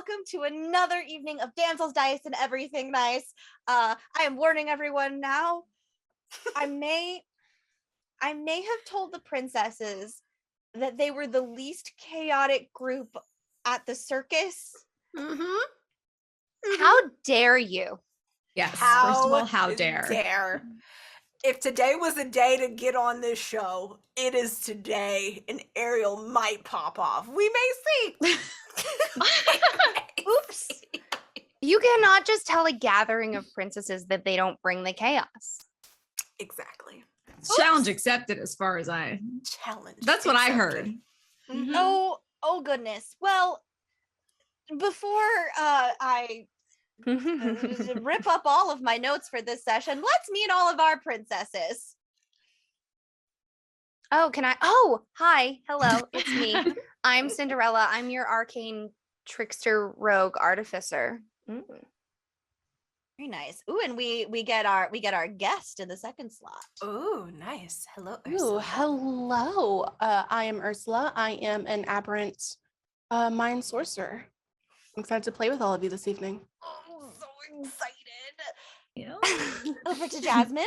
welcome to another evening of Damsels, Dice, and Everything Nice. I am warning everyone now. I may have told the princesses that they were the least chaotic group at the circus. How dare you? Yes. First of all, how dare? If today was a day to get on this show, it is today, and Ariel might pop off. We may see. Oops. You cannot just tell a gathering of princesses that they don't bring the chaos. Exactly. Challenge accepted as far as Challenge. That's what I heard. Mm-hmm. Oh goodness. Well, before I rip up all of my notes for this session, let's meet all of our princesses. Oh, can I? Oh, hi. Hello. It's me. I'm Cinderella. I'm your arcane trickster rogue artificer. Very nice. Ooh, and we get our guest in the second slot. Ooh, nice. Hello, Ooh, Ursula. hello. I am Ursula. I am an aberrant mind sorcerer. I'm excited to play with all of you this evening. Oh, so excited. Yeah. Over to Jasmine.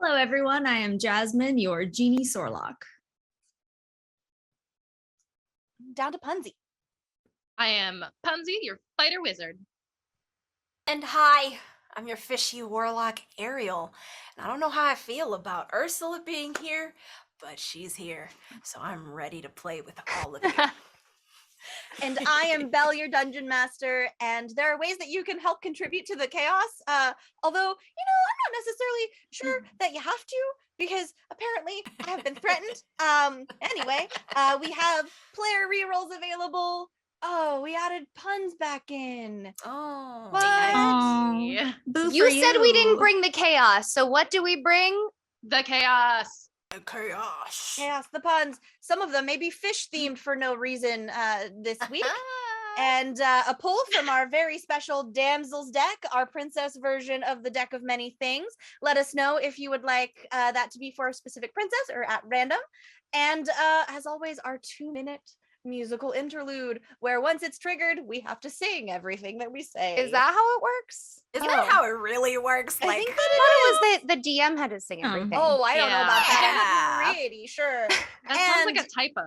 Hello, everyone. I am Jasmine, your genie Sorlock. Down to Punzi. I am Punzi, your fighter wizard. And hi, I'm your fishy warlock, Ariel. And I don't know how I feel about Ursula being here, but she's here. So I'm ready to play with all of you. And I am Belle, your dungeon master, and there are ways that you can help contribute to the chaos. Although, I'm not necessarily sure that you have to, because apparently I have been threatened. Anyway, we have player rerolls available. Oh, we added puns back in. Oh, What? Yeah. Boo You for said we didn't bring the chaos. So what do we bring? The chaos. chaos. Chaos, the puns. Some of them may be fish themed for no reason this week. And a pull from our very special Damsels deck, our princess version of the deck of many things. Let us know if you would like that to be for a specific princess or at random. And as always, our 2-minute musical interlude, where once it's triggered, we have to sing everything that we say. Is that how it works? Isn't that how it really works? I Like, think I thought it was the DM had to sing everything. Oh, I don't know about that. Yeah. I'm pretty sure. That sounds like a typo.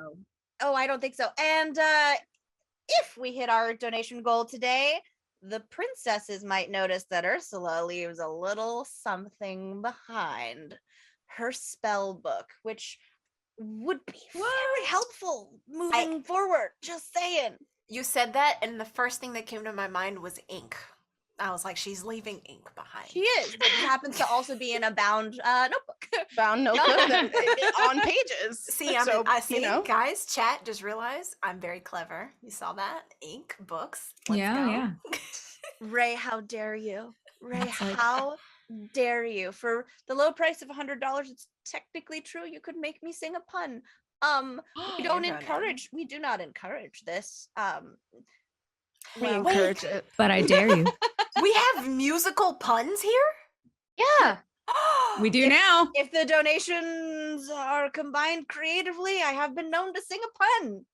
Oh, I don't think so. And if we hit our donation goal today, the princesses might notice that Ursula leaves a little something behind. Her spell book, which would be very helpful moving forward. Just saying. you said that, and the first thing that came to my mind was ink. I was like, she's leaving ink behind. She is. It happens to also be in a bound notebook. Found notebook on pages. See, I see, guys, chat, just realize I'm very clever. You saw that? Ink, books. Let's go. Ray, how dare you? Ray, It's like- how dare you? For the low price of $100, it's technically true. You could make me sing a pun. We do not encourage this. We encourage it. But I dare you. We have musical puns here? Yeah. We do now. If the donations are combined creatively, I have been known to sing a pun.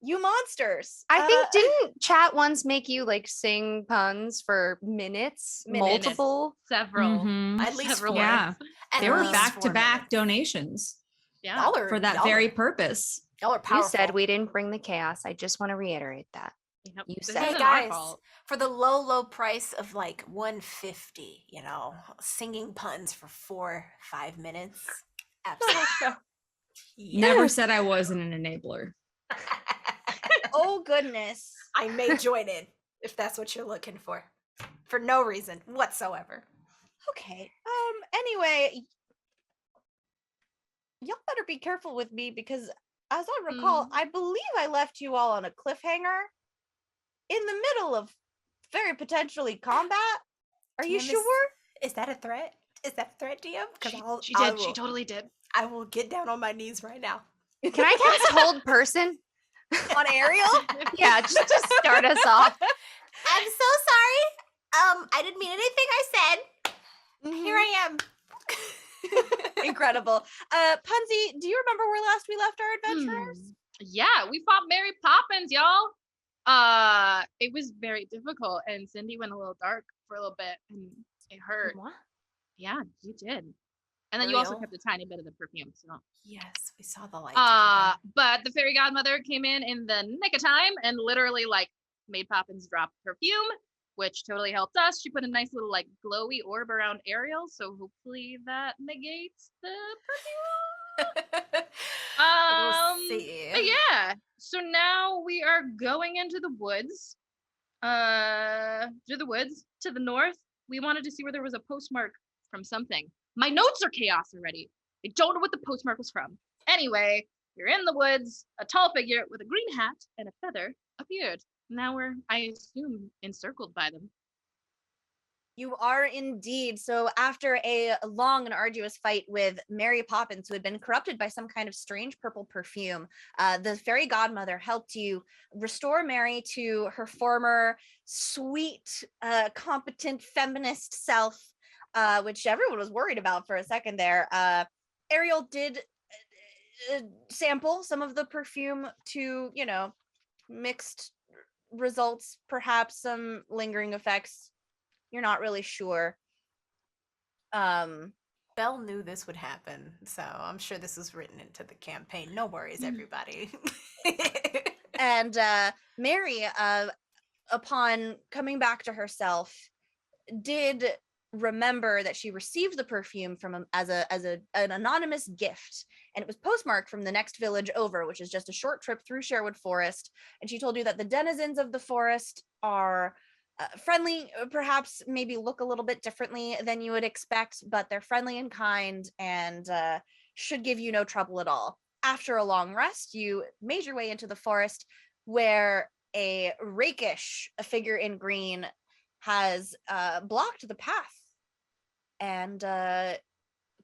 You monsters. I think didn't chat once make you like sing puns for minutes? Multiple? Several. Mhm. At least Several. four. Yeah. At They were least back to 4 back minutes. donations Yeah. Y'all are- for that y'all very are- purpose. Y'all are You powerful. said we didn't bring the chaos. I just want to reiterate that. Yep. You This said- Hey isn't our guys, fault. for the low price of like $150, singing puns for 4-5 minutes. Absolutely. Never said I wasn't an enabler. Oh goodness. I may join in if that's what you're looking for no reason whatsoever. Okay. Anyway, y'all better be careful with me because as I recall, I believe I left you all on a cliffhanger in the middle of very potentially combat. Are you Damn, sure? Is that a threat? Is that a threat, DM? She did. She totally did. I will get down on my knees right now. Can I cast hold person? On Ariel? Yeah, just to start us off. I'm so sorry. I didn't mean anything I said. Here I am. Incredible. Punzi, do you remember where last we left our adventurers? Yeah, we fought Mary Poppins, y'all. It was very difficult, and Cindy went a little dark for a little bit, and it hurt. What? Yeah, you did. And then For you also real? kept a tiny bit of the perfume. So, Yes, we saw the light together. but the fairy godmother came in the nick of time and literally like made Poppins drop perfume, which totally helped us. She put a nice little like glowy orb around Ariel, so hopefully that negates the perfume. We'll see. But yeah, so now we are going into the woods. Through the woods to the north. We wanted to see where there was a postmark from something. My notes are chaos already. I don't know what the postmark was from. Anyway, you're in the woods. A tall figure with a green hat and a feather appeared. Now we're, I assume, encircled by them. You are indeed. So after a long and arduous fight with Mary Poppins, who had been corrupted by some kind of strange purple perfume, the fairy godmother helped you restore Mary to her former sweet, competent feminist self, which everyone was worried about for a second there. Ariel did sample some of the perfume to, you know, mixed results, perhaps some lingering effects. You're not really sure. Belle knew this would happen, so I'm sure this was written into the campaign. No worries, everybody. And Mary, upon coming back to herself, did remember that she received the perfume from as an anonymous gift, and it was postmarked from the next village over, which is just a short trip through Sherwood Forest. And she told you that the denizens of the forest are friendly, perhaps maybe look a little bit differently than you would expect, but they're friendly and kind, and should give you no trouble at all. After a long rest, you made your way into the forest, where a rakish figure in green has blocked the path and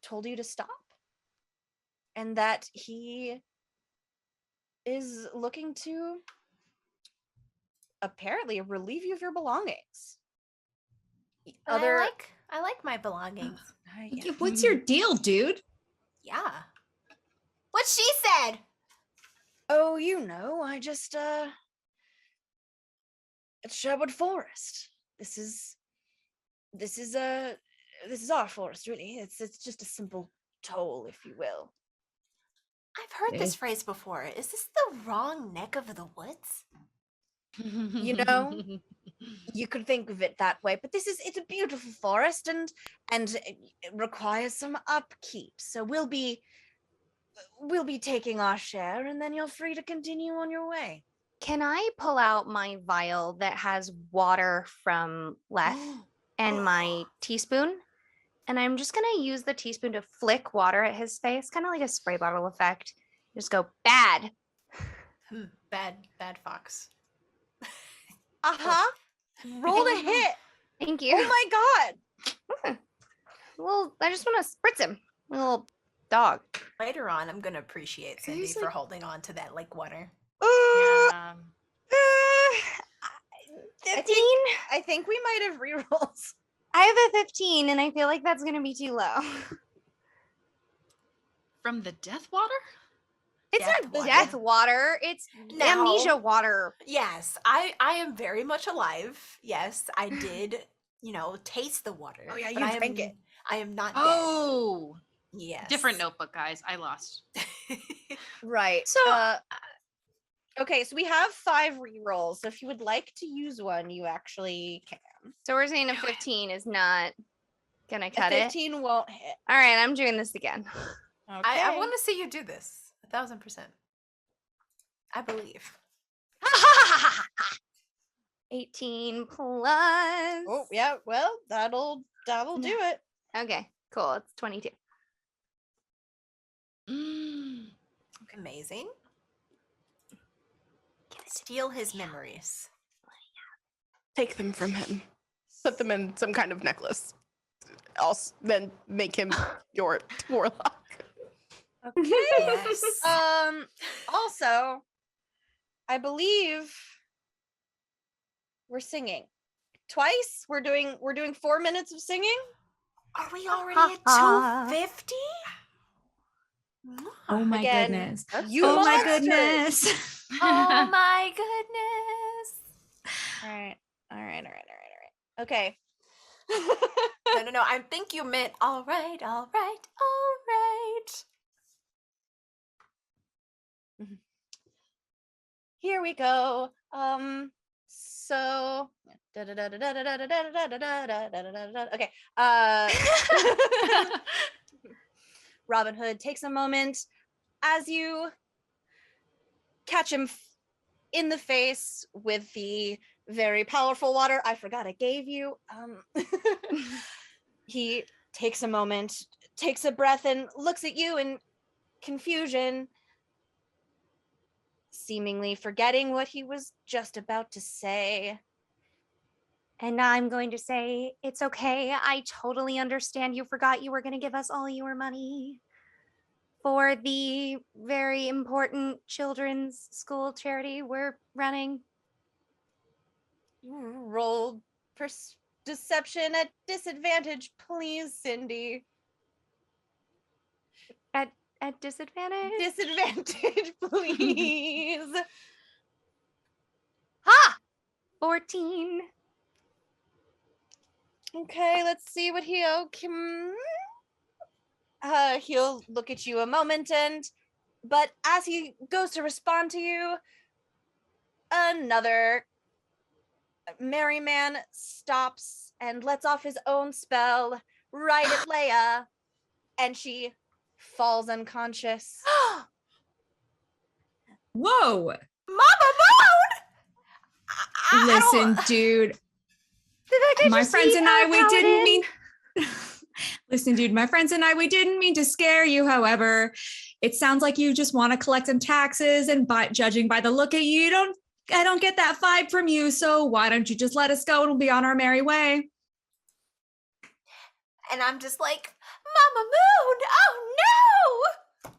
told you to stop, and that he is looking to apparently relieve you of your belongings. I like my belongings. Yeah, what's your deal, dude? Yeah. What she said. Oh, you know, I just it's Sherwood Forest. This is our forest, really. It's just a simple toll, if you will. I've heard Okay. this phrase before. Is this the wrong neck of the woods? You know, you could think of it that way, but it's a beautiful forest, and it requires some upkeep. So we'll be taking our share, and then you're free to continue on your way. Can I pull out my vial that has water from Leth and my teaspoon? And I'm just going to use the teaspoon to flick water at his face, kind of like a spray bottle effect. Just go, bad. Bad fox. Uh-huh. Roll a hit. Thank you. Oh my god. Well, I just want to spritz him. A little dog. Later on, I'm gonna appreciate Cindy He's for like- holding on to that like water. Yeah. 15? I think we might have rerolls. I have a 15, and I feel like that's going to be too low. From the death water? It's Death not water. death water. It's No. amnesia water. Yes, I am very much alive. Yes, I did, taste the water. Oh, yeah, but you I drank am, it. I am not Oh, dead. Yes. different notebook, guys. I lost. Right. So- Okay, so we have 5 rerolls. So if you would like to use one, you actually can. So we're saying a 15 is not going to cut A it. 15 won't hit. All right, I'm doing this again. Okay. I want to see you do this. 1,000%. I believe. 18 plus. Oh, yeah. Well, that'll do it. Okay, cool. It's 22. Amazing. Steal his memories. Take them from him. Put them in some kind of necklace. Also, then make him your warlock. Okay. Yes. Also, I believe we're singing twice. We're doing 4 minutes of singing. Are we already at 250? Oh my Again, goodness. You Oh my monsters. goodness. Oh my goodness. All right. Okay. No. I think you meant all right. Here we go. So okay. Robin Hood takes a moment as you catch him in the face with the very powerful water I forgot I gave you. He takes a moment, takes a breath, and looks at you in confusion, seemingly forgetting what he was just about to say. And I'm going to say, it's okay. I totally understand you forgot you were going to give us all your money for the very important children's school charity we're running. Roll deception at disadvantage, please, Cindy. At disadvantage? Disadvantage, please. Ha! 14. Okay, let's see what he'll look at you a moment, but as he goes to respond to you, another merry man stops and lets off his own spell right at Leia, and she falls unconscious. Whoa. Mama Moon! Listen, dude. My friends and I, we didn't mean. Listen, dude, my friends and I, we didn't mean to scare you. However, it sounds like you just want to collect some taxes, and judging by the look at you, I don't get that vibe from you. So why don't you just let us go and we'll be on our merry way? And I'm just like, Mama Moon, oh no!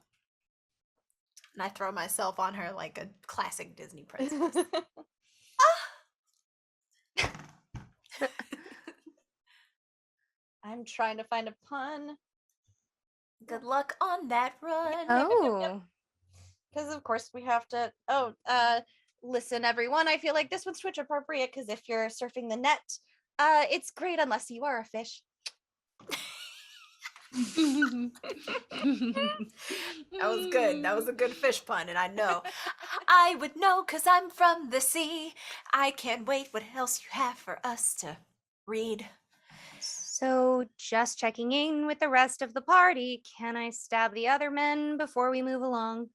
And I throw myself on her like a classic Disney princess. I'm trying to find a pun. Good luck on that run. Oh. Because of course we have to. Listen, everyone. I feel like this one's Twitch appropriate because if you're surfing the net, it's great unless you are a fish. That was good. That was a good fish pun, and I know. I would know because I'm from the sea. I can't wait. What else you have for us to read? So just checking in with the rest of the party. Can I stab the other men before we move along?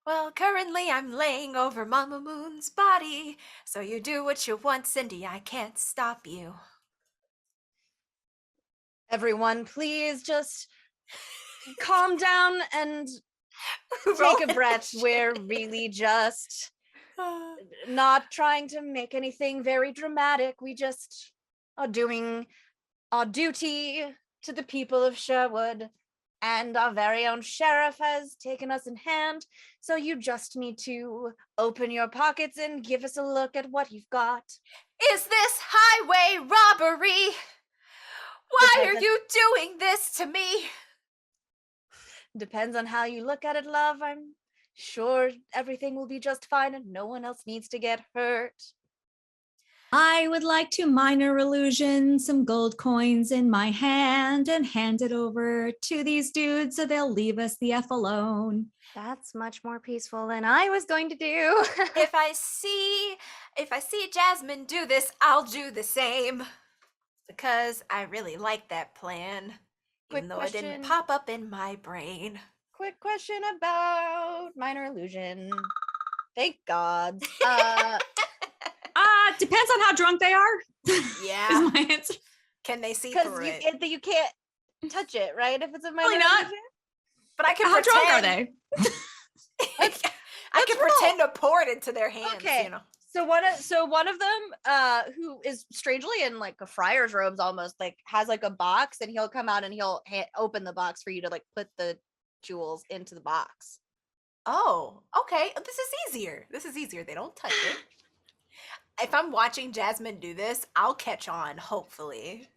Well, currently I'm laying over Mama Moon's body. So you do what you want, Cindy. I can't stop you. Everyone, please just calm down and take a breath. We're really just not trying to make anything very dramatic. We just are doing our duty to the people of Sherwood, and our very own sheriff has taken us in hand. So you just need to open your pockets and give us a look at what you've got. Is this highway robbery? Why are you doing this to me? Depends on how you look at it, love. I'm sure everything will be just fine and no one else needs to get hurt. I would like to minor illusion some gold coins in my hand and hand it over to these dudes so they'll leave us the F alone. That's much more peaceful than I was going to do. If I see Jasmine do this, I'll do the same. Because I really like that plan. Even though it didn't pop up in my brain. Quick question about minor illusion. Thank God. Depends on how drunk they are. Yeah. Is my answer. Can they see through it? Because you can't touch it, right? If it's a minor Probably not. illusion. But I can How pretend. drunk are they? I can pretend to pour it into their hands, Okay. you know. So one of them, who is strangely in like a friar's robes almost, like has like a box, and he'll come out and he'll open the box for you to like put the jewels into the box. Oh, okay. This is easier. They don't touch it. If I'm watching Jasmine do this, I'll catch on, hopefully.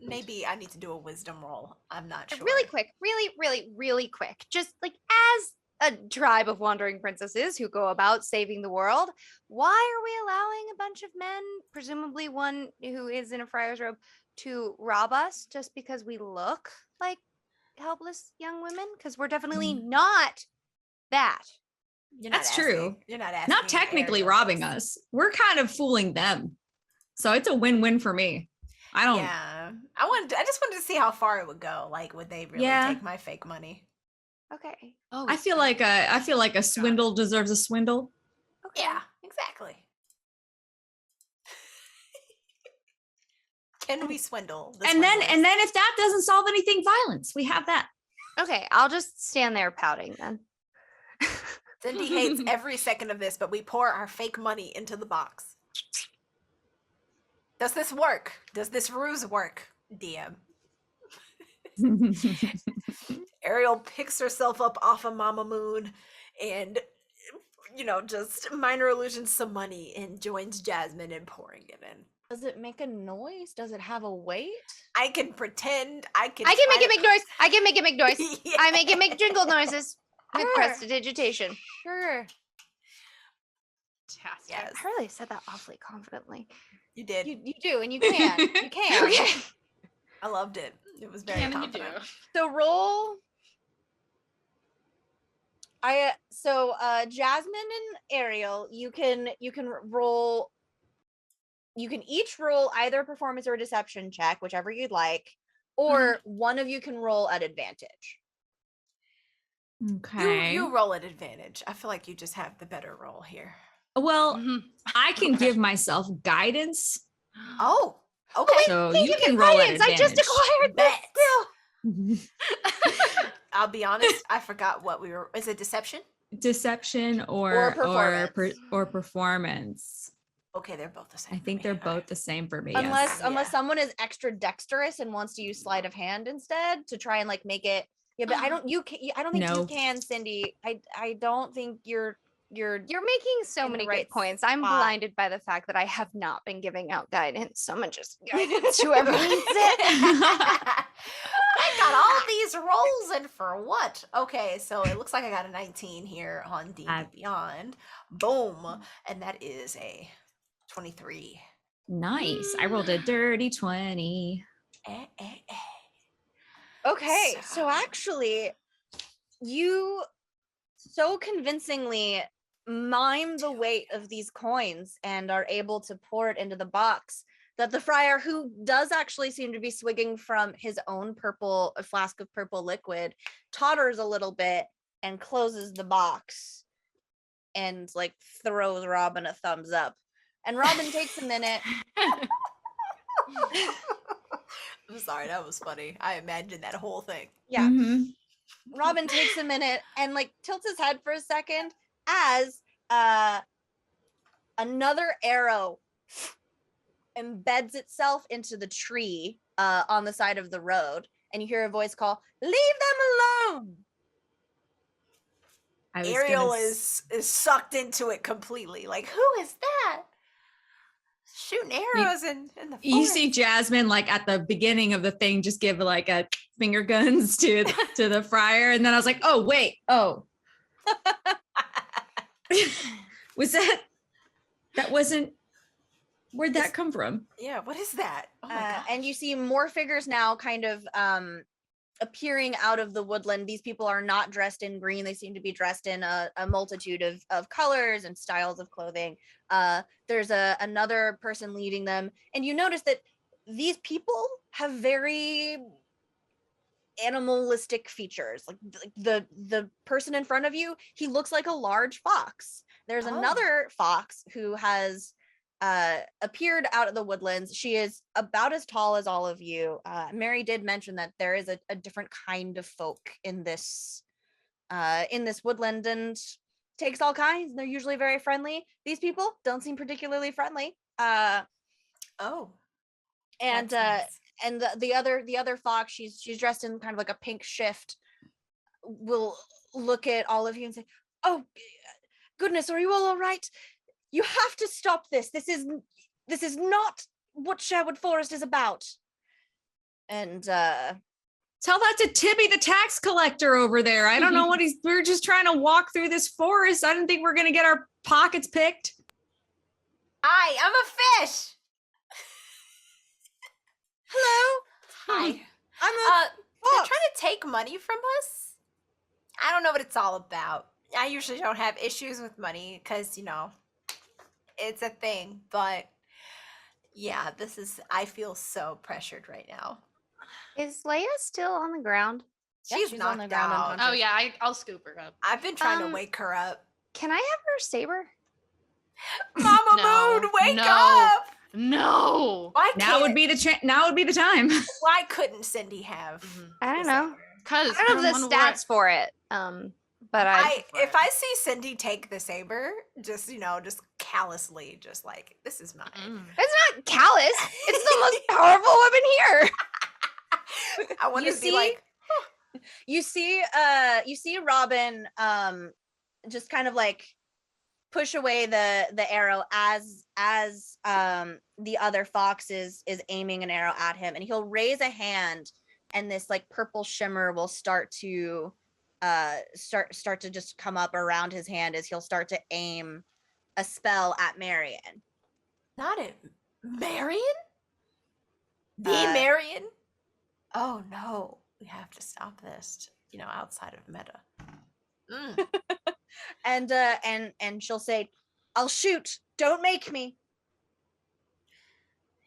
Maybe I need to do a wisdom roll. I'm not sure. Really quick, really quick. Just like as a tribe of wandering princesses who go about saving the world. Why are we allowing a bunch of men, presumably one who is in a friar's robe, to rob us just because we look like helpless young women? Because we're definitely not that. You're not That's asking. true. You're not asking. Not technically Ariel robbing this. us. We're kind of fooling them. So it's a win-win for me. I don't. Yeah, I just wanted to see how far it would go. Like, would they really Yeah. take my fake money? Okay. Oh, I feel like a swindle deserves a swindle. Okay. Yeah, exactly. Can we swindle? The And then swindlers? if that doesn't solve anything, violence. We have that. Okay, I'll just stand there pouting then. Cindy hates every second of this, but we pour our fake money into the box. Does this work? Does this ruse work, DM? Ariel picks herself up off of Mama Moon and, just minor illusions some money and joins Jasmine in pouring it in. Does it make a noise? Does it have a weight? I can pretend. I can make it make noise. I can make it make noise. I make it make jingle noises with Sure. prestidigitation. Sure. fantastic. Yes, I really said that awfully confidently. you did. You do, and you can. You can. Okay. I loved it. It was very Can you do? confident. So roll. Jasmine and Ariel, you can roll. You can each roll either a performance or a deception check, whichever you'd like, or one of you can roll at advantage. Okay. You roll at advantage. I feel like you just have the better roll here. Well, Mhm. I can give myself guidance. Oh, okay. So Thank you for can roll at guidance. I just acquired Bet. this skill. I'll be honest, I forgot what we were. Is it deception? Deception Or performance. or performance. Okay, they're both the same. I for think me. they're All right. both the same for me. Unless yes. Yeah. someone is extra dexterous and wants to use sleight of hand instead to try and like make it. Yeah, but I don't think No. you can, Cindy. I don't think you're You're making so in the many right good points. I'm spot. blinded by the fact that I have not been giving out guidance. Someone just guidance whoever needs it. I got all these rolls in for what? Okay, so it looks like I got a 19 here on D&D Beyond. Boom. And that is a 23. Nice. I rolled a dirty 20. Okay, so So- actually, you so convincingly mime the weight of these coins and are able to pour it into the box that the friar, who does actually seem to be swigging from his own a flask of purple liquid, totters a little bit and closes the box and like throws Robin a thumbs up. And Robin takes a minute. I'm sorry, that was funny. I imagined that whole thing. Yeah. Mhm. Robin takes a minute and like tilts his head for a second as another arrow embeds itself into the tree on the side of the road, and you hear a voice call, "Leave them alone!" I was Ariel gonna is sucked into it completely. Like, who is that? Shooting arrows in the You forest. see Jasmine like at the beginning of the thing just give like a finger guns to the friar, and then I was like, oh wait, was that wasn't where'd that come from? Yeah, what is that? Oh my god. And you see more figures now kind of appearing out of the woodland. These people are not dressed in green. They seem to be dressed in a multitude of colors and styles of clothing. There's another person leading them. And you notice that these people have very animalistic features. Like the person in front of you, he looks like a large fox. There's Oh. another fox who has appeared out of the woodlands. She is about as tall as all of you. Mary did mention that there is a different kind of folk in this woodland, and takes all kinds. They're usually very friendly. These people don't seem particularly friendly. Oh. And that's nice. and the other fox, she's dressed in kind of like a pink shift, will look at all of you and say, "Oh goodness, are you all right? You have to stop this. This is not what Sherwood Forest is about." And Tell that to Tibby, the tax collector over there. I don't know what we're just trying to walk through this forest. I didn't think we're going to get our pockets picked. Hi, I'm a fish. Hello. Hi. I'm They're trying to take money from us. I don't know what it's all about. I usually don't have issues with money because, it's a thing. But yeah, I feel so pressured right now. Is Leia still on the ground? Yeah, She's she's knocked on the ground out. unconscious. Oh yeah, I'll scoop her up. I've been trying to wake her up. Can I have her saber? Mama No, Moon, wake no. up! No. Why Now would be the time. Why couldn't Cindy have? I don't the know. saber? Cause I don't have the stats for it. But If I see Cindy take the saber, just callously, just like, this is mine. it's not callous. It's the most powerful weapon here. I want You to be see? like, You see Robin just kind of like push away the arrow as the other fox is aiming an arrow at him, and he'll raise a hand, and this like purple shimmer will start to just come up around his hand as he'll start to aim a spell at Marion. not it, Marion? The Uh, Marion? Oh no, we have to stop this, outside of meta. And she'll say, "I'll shoot. Don't make me."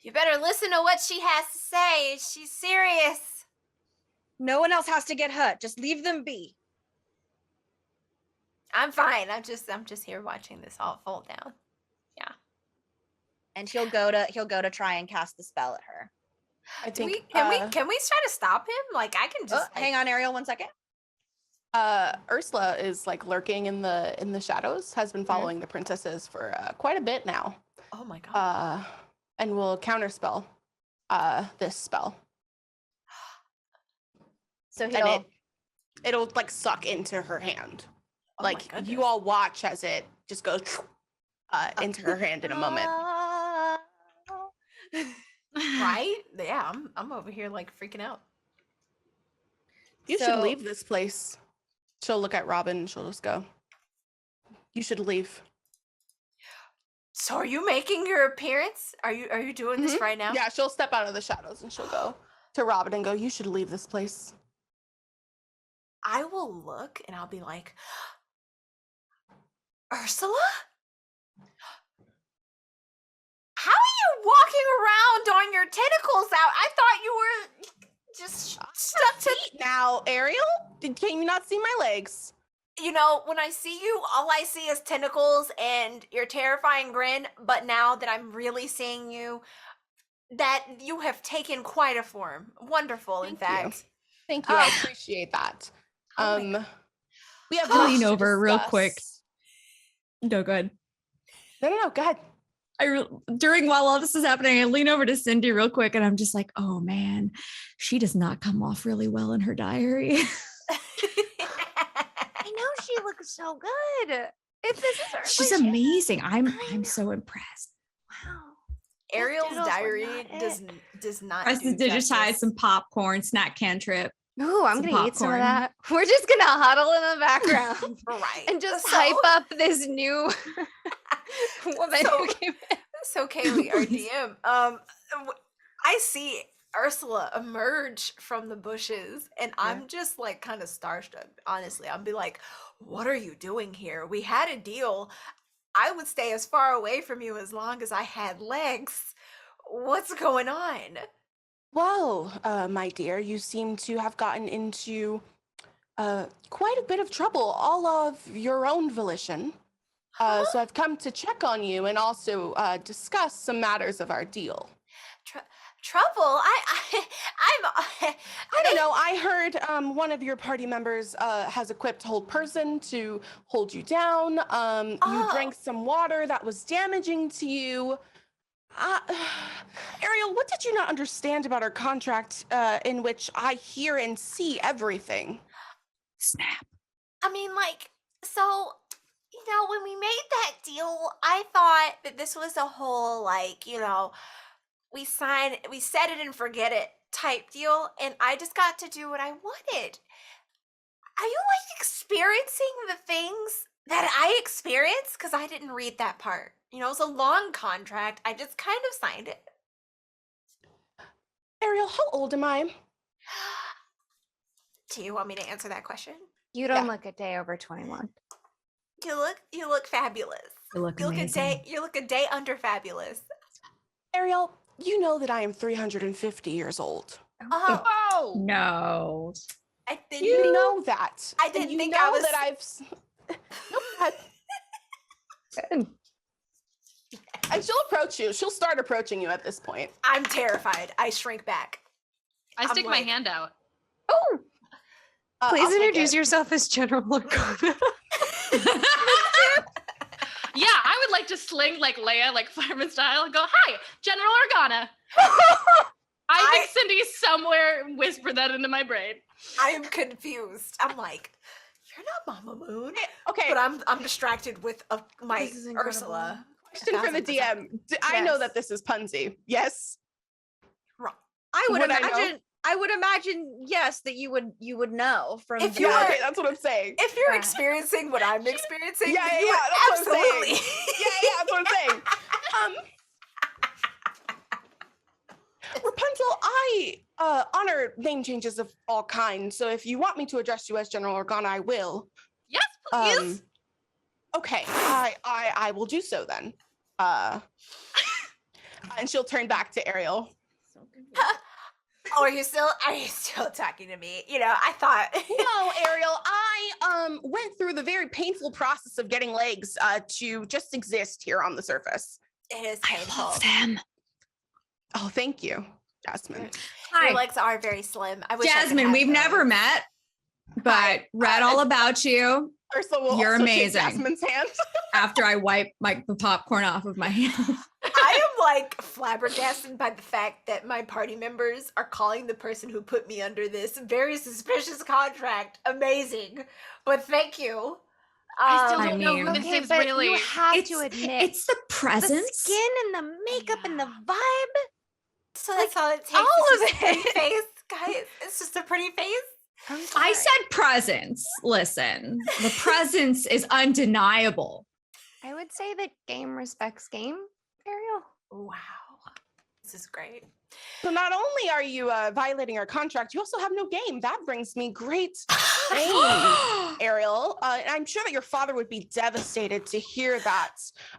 You better listen to what she has to say. She's serious. No one else has to get hurt. Just leave them be. I'm fine. I'm just here watching this all fall down. And he'll go to try and cast the spell at her. I Can think we try to stop him? Like, I can just Hang on, Ariel, 1 second. Ursula is like lurking in the shadows, has been following the princesses for quite a bit now. Oh my god. And will counterspell this spell. So And it'll like suck into her hand. Oh my Like, goodness. you all watch as it just goes into her hand in a moment. Right? Yeah, I'm over here like freaking out. You should So- leave this place. She'll look at Robin and she'll just go, you should leave. So are you making your appearance? Are you doing this right now? Yeah, she'll step out of the shadows and she'll go to Robin and go, you should leave this place. I will look and I'll be like, Ursula? How are you walking around on your tentacles out? I thought you were just stuck to. Now, Ariel, can you not see my legs? When I see you, all I see is tentacles and your terrifying grin. But now that I'm really seeing you, that you have taken quite a form. Wonderful, in Thank you. fact. Thank you. I appreciate that. Oh my We have I'll much lean to over real quick. discuss. No, go ahead. No, go ahead. While all this is happening, I lean over to Cindy real quick, and I'm just like, oh man, she does not come off really well in her diary. I know she looks so good. If this is her, She's like, amazing. I'm know. so impressed. Wow. Ariel's doodles were diary not does not Press do to digitize justice. some popcorn, snack cantrip. Ooh, I'm Some gonna eat some of popcorn. that. We're just gonna huddle in the background Right. and just So- hype up this new woman So- who came in. So Kaylee, our DM, I see Ursula emerge from the bushes, and I'm just like kind of starstruck. Honestly, I'll be like, "What are you doing here? We had a deal. I would stay as far away from you as long as I had legs. What's going on?" Well, my dear, you seem to have gotten into quite a bit of trouble, all of your own volition. So I've come to check on you and also discuss some matters of our deal. Trouble? I don't know. I heard one of your party members has equipped Hold Person to hold you down. You drank some water that was damaging to you. Ariel, what did you not understand about our contract in which I hear and see everything? Snap. I mean, like, so, when we made that deal, I thought that this was a whole, like, we set it and forget it type deal, and I just got to do what I wanted. Are you like experiencing the things that I experienced? Because I didn't read that part. You know, it was a long contract. I just kind of signed it. Ariel, how old am I? Do you want me to answer that question? You don't look a day over 21. You look fabulous. You look amazing. You look a day under fabulous. Ariel, you know that I am 350 years old. Oh No. You know that. I didn't think know I was that I've. Nope. Good. And she'll approach you. She'll start approaching you at this point. I'm terrified. I shrink back. I stick my hand out. Oh, please I'll take introduce it. yourself as General Arcana. Yeah, I would like to sling like Leia, like fireman style, and go, "Hi, General Organa." I think Cindy somewhere whispered that into my brain. I am confused. I'm like, you're not Mama Moon. Okay. But I'm distracted with my This is incredible. Ursula. Question for the 1000%. DM. I know Yes. that this is Punsy. Yes. I would Would I know? imagine. I would imagine, yes, that you would know from. If the- you Yeah, were- okay, that's what I'm saying. If you're Yeah. experiencing what I'm experiencing, Yeah, then you yeah, would that's what I'm absolutely. Yeah, that's what I'm saying. Rapunzel, I honor name changes of all kinds. So if you want me to address you as General Organa, I will. Yes, please. Okay, I will do so then. And she'll turn back to Ariel. So confused. Oh, are you still talking to me? You know, I thought. No, Ariel, I went through the very painful process of getting legs to just exist here on the surface. It is I painful. love them. Oh, thank you, Jasmine. Your Hi, legs are very slim. I wish I could Jasmine. have We've those. never met, but read all about you Ursula will You're also amazing. shake Jasmine's hand. after I wipe the popcorn off of my hand. I am like flabbergasted by the fact that my party members are calling the person who put me under this very suspicious contract amazing. But thank you. I still I don't know mean- who this Okay, is but really. you have to admit, It's the the presence. skin and the makeup and the vibe. So that's all it takes. all It's of just a pretty it. face, guys. It's just a pretty face. I'm I sorry. said presence. Listen, the presence is undeniable. I would say that game respects game, Ariel. Wow. This is great. So not only are you violating our contract, you also have no game. That brings me great pain, Ariel. I'm sure that your father would be devastated to hear that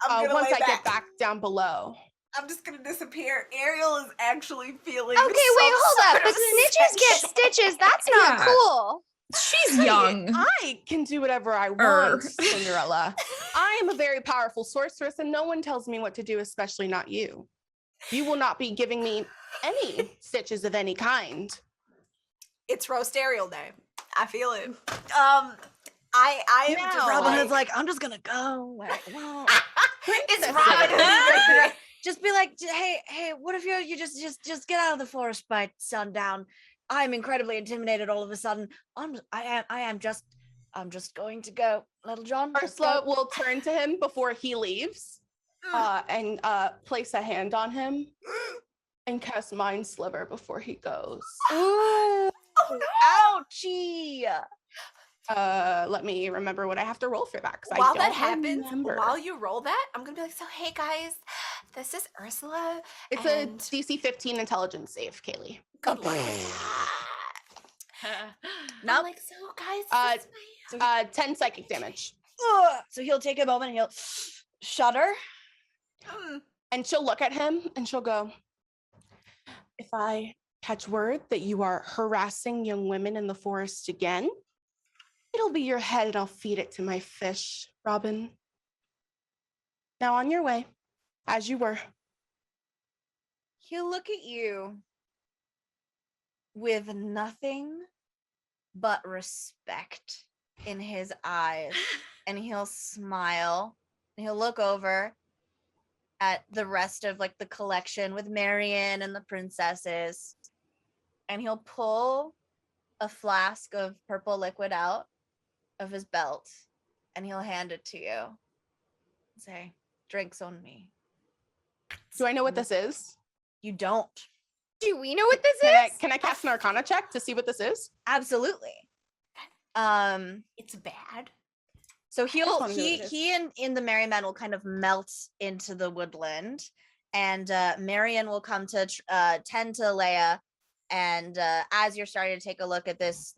I'm gonna once lay I get back down below. I'm just gonna disappear. Ariel is actually feeling. Okay, wait, hold up. sort But of snitches get sexual- stitches. That's not Yeah. cool. She's Hey, young. I can do whatever I want, Cinderella. I am a very powerful sorceress, and no one tells me what to do, especially not you. You will not be giving me any stitches of any kind. It's roast Ariel day. I feel it. I am Now, just Robin Hood's like, like, I'm just gonna go. Like, well, it's Princesses. Robin Hood. just be like, hey, what if you just get out of the forest by sundown? I'm incredibly intimidated all of a sudden. I am just going to go, Little John. let's Ursula go." will turn to him before he leaves and place a hand on him and cast Mind Sliver before he goes. Ooh, Oh, no. ouchie. Let me remember what I have to roll for that. Because While I don't that happens, remember. while you roll that, I'm gonna be like, so hey guys, this is Ursula. It's and a DC 15 intelligence save, Kaylee. good luck. Nope. I'm like, so guys, this is my 10 psychic damage. Ugh. So he'll take a moment and he'll shudder. And she'll look at him and she'll go, if I catch word that you are harassing young women in the forest again, it'll be your head and I'll feed it to my fish, Robin. Now on your way, as you were. He'll look at you with nothing but respect in his eyes, and he'll smile and he'll look over at the rest of like the collection with Marion and the princesses, and he'll pull a flask of purple liquid out of his belt and he'll hand it to you and say, drinks on me. Do I know what this is? You don't. Do we know what this is? Can I cast an Arcana check to see what this is? Absolutely. It's bad. So just wanna know what it is. he and the Merry Men will kind of melt into the woodland, and Marion will come to tend to Leia, and as you're starting to take a look at this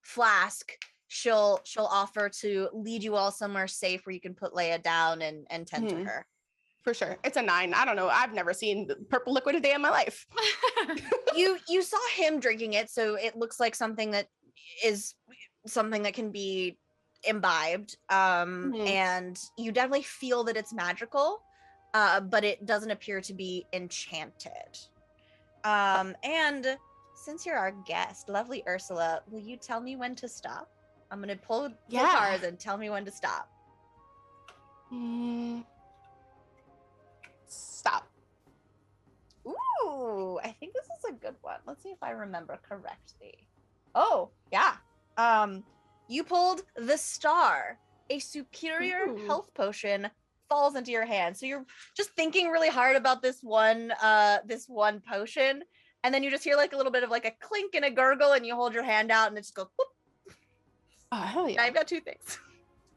flask, she'll offer to lead you all somewhere safe where you can put Leia down and tend to her. For sure. It's a 9. I don't know. I've never seen purple liquid a day in my life. You saw him drinking it, so it looks like something that can be imbibed, and you definitely feel that it's magical, but it doesn't appear to be enchanted. And since you're our guest, lovely Ursula, will you tell me when to stop? I'm gonna pull cards and tell me when to stop. Stop. Ooh, I think this is a good one. Let's see if I remember correctly. Oh, yeah. You pulled the star. A superior health potion falls into your hand. So you're just thinking really hard about this one potion, and then you just hear like a little bit of like a clink and a gurgle, and you hold your hand out, and it just goes whoop. Oh, hell yeah. Now you've got 2 things.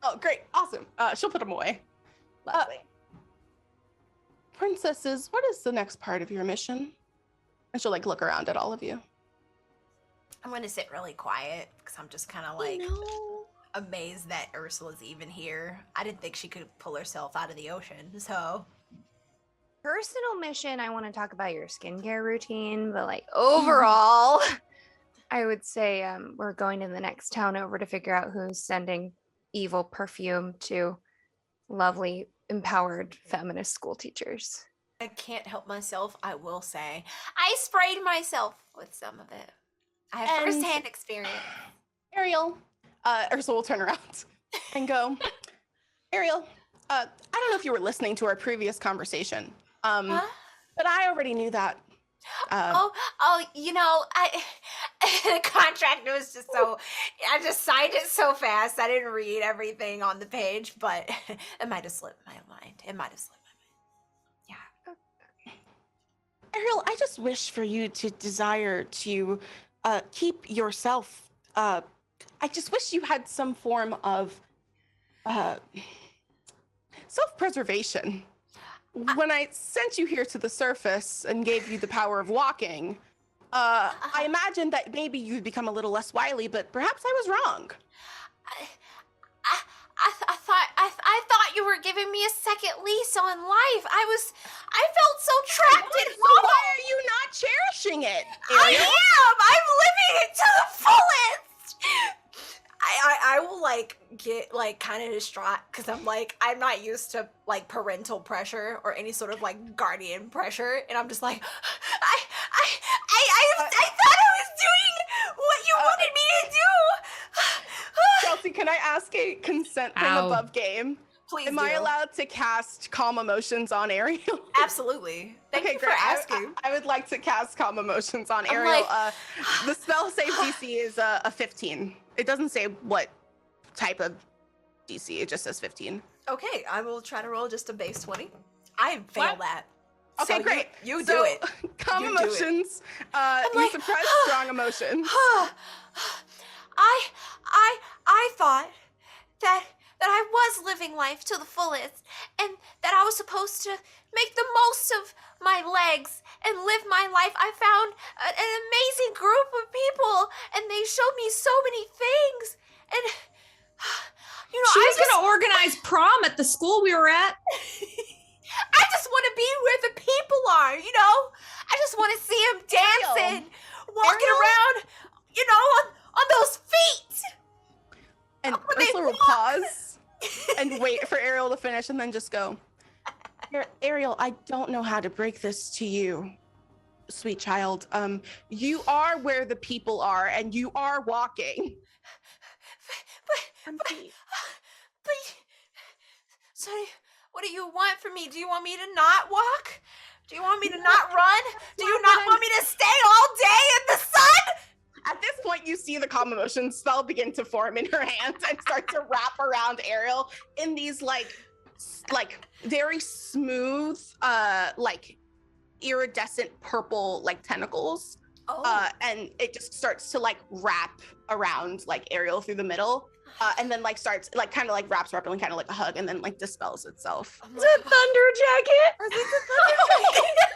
Oh, great. Awesome. She'll put them away. Lovely. Princesses, what is the next part of your mission? And she'll like look around at all of you. I'm gonna sit really quiet because I'm just kind of like amazed that Ursula's even here. I didn't think she could pull herself out of the ocean. So, Personal mission, I want to talk about your skincare routine, but like overall, I would say we're going to the next town over to figure out who's sending evil perfume to lovely, empowered feminist school teachers. I can't help myself. I will say, I sprayed myself with some of it. I have firsthand experience. Ariel, Ursula will turn around and go, Ariel, I don't know if you were listening to our previous conversation, but I already knew that. You know, the contract was just so, I just signed it so fast. I didn't read everything on the page, but it might have slipped my mind. Yeah. Ariel, I just wish for you to desire to keep yourself. I just wish you had some form of self-preservation. When I sent you here to the surface and gave you the power of walking, I imagined that maybe you'd become a little less wily, but perhaps I was wrong. I thought you were giving me a second lease on life. I felt so trapped at home. So why are you not cherishing it, Ariel? I am. I'm living it to the fullest. I will like get like kind of distraught because I'm not used to like parental pressure or any sort of like guardian pressure, and I'm just like, I thought I was doing what you wanted me to do. Chelsea, can I ask a consent from above game? Please. Am I allowed to cast Calm Emotions on Ariel? Absolutely. Thank you for great. asking. I would like to cast Calm Emotions on Ariel. The spell save DC is a 15. It doesn't say what type of DC. It just says 15. Okay, I will try to roll just a base 20. I failed that. Okay, So great. You do it. Calm You do it. Emotions. You suppress strong emotions. I thought that I was living life to the fullest, and that I was supposed to make the most of my legs and live my life. I found an amazing group of people, and they showed me so many things. And you know, She was going to organize prom at the school we were at. I just want to be where the people are, you know? I just want to see them dancing, walking around, you know, on those feet. And Ursula will pause and wait for Ariel to finish and then just go, Ariel, I don't know how to break this to you, sweet child. You are where the people are and you are walking. But so what do you want from me? Do you want me to not walk? Do you want me to not run? Do you not want me to stay all day in the sun? At this point, you see the Calm Emotion spell begin to form in her hands and start to wrap around Ariel in these like very smooth, like iridescent purple like tentacles. And it just starts to like wrap around like Ariel through the middle. And then like starts like kind of like wraps her up and kind of like a hug and then like dispels itself. Is it Thunder Jacket? Is it the Thunder Jacket?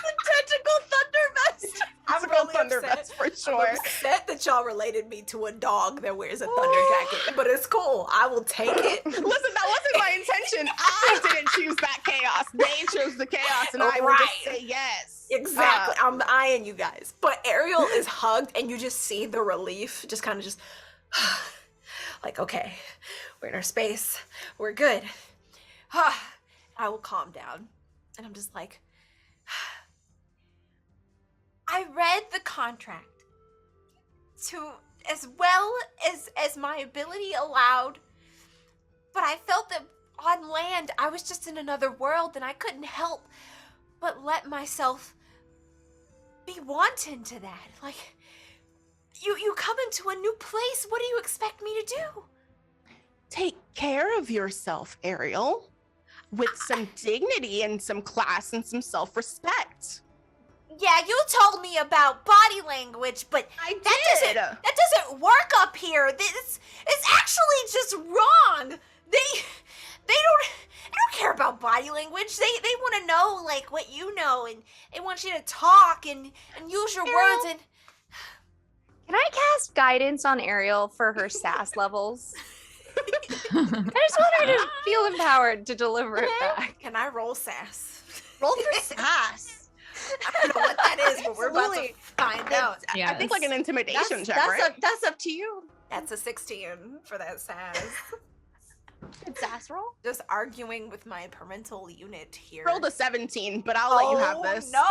The tentacle Thunder Vest. I'm real really Thunder upset. Vest for sure. I'm upset that y'all related me to a dog that wears a thunder jacket, but it's cool. I will take it. Listen, that wasn't my intention. I didn't choose that chaos. They chose the chaos, and I will just say yes. Exactly. I'm eyeing you guys. But Ariel is hugged, and you just see the relief, just kind of just like, okay, we're in our space. We're good. I will calm down. And I'm just like, I read the contract to as well as my ability allowed, but I felt that on land I was just in another world and I couldn't help but let myself be wanton to that. Like, you come into a new place, what do you expect me to do? Take care of yourself, Ariel, with some dignity and some class and some self-respect. Yeah, you told me about body language, but that doesn't work up here. It's actually just wrong. They don't care about body language. They want to know like what you know, and they want you to talk and use your words. And can I cast guidance on Ariel for her sass levels? I just want her to feel empowered to deliver it back. Can I roll sass? Roll for sass. I don't know what that is, but we're about to find out. I think like an intimidation check, right? That's up to you. That's a 16 for that sass. Good sass roll. Just arguing with my parental unit here. Rolled a 17, but I'll let you have this. No.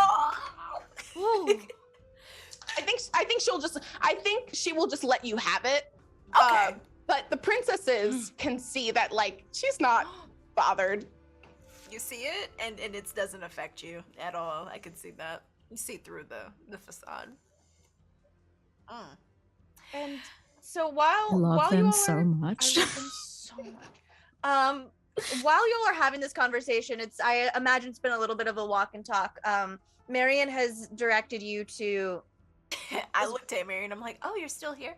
I think she will just let you have it. Okay. But the princesses can see that like she's not bothered. You see it, and it doesn't affect you at all. I can see that. You see through the facade. And so while I love them you all so are, much. I love them so much. While y'all are having this conversation, I imagine it's been a little bit of a walk and talk. Marion has directed you to. I looked at Mary and I'm like, "Oh, you're still here."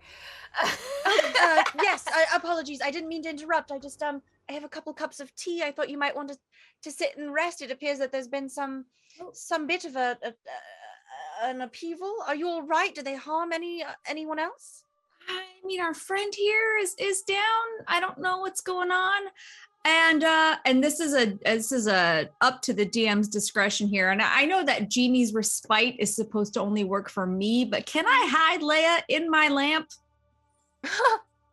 Yes. Apologies. I didn't mean to interrupt. I just I have a couple cups of tea. I thought you might want to sit and rest. It appears that there's been some bit of an upheaval. Are you all right? Did they harm anyone else? I mean, our friend here is down. I don't know what's going on. And this is a up to the DM's discretion here. And I know that Genie's respite is supposed to only work for me, but can I hide Leia in my lamp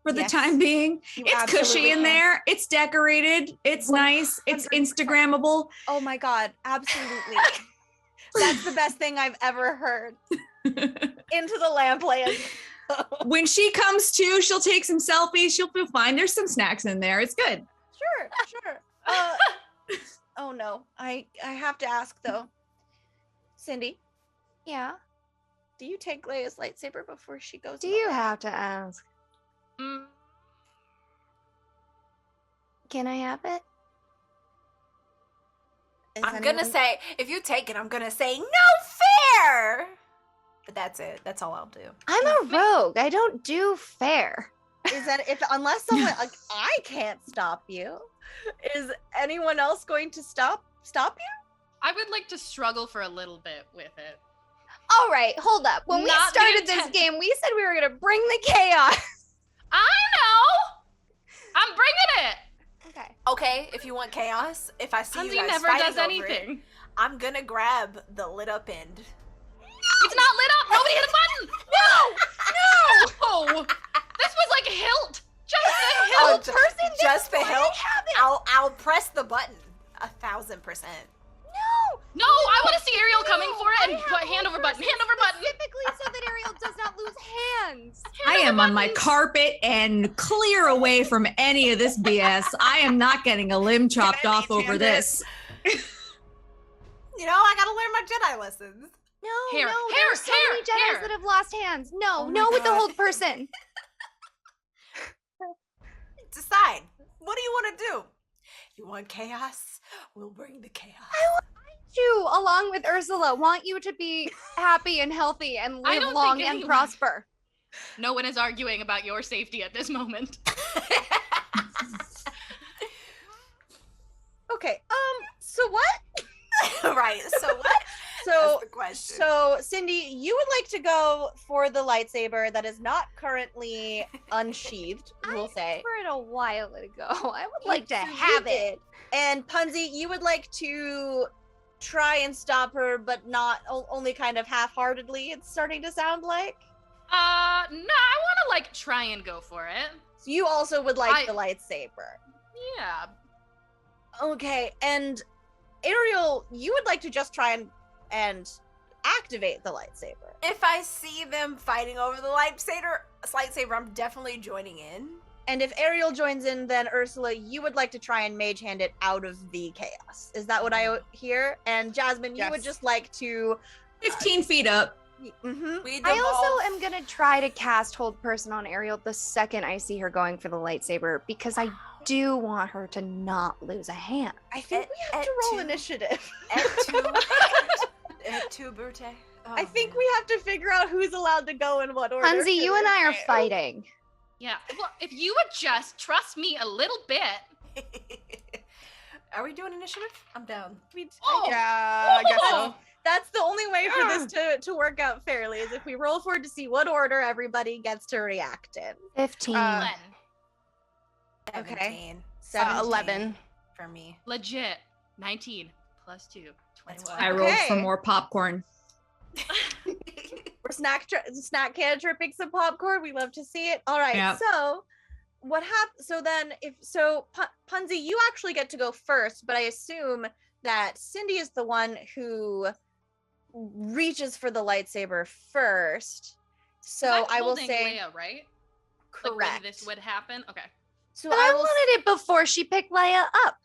for the time being? It's cushy in there. It's decorated. It's nice. It's Instagrammable. Oh my God. Absolutely. That's the best thing I've ever heard. Into the lamp, Leia. When she comes to, she'll take some selfies. She'll feel fine. There's some snacks in there. It's good. Sure. Oh no. I have to ask though. Cindy, Yeah. do you take Leia's lightsaber before she goes? Do you have to ask? Can I have it? I'm gonna say, if you take it, I'm gonna say no fair. But that's it. That's all I'll do. I'm a rogue. I don't do fair. Is that unless someone like I can't stop you, is anyone else going to stop you? I would like to struggle for a little bit with it. All right, hold up. When we Not the started this intent. game, we said we were going to bring the chaos. I know. I'm bringing it. Okay. Okay, if you want chaos, if I see Hansi you guys never fighting does over anything. it, I'm gonna grab the lit up end. It's not lit up. Nobody hit a button. No. This was like a hilt. Just a hilt. Just the hilt. I'll press the button 1,000%. No, I want to see Ariel coming for it and put hand over button. Hand over button. Specifically so that Ariel does not lose hands. I am on my carpet and clear away from any of this BS. I am not getting a limb chopped off over this. You know, I gotta learn my Jedi lessons. There are so many Jedis that have lost hands. No, with the hold person. Decide. What do you want to do? You want chaos? We'll bring the chaos. you, along with Ursula, want you to be happy and healthy and I live don't long think and anyone- prosper. No one is arguing about your safety at this moment. Okay. So what? Right. So what? So That's the question. So Cindy, you would like to go for the lightsaber that is not currently unsheathed, we'll say. For it a while ago. I would like to So you have it. did. And Punzi, you would like to try and stop her, but not only kind of half-heartedly. It's starting to sound like. No, I want to like try and go for it. So you also would like the lightsaber. Yeah. Okay, and Ariel, you would like to just try and activate the lightsaber. If I see them fighting over the lightsaber, I'm definitely joining in. And if Ariel joins in, then Ursula, you would like to try and mage hand it out of the chaos. Is that what I hear? And Jasmine, you would Yes. just like to 15 feet up. Mm-hmm. We I devolve. also am going to try to cast Hold Person on Ariel the second I see her going for the lightsaber because I do want her to not lose a hand. I think we have at to roll two. initiative. Et tu, Brute? Oh, I think man. we have to figure out who's allowed to go in what order. Punzi, you and I are fighting. fighting. Yeah. Well, if you would just trust me a little bit. Are we doing initiative? I'm down. Oh, Yeah, I guess so. That's the only way for this to work out fairly is if we roll for it to see what order everybody gets to react in. 15. Len, Okay. 17 11. for me. legit. 19 plus 2. 21. I rolled for Okay. more popcorn. We're snack can tripping some popcorn. We love to see it. All right. Yep. So what happened? So then, Punzi, you actually get to go first, but I assume that Cindy is the one who reaches for the lightsaber first. So I'm I will holding say Leia, right? correct. Like when this would happen. Okay. So But I wanted it before she picked Leia up.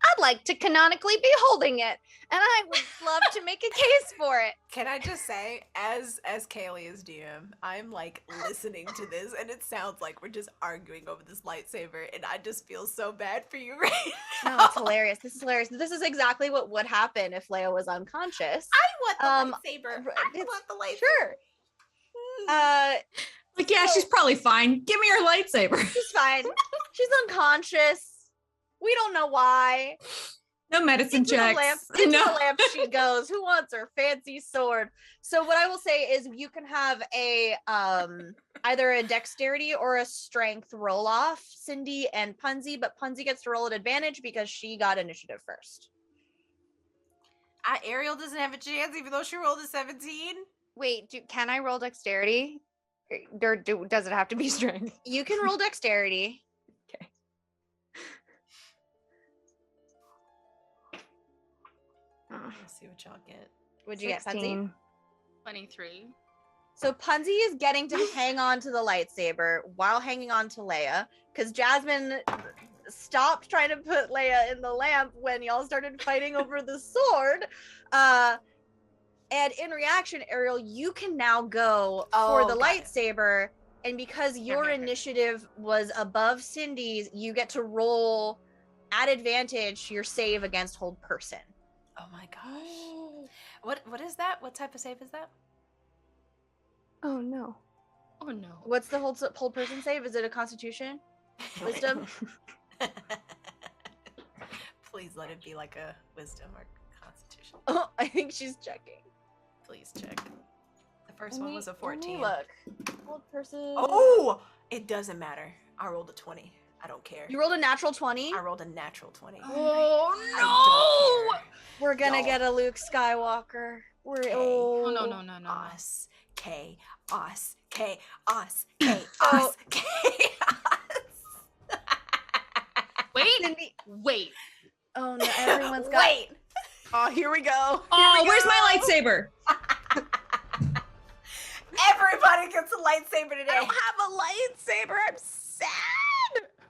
I'd like to canonically be holding it, and I would love to make a case for it. Can I just say, as Kaylee is DM, I'm like listening to this, and it sounds like we're just arguing over this lightsaber, and I just feel so bad for you right now. No, it's hilarious. This is hilarious. This is exactly what would happen if Leia was unconscious. I want the lightsaber. I it's- want the lightsaber. Sure. Like, yeah, she's probably fine. Give me your lightsaber. She's fine. She's unconscious. We don't know why. No medicine Into the checks. lamp, into No. the lamp she goes. Who wants her fancy sword? So what I will say is you can have a either a dexterity or a strength roll off, Cindy and Punzi, but Punzi gets to roll at advantage because she got initiative first. Ariel doesn't have a chance, even though she rolled a 17. Wait, can I roll dexterity? Or does it have to be strength? You can roll dexterity. Let's see what y'all get. Would you get Punzi? 16. 23. So Punzi is getting to hang on to the lightsaber while hanging on to Leia, because Jasmine stopped trying to put Leia in the lamp when y'all started fighting over the sword. And in reaction, Ariel, you can now go for the got it. lightsaber. And because your initiative was above Cindy's, you get to roll at advantage your save against Hold Person. Oh my gosh. What is that? What type of save is that? Oh no. Oh no. What's the hold Person save? Is it a Constitution? Wisdom? Please let it be like a wisdom or constitution. Oh, I think she's checking. Please check. The first Let one me- was a let me 14. Look. Hold Person. Oh, it doesn't matter. I rolled a 20. I don't care. You rolled a natural 20? I rolled a natural 20. Oh I don't care. We're gonna Y'all. get a Luke Skywalker. We're Okay. oh Oh no no no no. Us. K. Us. K. Us. K. Us. K. Us. Wait. Cindy. Wait. Oh no, everyone's got Wait. Oh, here we go. Oh, where's my lightsaber? Everybody gets a lightsaber today. I don't have a lightsaber. I'm sad.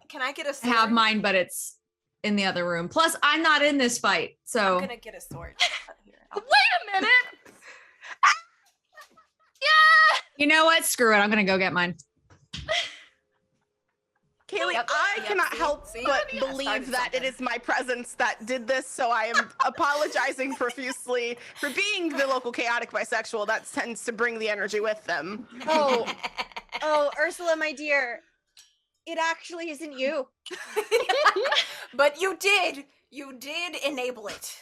Can I get a I sword? have mine, but it's in the other room. Plus, I'm not in this fight, so I'm gonna get a sword. Here, I'll- Wait a minute. you know what? Screw it. I'm gonna go get mine. Kaylee, Yep, I yep, cannot see, help see? but believe that it is my presence that did this, so I am apologizing profusely for being the local chaotic bisexual that tends to bring the energy with them. Oh, Ursula, my dear, it actually isn't you. But you did enable it.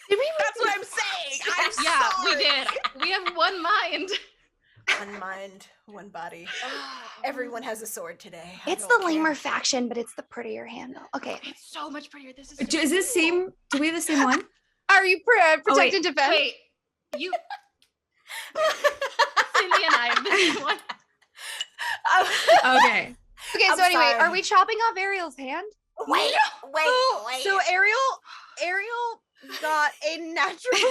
That's what I'm saying. I'm Yeah, sorry. we did. We have one mind. One mind, one body. Everyone has a sword today. It's the lamer faction, but it's the prettier handle. Okay. It's so much prettier. This is. Does this seem? Do we have the same one? Are you protect wait. and defend? Wait, you. Cindy and I have the same one. Okay. Okay, I'm so anyway, sorry. are we chopping off Ariel's hand? Wait. So Ariel got a natural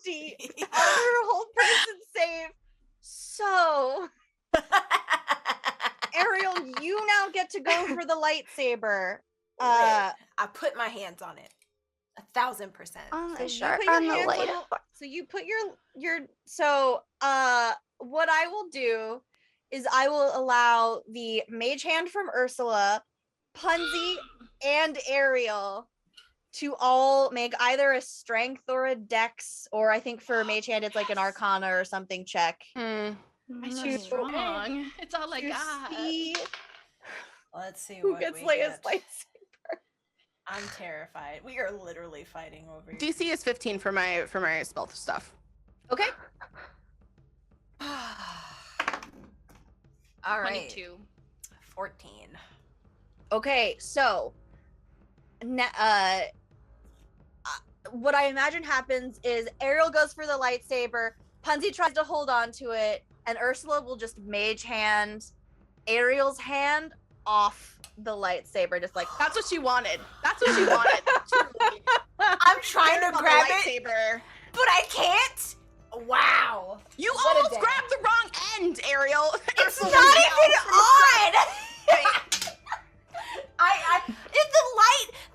20 on her whole person save. So, Ariel, you now get to go for the lightsaber. I put my hands on it. 1,000%. On So the you sharp, put your on the hands light. so you put your what I will do is I will allow the mage hand from Ursula, Punzi, and Ariel to all make either a strength or a dex, or I think for mage hand it's like an arcana or something check. I'm so To- strong. It's all I to got. see Let's see who what gets we Leia's get. lightsaber. I'm terrified. We are literally fighting over here. DC is 15 for my spell stuff. Okay. All right. 22. 14. Okay, so what I imagine happens is Ariel goes for the lightsaber, Punzi tries to hold on to it, and Ursula will just mage hand Ariel's hand off the lightsaber, just like That's what she wanted. That's what she wanted. Truly. I'm trying to Ariel, the grab it, lightsaber. but I can't. Wow. You What a almost day. grabbed the wrong end, Ariel. It's Ursula not was even out. on.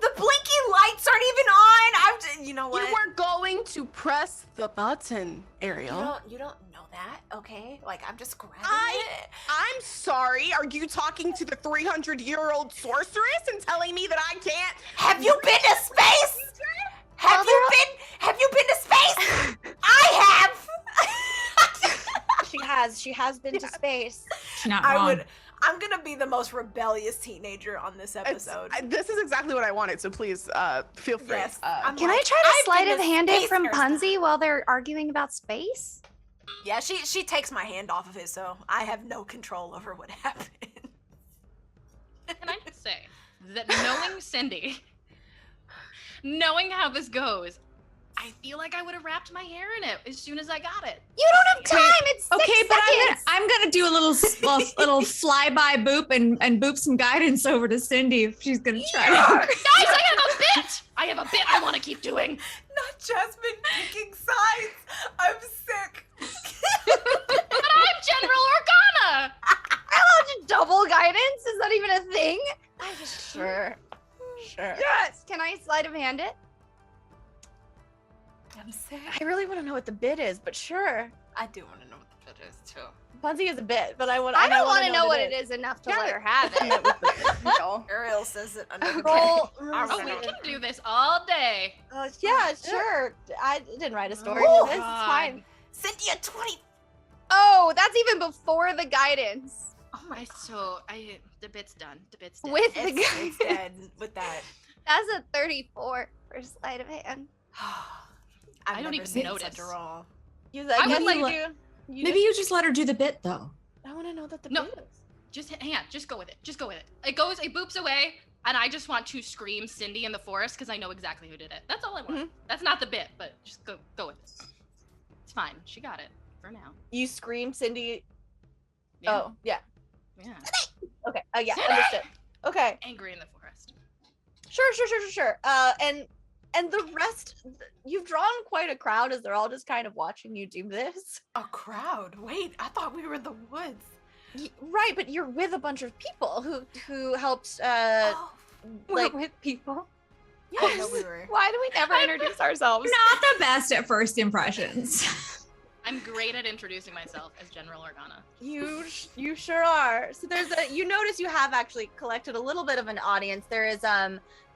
The blinking lights aren't even on. You know what? You were going to press the button, Ariel. You don't know that, okay? Like I'm just grabbing I- it. I'm sorry. Are you talking to the 300-year-old sorceress and telling me that I can't? Have you been to space? Have you been to space? I have. she has been to space. She's not wrong. I'm gonna be the most rebellious teenager on this episode. This is exactly what I wanted, so please feel free. Yes, Can I try to I've slide been of to hand it space, from Ursula. Punzi while they're arguing about space? Yeah, she takes my hand off of it, so I have no control over what happened. Can I just say that knowing Cindy, knowing how this goes, I feel like I would have wrapped my hair in it as soon as I got it. You don't have time. It's 6 Okay, but seconds. I'm gonna do a little flyby boop and boop some guidance over to Cindy if she's gonna try. Guys, I have a bit. I have a bit I want to keep doing. Not Jasmine picking sides. I'm sick. But I'm General Organa. Double guidance? Is that even a thing? Sure. Yes. Can I sleight of hand it? I'm sick. I really want to know what the bid is, but sure. I do want to know what the bit is too. Punzi is a bit, but I I don't want to know what it is enough to let her have it. Ariel says it under Roll. Oh, we can do this all day. Yeah, sure. I didn't write a story Oh, for this. It's God. fine. Cynthia 20. Oh, that's even before the guidance. Oh my, the bit's done. The bit's done. With the It's guidance. dead with that. That's a 34 for sleight of hand. I've I don't never even seen notice. such a roll. I would like you. Maybe you just let her do the bit though. I want to know that the No. bid is. Just hang on. Just go with it. Just go with it. It boops away, and I just want to scream Cindy in the forest because I know exactly who did it. That's all I want. That's not the bit, but just go with it. It's fine. She got it for now. You scream, Cindy. Yeah. Oh, yeah. Yeah. Okay. Yeah, Cindy! understood. Okay. Angry in the forest. Sure. And the rest, you've drawn quite a crowd as they're all just kind of watching you do this. A crowd. Wait, I thought we were in the woods. Right, but you're with a bunch of people who helped. Oh, Like We're with people. I know we were. Why do we never introduce ourselves? Not the best at first impressions. I'm great at introducing myself as General Organa. You sure are. So you notice you have actually collected a little bit of an audience. There is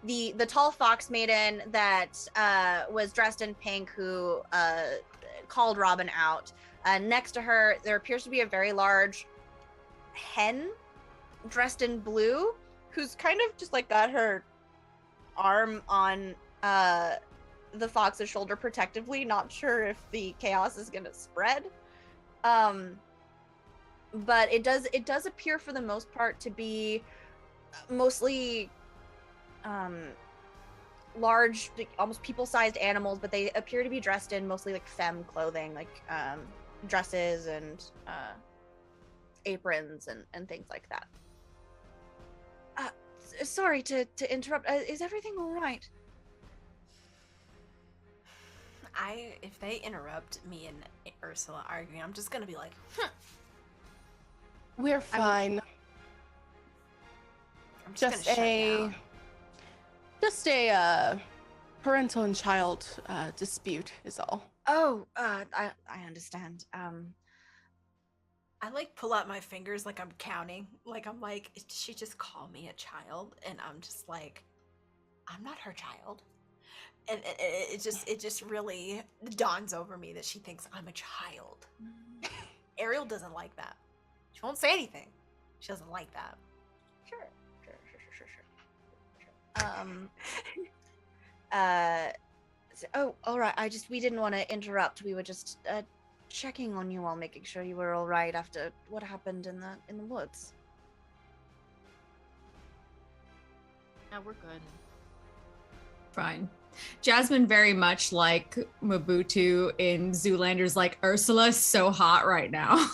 the tall fox maiden that was dressed in pink who called Robin out. Next to her, there appears to be a very large hen dressed in blue who's kind of just like got her arm on the fox's shoulder protectively, not sure if the chaos is gonna spread. But it does appear for the most part to be mostly large, like, almost people-sized animals, but they appear to be dressed in mostly like femme clothing, like dresses and aprons and things like that. Sorry to interrupt. Is everything all right? If they interrupt me and Ursula arguing, I'm just gonna be like, We're fine. I'm just gonna shut down. Just a parental and child dispute is all. Oh, I understand. I like pull out my fingers like I'm counting. Like I'm like, did she just call me a child? And I'm just like, I'm not her child. And it just really dawns over me that she thinks I'm a child. Ariel doesn't like that. She won't say anything. She doesn't like that. Sure. Oh, all right. We didn't want to interrupt. We were just checking on you all, making sure you were all right after what happened in the woods. Yeah, we're good. Fine. Jasmine, very much like Mobutu in Zoolander's, like, Ursula's so hot right now.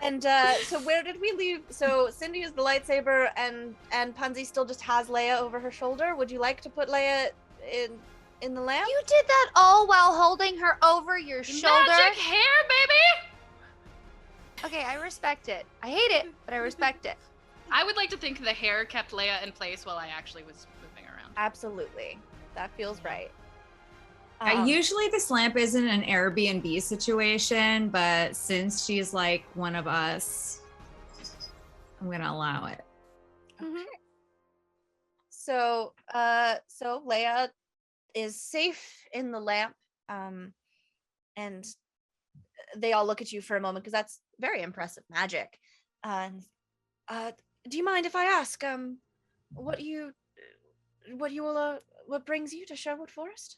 And so where did we leave? So Cindy is the lightsaber, and Punzi still just has Leia over her shoulder. Would you like to put Leia in the lamp? You did that all while holding her over your shoulder. Magic hair, baby! Okay, I respect it. I hate it, but I respect it. I would like to think the hair kept Leia in place while I actually was moving around. Absolutely. That feels right. Usually this lamp isn't an Airbnb situation, but since she's like one of us, I'm gonna allow it. Okay. So Leia is safe in the lamp, and they all look at you for a moment because that's very impressive magic. Do you mind if I ask what brings you to Sherwood Forest?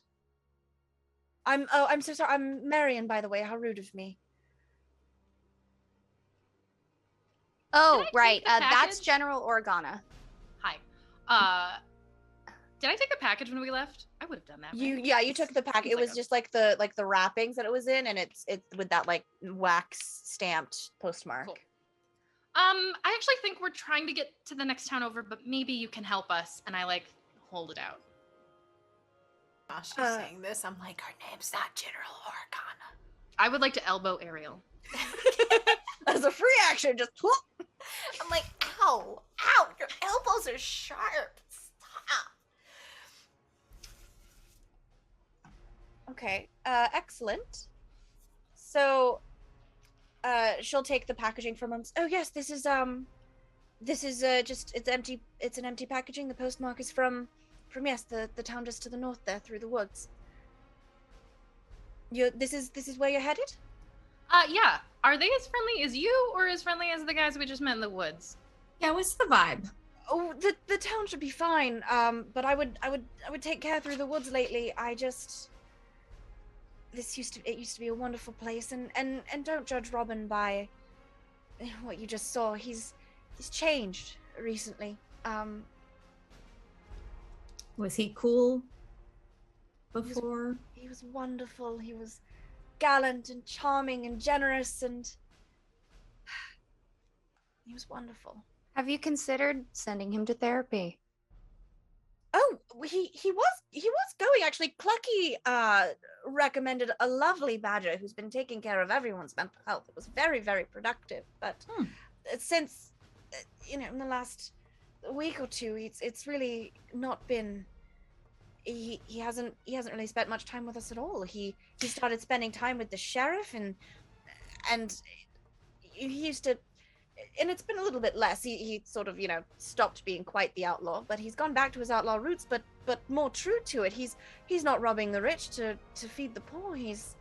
I'm so sorry. I'm Marion, by the way. How rude of me. Oh, Did I right. take the That's package? General Organa. Hi. Did I take the package when we left? I would have done that. right? You took the pack. Seems It like was a- just like the wrappings that it was in, and it's with that like wax stamped postmark. Cool. I actually think we're trying to get to the next town over, but maybe you can help us. And I like hold it out. While she's saying this, I'm like, her name's not General Organa. I would like to elbow Ariel. As a free action, just whoop. I'm like, ow, your elbows are sharp. Stop. Okay, excellent. So, she'll take the packaging from him. Oh yes, this is just it's empty. It's an empty packaging. The postmark is from yes, the town just to the north there, through the woods. This is where you're headed? Yeah. Are they as friendly as you, or as friendly as the guys we just met in the woods? Yeah, what's the vibe? Oh, the town should be fine. But I would take care through the woods lately. It used to be a wonderful place, and don't judge Robin by what you just saw. He's changed recently. Was he cool before? He was wonderful. He was gallant and charming and generous, and he was wonderful. Have you considered sending him to therapy? Oh, he was going, actually. Clucky recommended a lovely badger who's been taking care of everyone's mental health. It was very, very productive. But since in the last week or two, it's really not been he hasn't really spent much time with us at all. He started spending time with the sheriff, and he used to, and it's been a little bit less. He sort of, stopped being quite the outlaw, but he's gone back to his outlaw roots, but more true to it. He's not robbing the rich to feed the poor. He's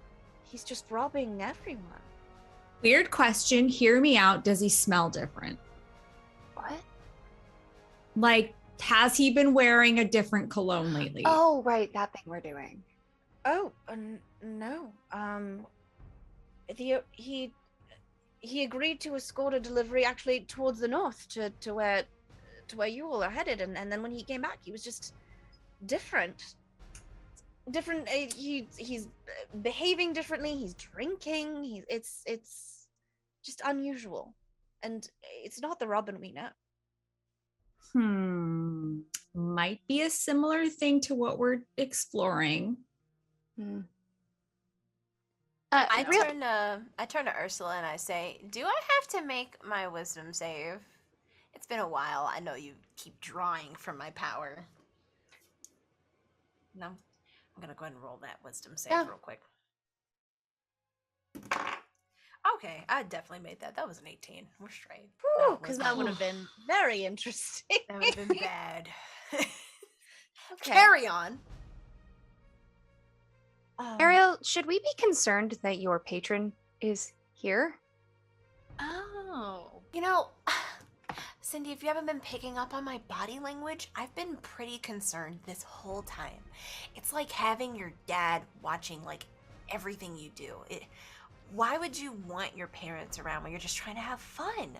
just robbing everyone. Weird question. Hear me out. Does he smell different? What? Like, has he been wearing a different cologne lately? Oh, right, that thing we're doing. Oh, no. He agreed to escort a delivery actually towards the north to where you all are headed, and then when he came back, he was just different. He's behaving differently. He's drinking. It's just unusual, and it's not the Robin we know. Might be a similar thing to what we're exploring. I turn to Ursula and I say, "Do I have to make my wisdom save? It's been a while. I know you keep drawing from my power." No, I'm gonna go ahead and roll that wisdom save real quick. Okay, I definitely made that. That was an 18. We're straight. Because that would have been very interesting. That would have been bad. Okay. Carry on. Ariel, should we be concerned that your patron is here? Oh. Cindy, if you haven't been picking up on my body language, I've been pretty concerned this whole time. It's like having your dad watching like everything you do. Why would you want your parents around when you're just trying to have fun?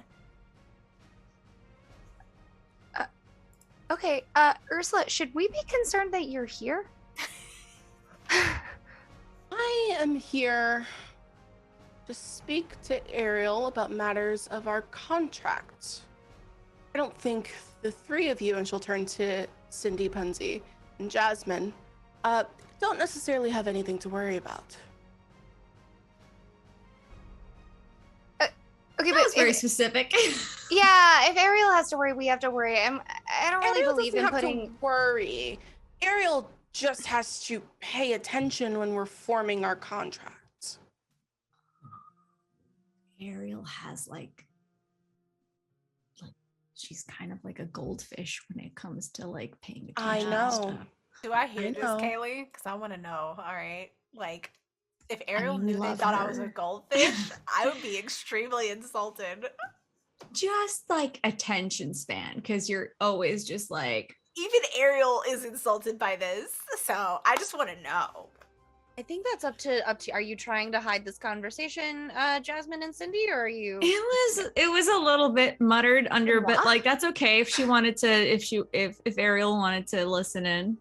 Okay, Ursula, should we be concerned that you're here? I am here to speak to Ariel about matters of our contract. I don't think the three of you, and she'll turn to Cindy, Punzi, and Jasmine, don't necessarily have anything to worry about. Okay, That was very specific. Yeah, if Ariel has to worry, we have to worry. I don't really Ariel believe doesn't in have putting. to worry. Ariel just has to pay attention when we're forming our contracts. Ariel has like she's kind of like a goldfish when it comes to like paying attention. I know. to stuff. Do I hear I this, know. Kaylee? Because I want to know. All right. Like, if Ariel mean, we knew they love thought I was a her. goldfish, I would be extremely insulted. Just like attention span, because you're always just like, Even Ariel is insulted by this, so I just want to know. I think that's up to. Are you trying to hide this conversation, Jasmine and Cindy, or are you? it was a little bit muttered under, but like that's okay if she wanted to, if Ariel wanted to listen in.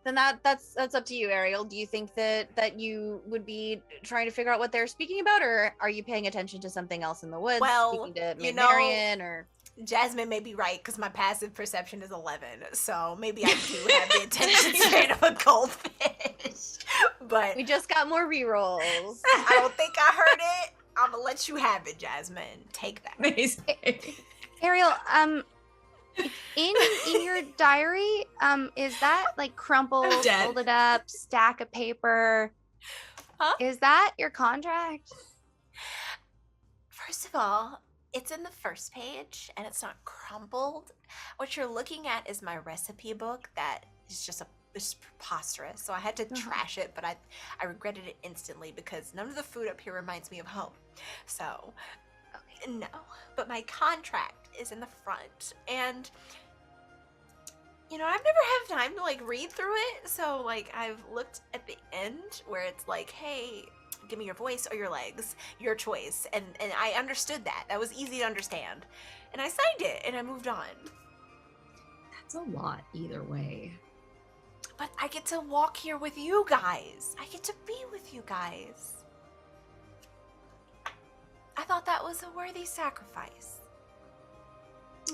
Then that's up to you, Ariel. Do you think that you would be trying to figure out what they're speaking about, or are you paying attention to something else in the woods? Well, speaking to you Maid know, Marian, or Jasmine may be right because my passive perception is 11, so maybe I do have the attention span of a goldfish. But we just got more rerolls. I don't think I heard it. I'm gonna let you have it, Jasmine. Take that. Amazing. Ariel, in your diary, is that like crumpled, I'm dead. folded up, stack of paper? Huh? Is that your contract? First of all, it's in the first page and it's not crumpled. What you're looking at is my recipe book that is just it's preposterous. So I had to trash it, but I regretted it instantly because none of the food up here reminds me of home. So, no. But my contract is in the front, and I've never had time to like read through it. So like I've looked at the end where it's like, hey, give me your voice or your legs, your choice. And I understood that. That was easy to understand. And I signed it and I moved on. That's a lot either way. But I get to walk here with you guys. I get to be with you guys. I thought that was a worthy sacrifice.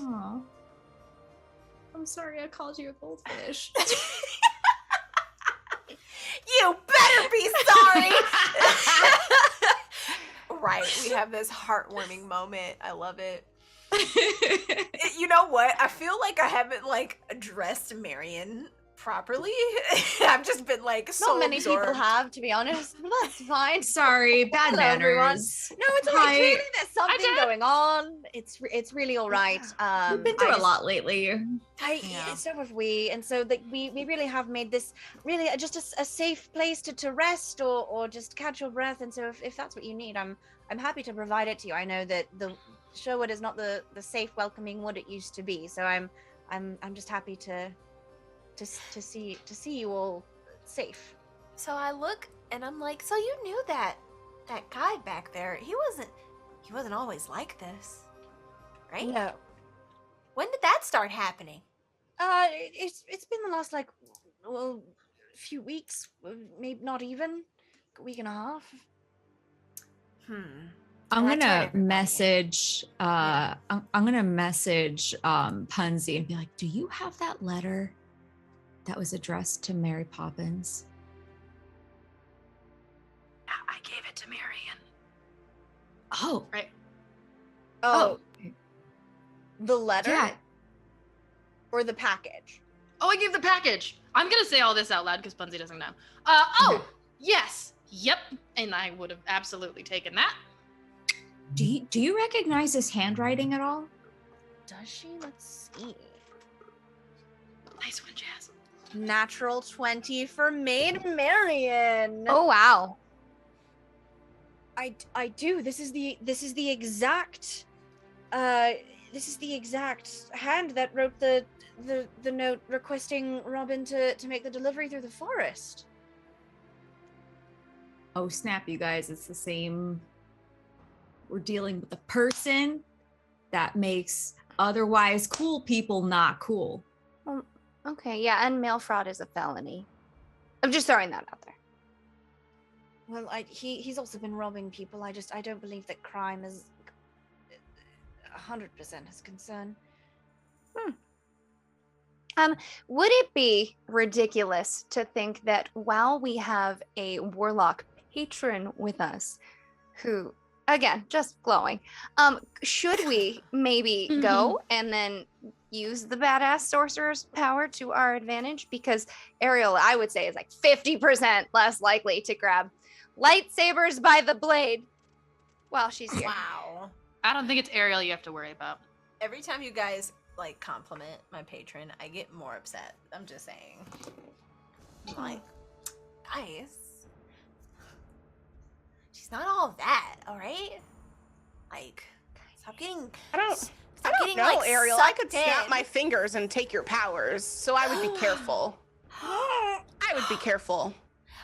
Aw. I'm sorry I called you a goldfish. You better be sorry. Right, we have this heartwarming moment. I love it. You know what? I feel like I haven't like addressed Marion properly. I've just been like so Not many people absorbed. have, to be honest. That's fine. Sorry, bad Hello, everyone. manners. No, it's okay. Hi. Clearly there's something going on. It's really all right. We've been through a lot lately. Yeah. So have we, and so we really have made this really just a safe place to rest or just catch your breath. And so if that's what you need, I'm happy to provide it to you. I know that the Sherwood is not the safe, welcoming wood it used to be. So I'm just happy to see you all safe. So I look and I'm like, so you knew that guy back there? He wasn't always like this, right? No, When did that start happening? it's been the last few weeks, maybe not even a week and a half. I'm That's right, gonna everybody. message I'm gonna message Punzi and be like, do you have that letter that was addressed to Mary Poppins? I gave it to Marion. Oh, Right. Oh, the letter yeah. or the package? Oh, I gave the package. I'm gonna say all this out loud because Bunzi doesn't know. Yes. Yep. And I would have absolutely taken that. Do you recognize his handwriting at all? Does she? Let's see. Nice one, Jazz. Natural 20 for Maid Marian. Oh wow. I do. This is the exact hand that wrote the note requesting Robin to make the delivery through the forest. Oh snap, you guys, it's the same. We're dealing with a person that makes otherwise cool people not cool. Okay, yeah, and mail fraud is a felony. I'm just throwing that out there. Well, he's also been robbing people. I don't believe that crime is 100% his concern. Would it be ridiculous to think that while we have a warlock patron with us, who, again, just glowing, should we maybe go and then use the badass sorcerer's power to our advantage? Because Ariel, I would say, is like 50% less likely to grab lightsabers by the blade while she's here. Wow. I don't think it's Ariel you have to worry about. Every time you guys like compliment my patron, I get more upset. I'm just saying. I'm like, guys, she's not all that, all right? Like, stop getting. I don't know, like, Ariel. I could sucked snap in. my fingers and take your powers, so I would be careful. I would be careful.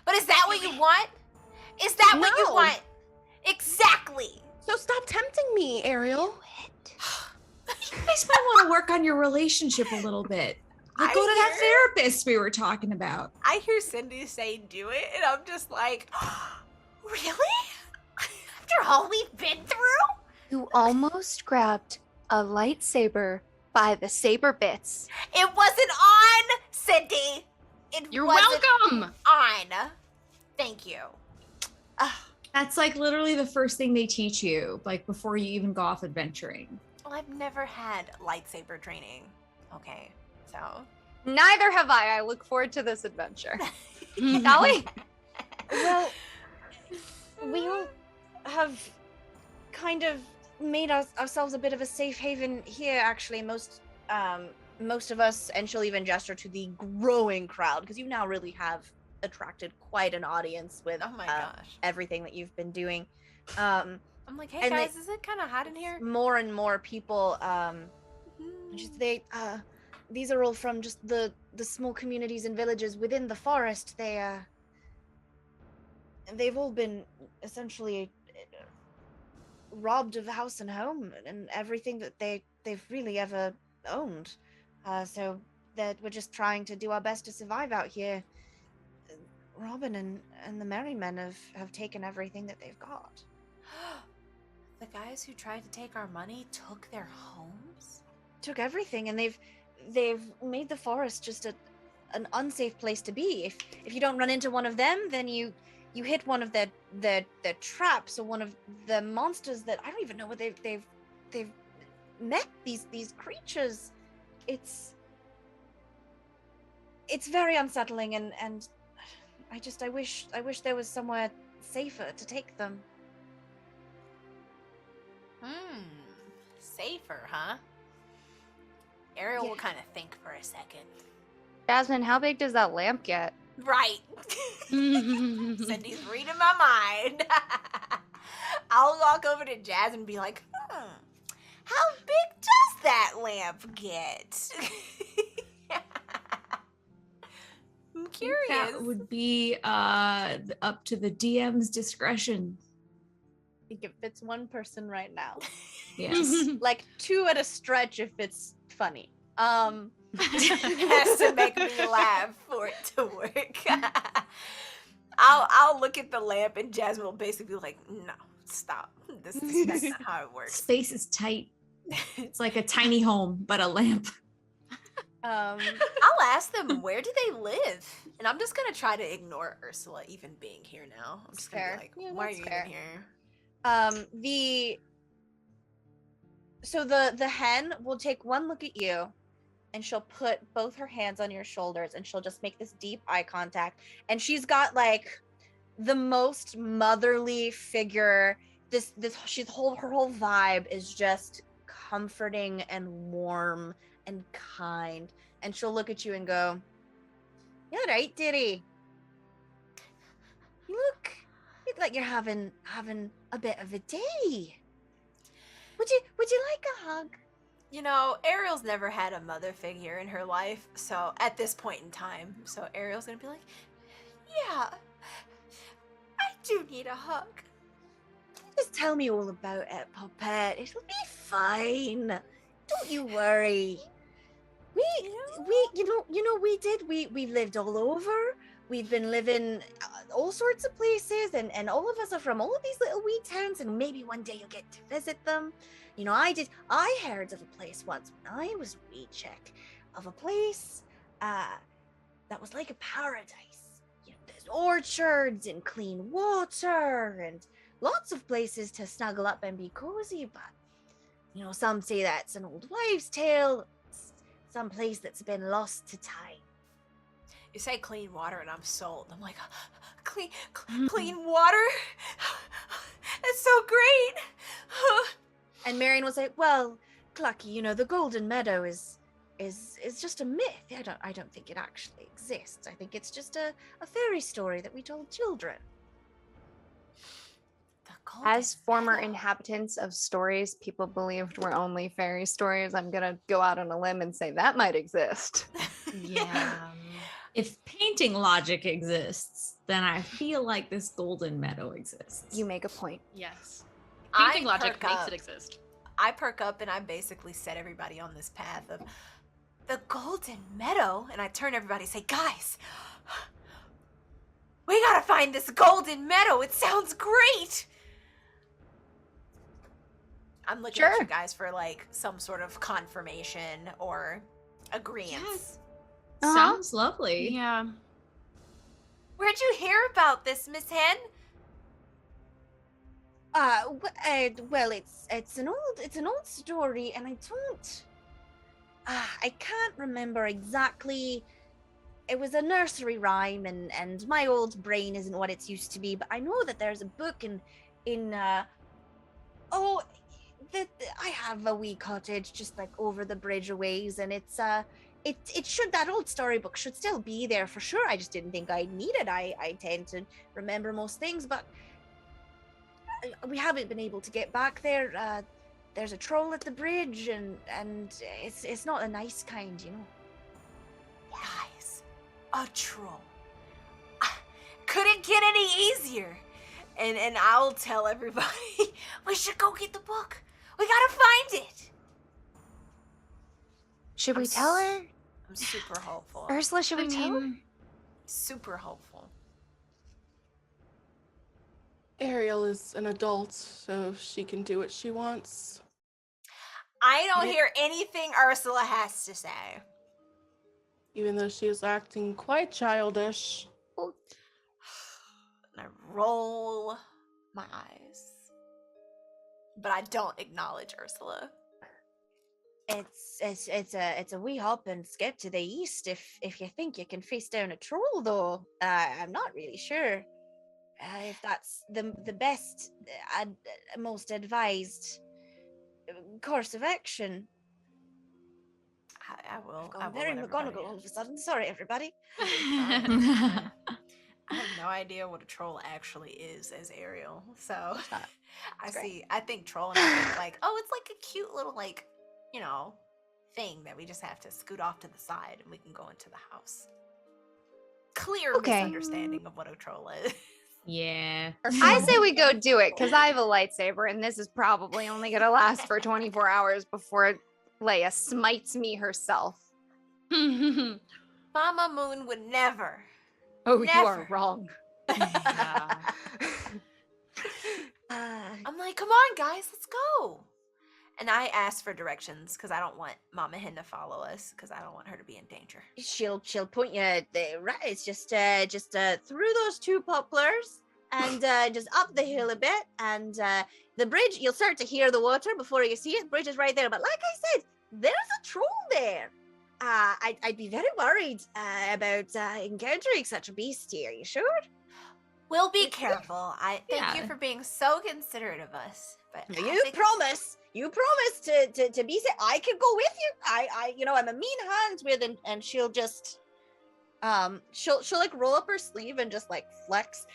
But is that what you want? Is that what you No. want? Exactly. So stop tempting me, Ariel. You guys might want to work on your relationship a little bit. Like, go to that therapist we were talking about. I hear Cindy say do it, and I'm just like, really? After all we've been through? You almost grabbed a lightsaber by the saber bits. It wasn't on, Cindy. You're wasn't welcome. on. Thank you. That's like literally the first thing they teach you, like before you even go off adventuring. Well, I've never had lightsaber training. Okay, so. Neither have I. I look forward to this adventure. Shall we? Well, we all have kind of made ourselves a bit of a safe haven here, actually. Most of us, and she'll even gesture to the growing crowd, because you now really have attracted quite an audience with Oh my gosh. everything that you've been doing. I'm like, hey and guys, is it kind of hot in here? More and more people, these are all from just the small communities and villages within the forest. They've all been essentially robbed of house and home and everything that they've really ever owned. So that we're just trying to do our best to survive out here. Robin and the Merry Men have taken everything that they've got. The guys who tried to take our money took their homes? Took everything, and they've made the forest just an unsafe place to be. If you don't run into one of them, then you hit one of their traps or one of the monsters that I don't even know what they've met, these creatures. It's it's very unsettling, and I wish there was somewhere safer to take them. Safer, huh? Ariel Yeah. will kind of think for a second. Jasmine, how big does that lamp get? Right. Cindy's reading my mind. I'll walk over to Jazz and be like, how big does that lamp get? I'm curious. That would be up to the DM's discretion. I think it fits one person right now. Yes. Like 2 at a stretch if it's funny. It has to make me laugh for it to work. I'll look at the lamp and Jasmine will basically be like, no, stop. That's not how it works. Space is tight. It's like a tiny home, but a lamp. I'll ask them, where do they live? And I'm just gonna try to ignore Ursula even being here now. I'm just gonna Fair. be like, Yeah, why are that's you fair. even here? The hen will take one look at you, and she'll put both her hands on your shoulders, and she'll just make this deep eye contact, and she's got like the most motherly figure. Her whole vibe is just comforting and warm and kind, and she'll look at you and go, "You all right, dearie? You look like you're having a bit of a day. Would you like a hug?" You know, Ariel's never had a mother figure in her life, so at this point in time, so Ariel's gonna be like, yeah, I do need a hug. Just tell me all about it, puppet. It'll be fine. Don't you worry. We lived all over. We've been living all sorts of places, and all of us are from all of these little wee towns, and maybe one day you'll get to visit them. You know, I heard of a place once when I was a wee chick, of a place that was like a paradise. You know, there's orchards and clean water and lots of places to snuggle up and be cozy, but you know, some say that's an old wives' tale, some place that's been lost to time. You say clean water and I'm sold. I'm like, clean water? That's so great. And Marion will say, "Well, Clucky, you know, the Golden Meadow is just a myth. I don't think it actually exists. I think it's just a fairy story that we told children." As former inhabitants of stories people believed were only fairy stories, I'm gonna go out on a limb and say that might exist. Yeah. If painting logic exists, then I feel like this golden meadow exists. You make a point. Yes. Painting logic perk makes up. it exist. I perk up and I basically set everybody on this path of the Golden Meadow, and I turn everybody and say, guys, we gotta find this Golden Meadow. It sounds great. I'm looking at you guys for like some sort of confirmation or agreement. Yes. Sounds lovely. Yeah. Where'd you hear about this, Miss Hen? Well, it's an old story, and I can't remember exactly. It was a nursery rhyme, and my old brain isn't what it's used to be, but I know that there's a book I have a wee cottage just like over the bridge a ways, and it should, that old storybook should still be there for sure. I just didn't think I'd need it. I tend to remember most things, but we haven't been able to get back there. There's a troll at the bridge, and it's not a nice kind, you know. Guys, a troll. Couldn't get any easier. And I'll tell everybody, we should go get the book. We gotta find it. Should we tell her? I'm super hopeful. Ursula, should we tell her? Super hopeful. Ariel is an adult, so she can do what she wants. I don't hear anything Ursula has to say. Even though she is acting quite childish. And I roll my eyes. But I don't acknowledge Ursula. It's a wee hop and skip to the east if you think you can face down a troll, though. I'm not really sure if that's the best, most advised course of action. I will. Gone I will very let everybody McGonagall know. all of a sudden. Sorry, everybody. I have no idea what a troll actually is as Ariel. So It's great. I think troll and I think like, oh, it's like a cute little like, you know, thing that we just have to scoot off to the side and we can go into the house. Clear misunderstanding of what a troll is. Yeah. I say we go do it because I have a lightsaber and this is probably only going to last for 24 hours before Leia smites me herself. Mama Moon would never. Oh, you are Never. wrong. I'm like, come on, guys, let's go. And I asked for directions because I don't want Mama Hen to follow us because I don't want her to be in danger. She'll point you there, right? It's just through those two poplars and just up the hill a bit, and the bridge. You'll start to hear the water before you see it. The bridge is right there, but like I said, there's a troll there. I'd be very worried about encountering such a beast here. You sure? We'll be careful. I thank you Yeah. for being so considerate of us. But I You think promise. You promise to be safe. I could go with you. I'm a mean hand with, and she'll just she'll like roll up her sleeve and just like flex.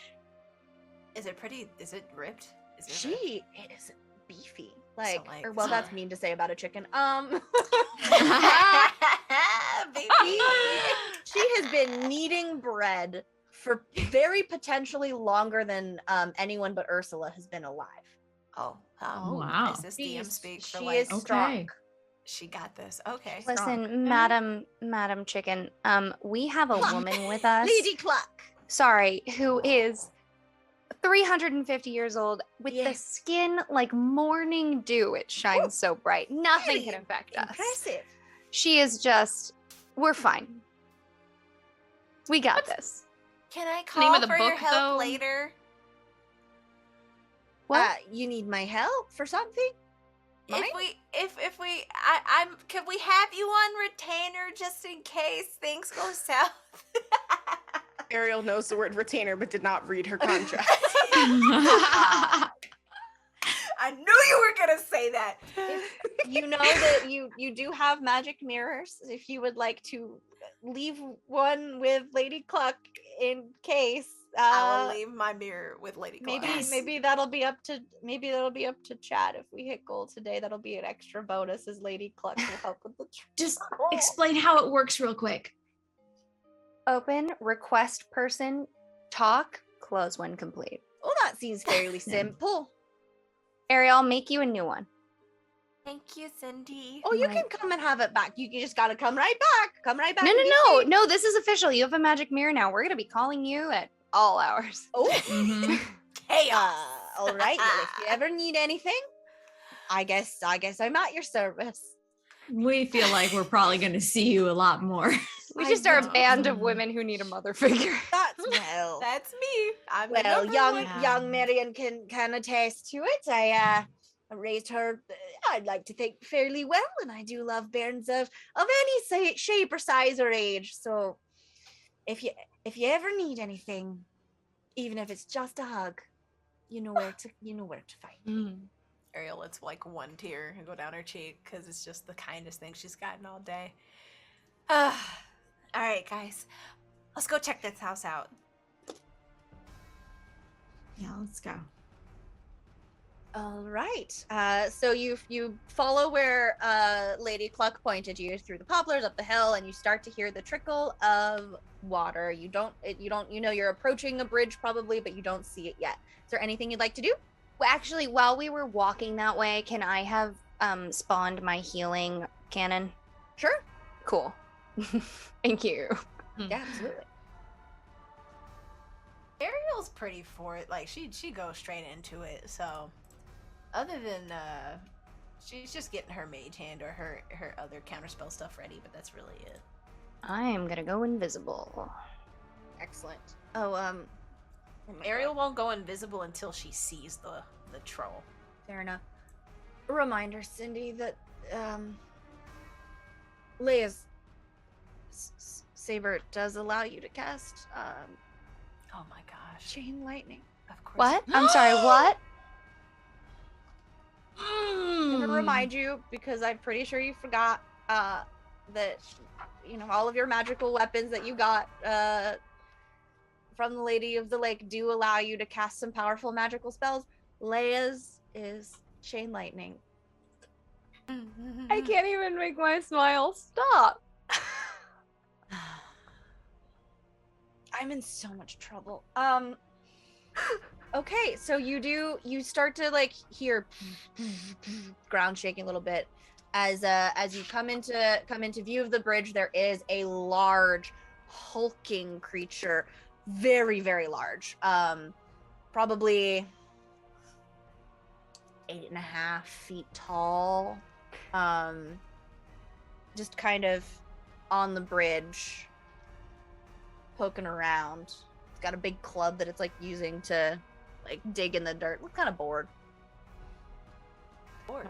Is it pretty? Is it ripped? Is it ripped? It is beefy. Like, like, or well, that's mean to say about a chicken. Baby. She has been kneading bread for very potentially longer than anyone but Ursula has been alive. Oh, wow. Is this DM speak for She like? is strong. Okay. She got this. Okay. Listen, Madam Chicken, we have a woman with us. Lady Cluck. Sorry, who is 350 years old with the Yes. skin like morning dew. It shines so bright. Nothing Really can affect us. Impressive. She is just, we're fine. We got this. Can I The name call of the for your book, help though? later? What? You need my help for something? Mine? If we could we have you on retainer just in case things go south? Ariel knows the word retainer but did not read her contract. I knew you were gonna say that. You know that you do have magic mirrors. If you would like to leave one with Lady Cluck in case. I will leave my mirror with Lady Claw. Maybe that'll be up to Chad if we hit goal today. That'll be an extra bonus as Lady Cluck will help with the Just explain how it works real quick. Open, request person, talk, close when complete. Oh, that seems fairly simple. Ariel, I'll make you a new one. Thank you, Cindy. Oh, you Right. can come and have it back. You just gotta come right back. Come right back. No, and be no, safe. no, this is official. You have a magic mirror now. We're going to be calling you at all hours. Oh, Mhm. Chaos. all right. Well, if you ever need anything, I guess I'm at your service. We feel like we're probably going to see you a lot more. We I just are a know. band of women who need a mother figure. That's well. That's me. I'm the Well, number young one. Yeah. young Marion can attest to it. I raised her, I'd like to think, fairly well, and I do love bairns of any shape or size or age. So, if you ever need anything, even if it's just a hug, you know where to find me. Ariel lets like one tear go down her cheek because it's just the kindest thing she's gotten all day. All right, guys, let's go check this house out. Yeah, let's go. All right. So you follow where Lady Cluck pointed you through the poplars up the hill, and you start to hear the trickle of water. You know you're approaching a bridge probably, but you don't see it yet. Is there anything you'd like to do? Well, actually, while we were walking that way, can I have spawned my healing cannon? Sure. Cool. Thank you. Yeah, absolutely. Ariel's pretty for it. Like she goes straight into it. So, other than she's just getting her mage hand or her other counterspell stuff ready, but that's really it. I am gonna go invisible. Excellent. Oh, my Ariel God. won't go invisible until she sees the troll. Fair enough. A reminder, Cindy, that Liz, Saber does allow you to cast Oh my gosh. chain lightning. Of course. What? I'm sorry, what? I'm gonna remind you because I'm pretty sure you forgot that all of your magical weapons that you got from the Lady of the Lake do allow you to cast some powerful magical spells. Leia's is chain lightning. I can't even make my smile stop. I'm in so much trouble. Okay, so you start to like hear ground shaking a little bit as you come into view of the bridge. There is a large hulking creature, very, very large. Probably 8.5 feet tall. Just kind of on the bridge, poking around. It's got a big club that it's like using to like dig in the dirt. Look kind of bored. Bored.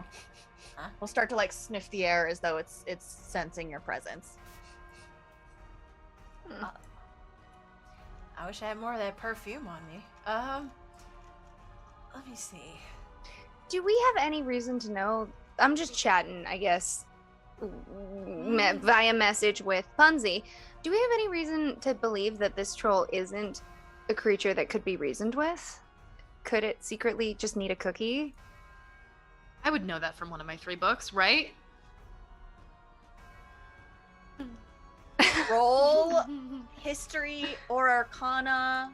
Huh? We'll start to like sniff the air as though it's sensing your presence. I wish I had more of that perfume on me. Let me see. Do we have any reason to know? I'm just chatting, I guess, via message with Punzi. Do we have any reason to believe that this troll isn't a creature that could be reasoned with? Could it secretly just need a cookie? I would know that from one of my 3 books, right? Roll history or arcana.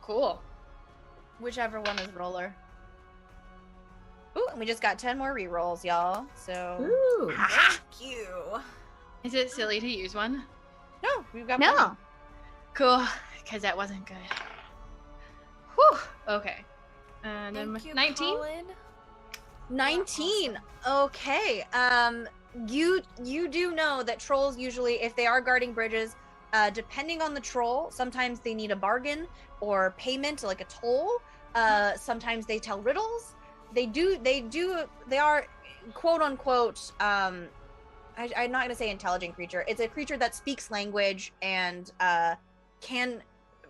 Cool. Whichever one is roller. Ooh, and we just got 10 more rerolls, y'all. So Ooh. Thank you. Is it silly to use one? no, we've got No. plenty. Cool, because that wasn't good. Whew. Okay. And then Thank you, 19? Colin. 19. Okay. You do know that trolls usually, if they are guarding bridges, depending on the troll, sometimes they need a bargain or payment, like a toll. Sometimes they tell riddles. They are quote unquote, I'm not gonna say intelligent creature. It's a creature that speaks language and can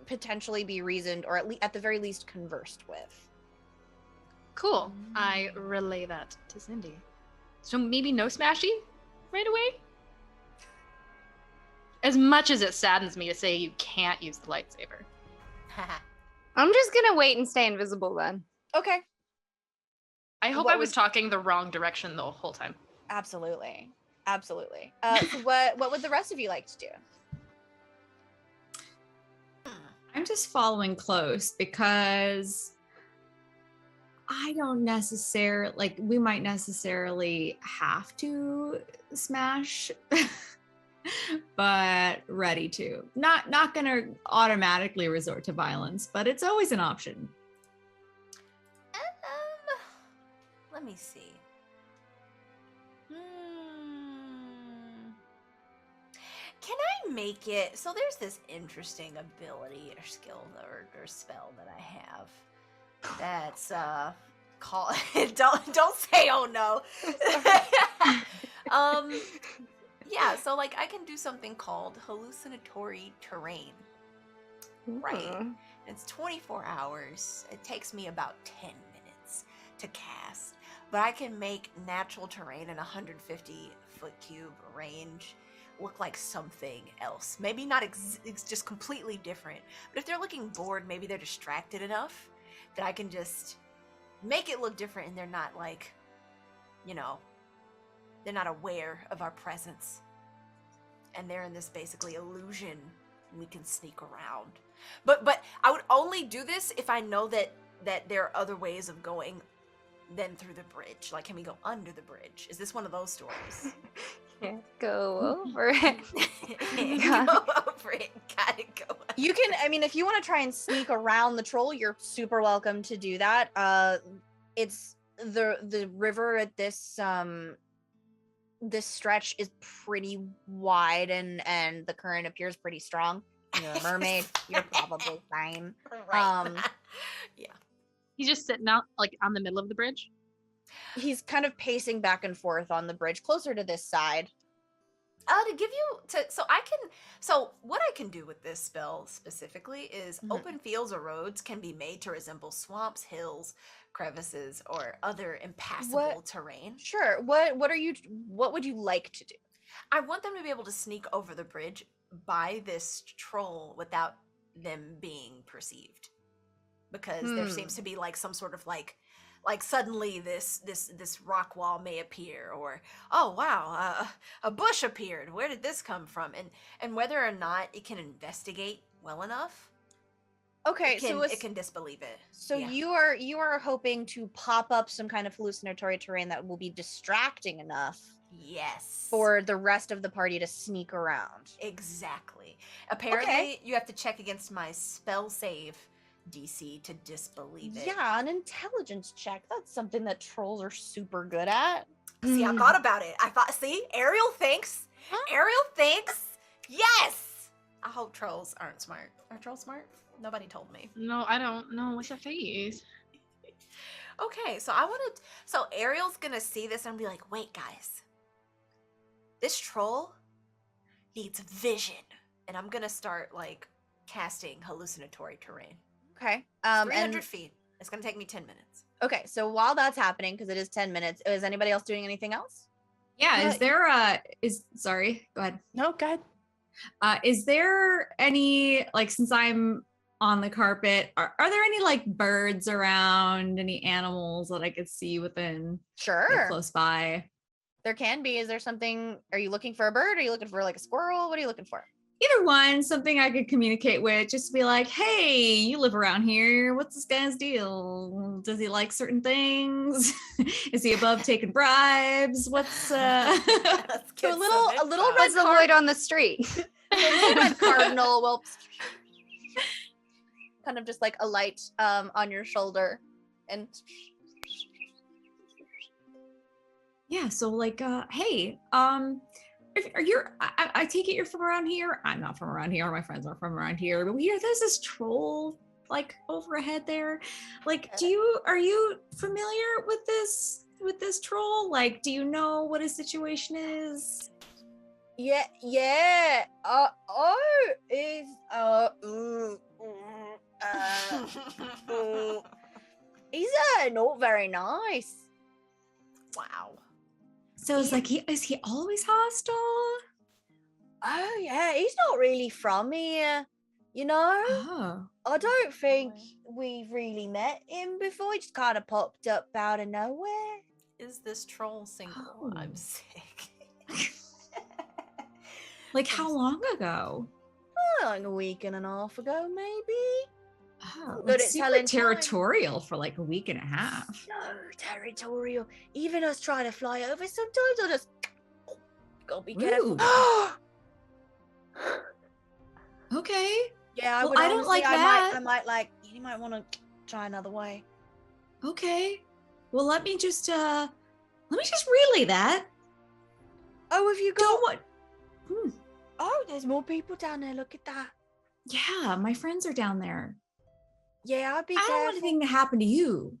potentially be reasoned or at the very least conversed with. Cool. I relay that to Cindy. So maybe no smashy right away? As much as it saddens me to say you can't use the lightsaber. I'm just gonna wait and stay invisible then. Okay. I hope What I was would- talking the wrong direction the whole time. Absolutely. Absolutely. So what would the rest of you like to do? I'm just following close because I don't necessarily we might necessarily have to smash, but ready to. Not gonna automatically resort to violence, but it's always an option. Let me see. Can I make it so there's this interesting ability or skill or spell that I have that's called don't say oh no. Yeah, so like I can do something called hallucinatory terrain. Right. It's 24 hours. It takes me about 10 minutes to cast, but I can make natural terrain in 150 foot cube range look like something else. Maybe not it's just completely different, but if they're looking bored, maybe they're distracted enough that I can just make it look different and they're not like, they're not aware of our presence. And they're in this basically illusion and we can sneak around. But I would only do this if I know that there are other ways of going than through the bridge. Like, can we go under the bridge? Is this one of those stories? Can't go over it. Go over it. Gotta go. You can, if you want to try and sneak around the troll, you're super welcome to do that. It's the river at this stretch is pretty wide and the current appears pretty strong. You're a mermaid, you're probably fine. Right. Yeah. He's just sitting out like on the middle of the bridge. He's kind of pacing back and forth on the bridge, closer to this side. To give you so what I can do with this spell specifically is open fields or roads can be made to resemble swamps, hills, crevices, or other impassable terrain. Sure. What would you like to do? I want them to be able to sneak over the bridge by this troll without them being perceived. Because there seems to be like some sort of like suddenly this rock wall may appear, or oh wow, a bush appeared. Where did this come from? And whether or not it can investigate well enough, okay, it can disbelieve it. So yeah. you are hoping to pop up some kind of hallucinatory terrain that will be distracting enough. Yes. For the rest of the party to sneak around. Exactly. Apparently, you have to check against my spell save DC to disbelieve it. Yeah, an intelligence check. That's something that trolls are super good at. See, I thought about it. See, Ariel thinks. Huh? Ariel thinks. Yes! I hope trolls aren't smart. Are trolls smart? Nobody told me. No, I don't know. What's your face? Okay, so Ariel's gonna see this and be like, wait, guys. This troll needs vision. And I'm gonna start, like, casting hallucinatory terrain. Okay. 300 feet. It's gonna take me 10 minutes. Okay, so while that's happening, because it is 10 minutes, is anybody else doing anything else? Yeah, sorry, go ahead. No, go ahead. Is there any, like, since I'm on the carpet, are there any, like, birds around, any animals that I could see within? Sure. Like, close by? There can be. Is there something, are you looking for a bird? Are you looking for, like, a squirrel? What are you looking for? Either one, something I could communicate with, just to be like, hey, you live around here. What's this guy's deal? Does he like certain things? Is he above taking bribes? What's So a little red avoid on the street. A little red cardinal will kind of just like alight on your shoulder and yeah, so like hey, I take it you're from around here. I'm not from around here. My friends aren't from around here. But there's this troll like overhead there. Like, are you familiar with this troll? Like, do you know what his situation is? Yeah. He's not very nice. Wow. So it's like, is he always hostile? Oh yeah, he's not really from here, you know? Oh. I don't think we've really met him before. He just kind of popped up out of nowhere. Is this troll single? Oh. I'm sick. Like, how long ago? Like a week and a half ago, maybe. Oh, Good it's at super telling territorial for like a week and a half. No, territorial. Even us trying to fly over, sometimes I just gotta be careful. Okay. Yeah, Well, I don't like that. You might want to try another way. Okay. Well, let me just relay that. Oh, have you got? Don't what? Oh, there's more people down there. Look at that. Yeah, my friends are down there. Yeah, I'll be I careful. don't want anything to happen to you.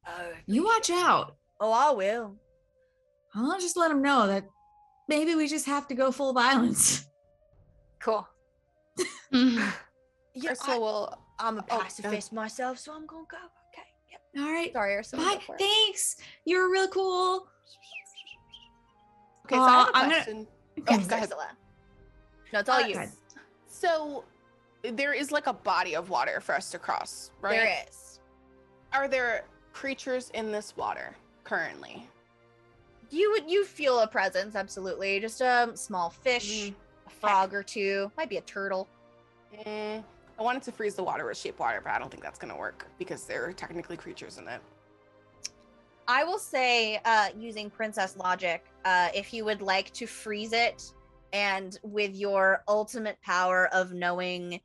Oh, You watch out. oh, I will. I'll just let them know that maybe we just have to go full violence. Cool. Yeah, Ursula I'm a pacifist myself, so I'm gonna go. Okay. Yep. All right. Sorry, Ursula. Bye. Go for it. Thanks. You're real cool. Okay, so I have a I'm gonna- question. Yes, go ahead. Ursula. No, it's all you. Good. So there is like a body of water for us to cross, right? There is. Are there creatures in this water currently? You feel a presence, absolutely. Just a small fish, a frog or two, might be a turtle. I wanted to freeze the water with shape water, but I don't think that's gonna work because there are technically creatures in it. I will say, using princess logic, if you would like to freeze it, and with your ultimate power of knowing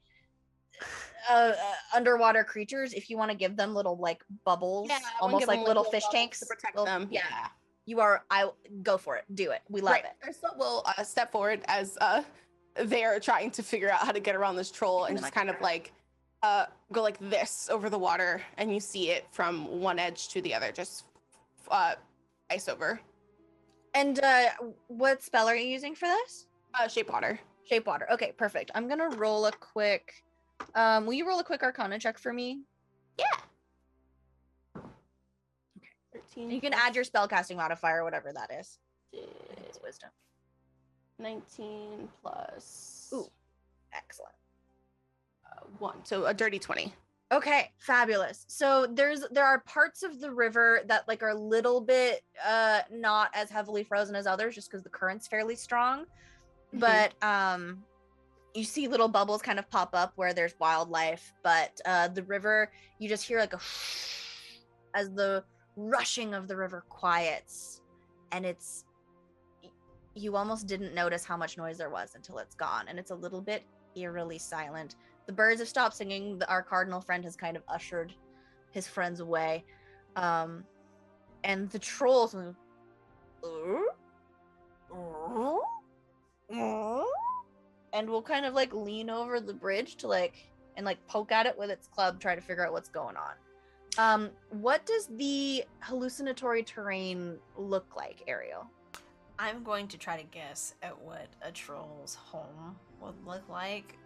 underwater creatures, if you want to give them little like bubbles, Yeah, I wanna almost give like them, little little fish bubbles tanks to protect little- them. Yeah. You are. I go for it. Do it. We love Right. it. Ursula will step forward as they're trying to figure out how to get around this troll and just kind of like go like this over the water, and you see it from one edge to the other, just ice over. And what spell are you using for this? Shape water. Shape water. Okay, perfect. I'm gonna roll a quick. Will you roll a quick Arcana check for me? Yeah. Okay. 13. You can add your spellcasting modifier, whatever that is. It's wisdom. 19 plus. Ooh, excellent. 1. So a dirty 20. Okay, fabulous. So there are parts of the river that like are a little bit not as heavily frozen as others, just because the current's fairly strong. Mhm. But you see little bubbles kind of pop up where there's wildlife, but the river, you just hear like a as the rushing of the river quiets, and you almost didn't notice how much noise there was until it's gone, and it's a little bit eerily silent. The birds have stopped singing. Our cardinal friend has kind of ushered his friends away, and the trolls and will kind of like lean over the bridge to like poke at it with its club, try to figure out what's going on. What does the hallucinatory terrain look like, Ariel? I'm going to try to guess at what a troll's home would look like.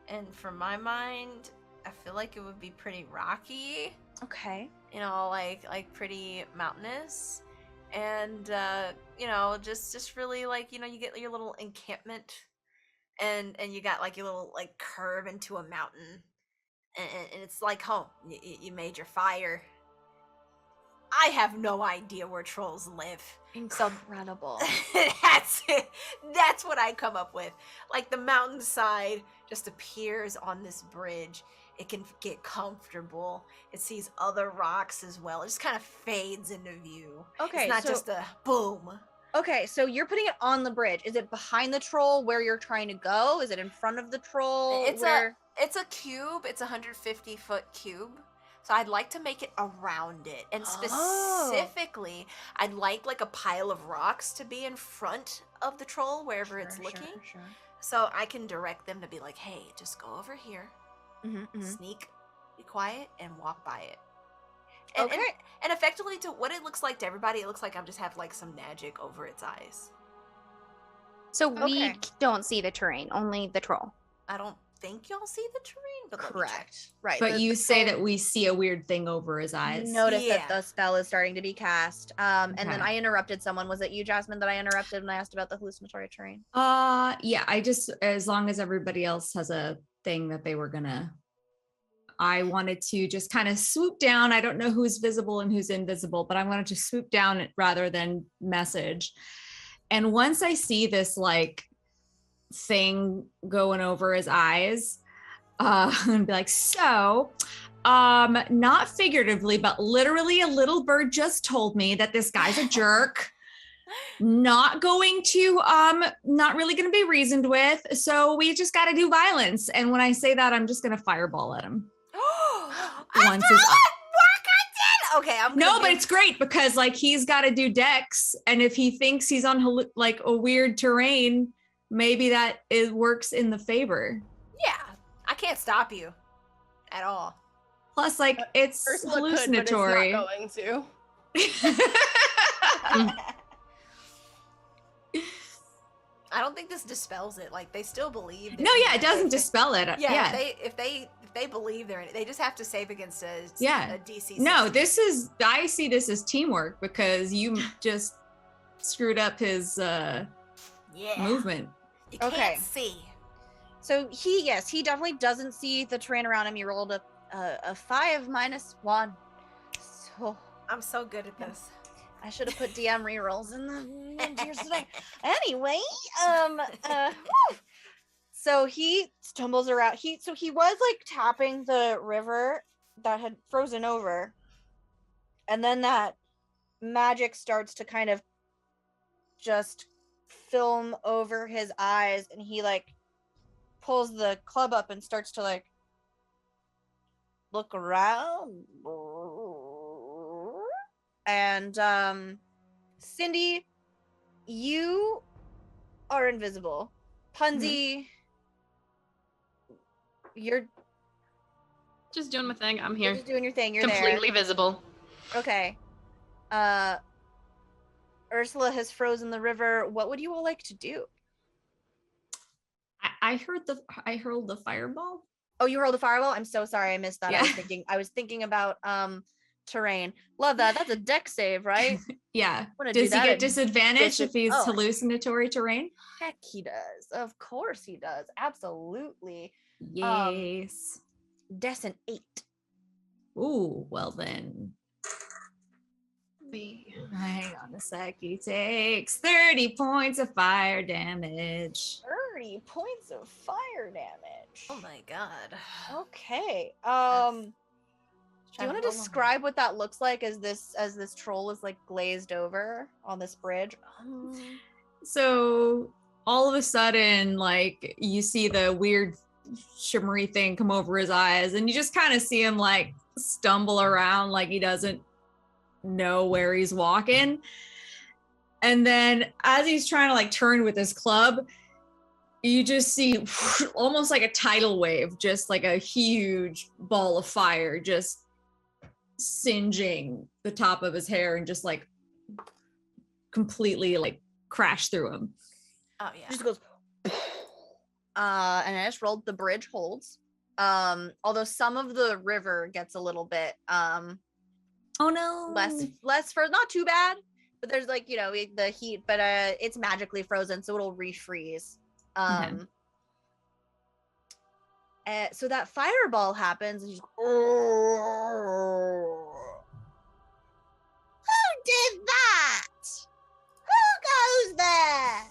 And from my mind, I feel like it would be pretty rocky. Okay. You know, like pretty mountainous. And just really like, you get your little encampment and you got like your little like curve into a mountain. And it's like home. You made your fire. I have no idea where trolls live. Incredible. That's it. That's what I come up with. Like the mountainside just appears on this bridge. It can get comfortable. It sees other rocks as well. It just kind of fades into view. Okay, It's not so- just a boom. Okay, so you're putting it on the bridge. Is it behind the troll where you're trying to go? Is it in front of the troll? It's a cube. It's a 150-foot cube. So I'd like to make it around it. And specifically, I'd like a pile of rocks to be in front of the troll wherever it's looking. Sure. So I can direct them to be like, hey, just go over here, sneak, be quiet, and walk by it. And, Okay. and effectively, to what it looks like to everybody, it looks like I've just have like some magic over its eyes. So we Okay. don't see the terrain, only the troll. I don't think y'all see the terrain, but let me check. Correct. Right. But you say troll- that we see a weird thing over his eyes. Notice Yeah. that the spell is starting to be cast. And then Okay. I interrupted someone. Was it you, Jasmine, that I interrupted when I asked about the hallucinatory terrain? Yeah, I just, as long as everybody else has a thing that they were I wanted to just kind of swoop down. I don't know who's visible and who's invisible, but I wanted to swoop down rather than message. And once I see this like thing going over his eyes, and be like, so, not figuratively, but literally a little bird just told me that this guy's a jerk. Not going to not really going to be reasoned with, so we just got to do violence. And when I say that, I'm just going to fireball at him. Once his Okay, I'm no, gonna but be- it's great because like he's got to do dex, and if he thinks he's on like a weird terrain, maybe that works in the favor. yeah, I can't stop you at all. Plus, like it's Ursula hallucinatory. could, but it's not going to. I don't think this dispels it. Like they still believe. No, yeah, it doesn't dispel it. Yeah, If they believe they're in it, they just have to save against a DC. No, 16. I see this as teamwork because you just screwed up his movement. You Okay. can't see. So he definitely doesn't see the terrain around him. You rolled a 5 minus 1. So I'm so good at this. I should have put DM rerolls in the tears today. Anyway, whew. So he stumbles around. He was like tapping the river that had frozen over, and then that magic starts to kind of just film over his eyes, and he like pulls the club up and starts to like look around. And Cindy, you are invisible. Punzi, you're Just doing my thing. I'm you're here. just doing your thing. You're Completely visible. there. Okay. Ursula has frozen the river. What would you all like to do? I hurled the fireball. Oh, you hurled a fireball? I'm so sorry, I missed that. Yeah. I was thinking about terrain. Love that. That's a deck save, right? Yeah. Wanna Does do he that get at disadvantage if he's oh. hallucinatory terrain? Heck, he does. Of course he does. Absolutely. Yes. That's an 8. Ooh, well then. Hang on a sec. He takes 30 points of fire damage. 30 points of fire damage. Oh my god. Okay. That's- Do you want to describe what that looks like as this troll is like glazed over on this bridge? So all of a sudden, like you see the weird shimmery thing come over his eyes, and you just kind of see him like stumble around like he doesn't know where he's walking. And then as he's trying to like turn with his club, you just see almost like a tidal wave, just like a huge ball of fire just singeing the top of his hair and just like completely like crash through him. Oh yeah. Just goes and I just rolled, the bridge holds. Although some of the river gets a little bit Oh no. less for not too bad, but there's like, you know, the heat, but it's magically frozen, so it'll refreeze. Okay. So that fireball happens, and you just, who did that? Who goes there?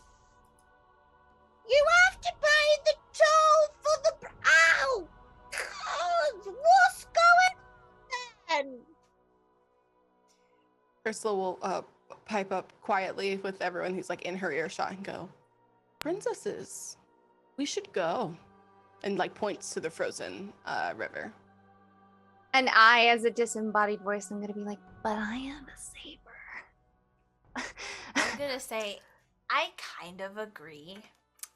You have to pay the toll for the ow! God, what's going on? Ursula will pipe up quietly with everyone who's like in her earshot and go, "Princesses, we should go," and like points to the frozen river. And I, as a disembodied voice, I'm gonna be like, but I am a saber. I'm gonna say I kind of agree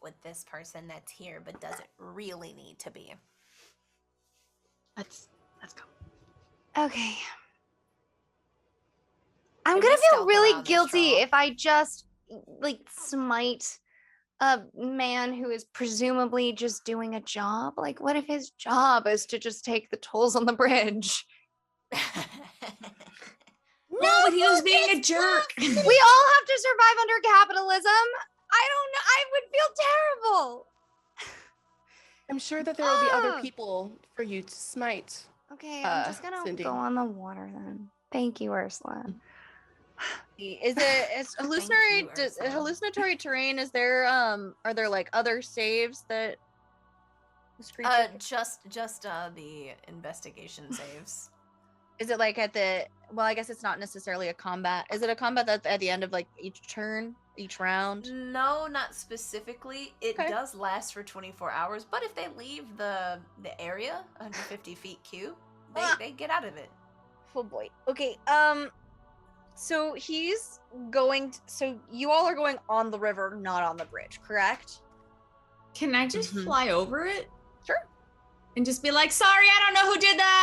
with this person that's here, but doesn't really need to be. Let's go. Okay. I'm Can gonna we feel stealth really around this guilty troll? if I just like smite a man who is presumably just doing a job. Like, what if his job is to just take the tolls on the bridge? No, but he was being a jerk. We all have to survive under capitalism. I don't know. I would feel terrible. I'm sure that there will be other people for you to smite. Okay, I'm just gonna Cindy. go on the water then. Thank you, Ursula. Is Ursula. hallucinatory terrain? Is there are there like other saves that this creature? Just the investigation saves. Is it like at the? Well, I guess it's not necessarily a combat. Is it a combat that's at the end of like each turn, each round? No, not specifically. It Okay. does last for 24 hours, but if they leave the area 150 feet cube, they get out of it. Oh boy. Okay. So he's going. So you all are going on the river, not on the bridge, correct? Can I just Mhm. fly over it Sure. and just be like, sorry, I don't know who did that?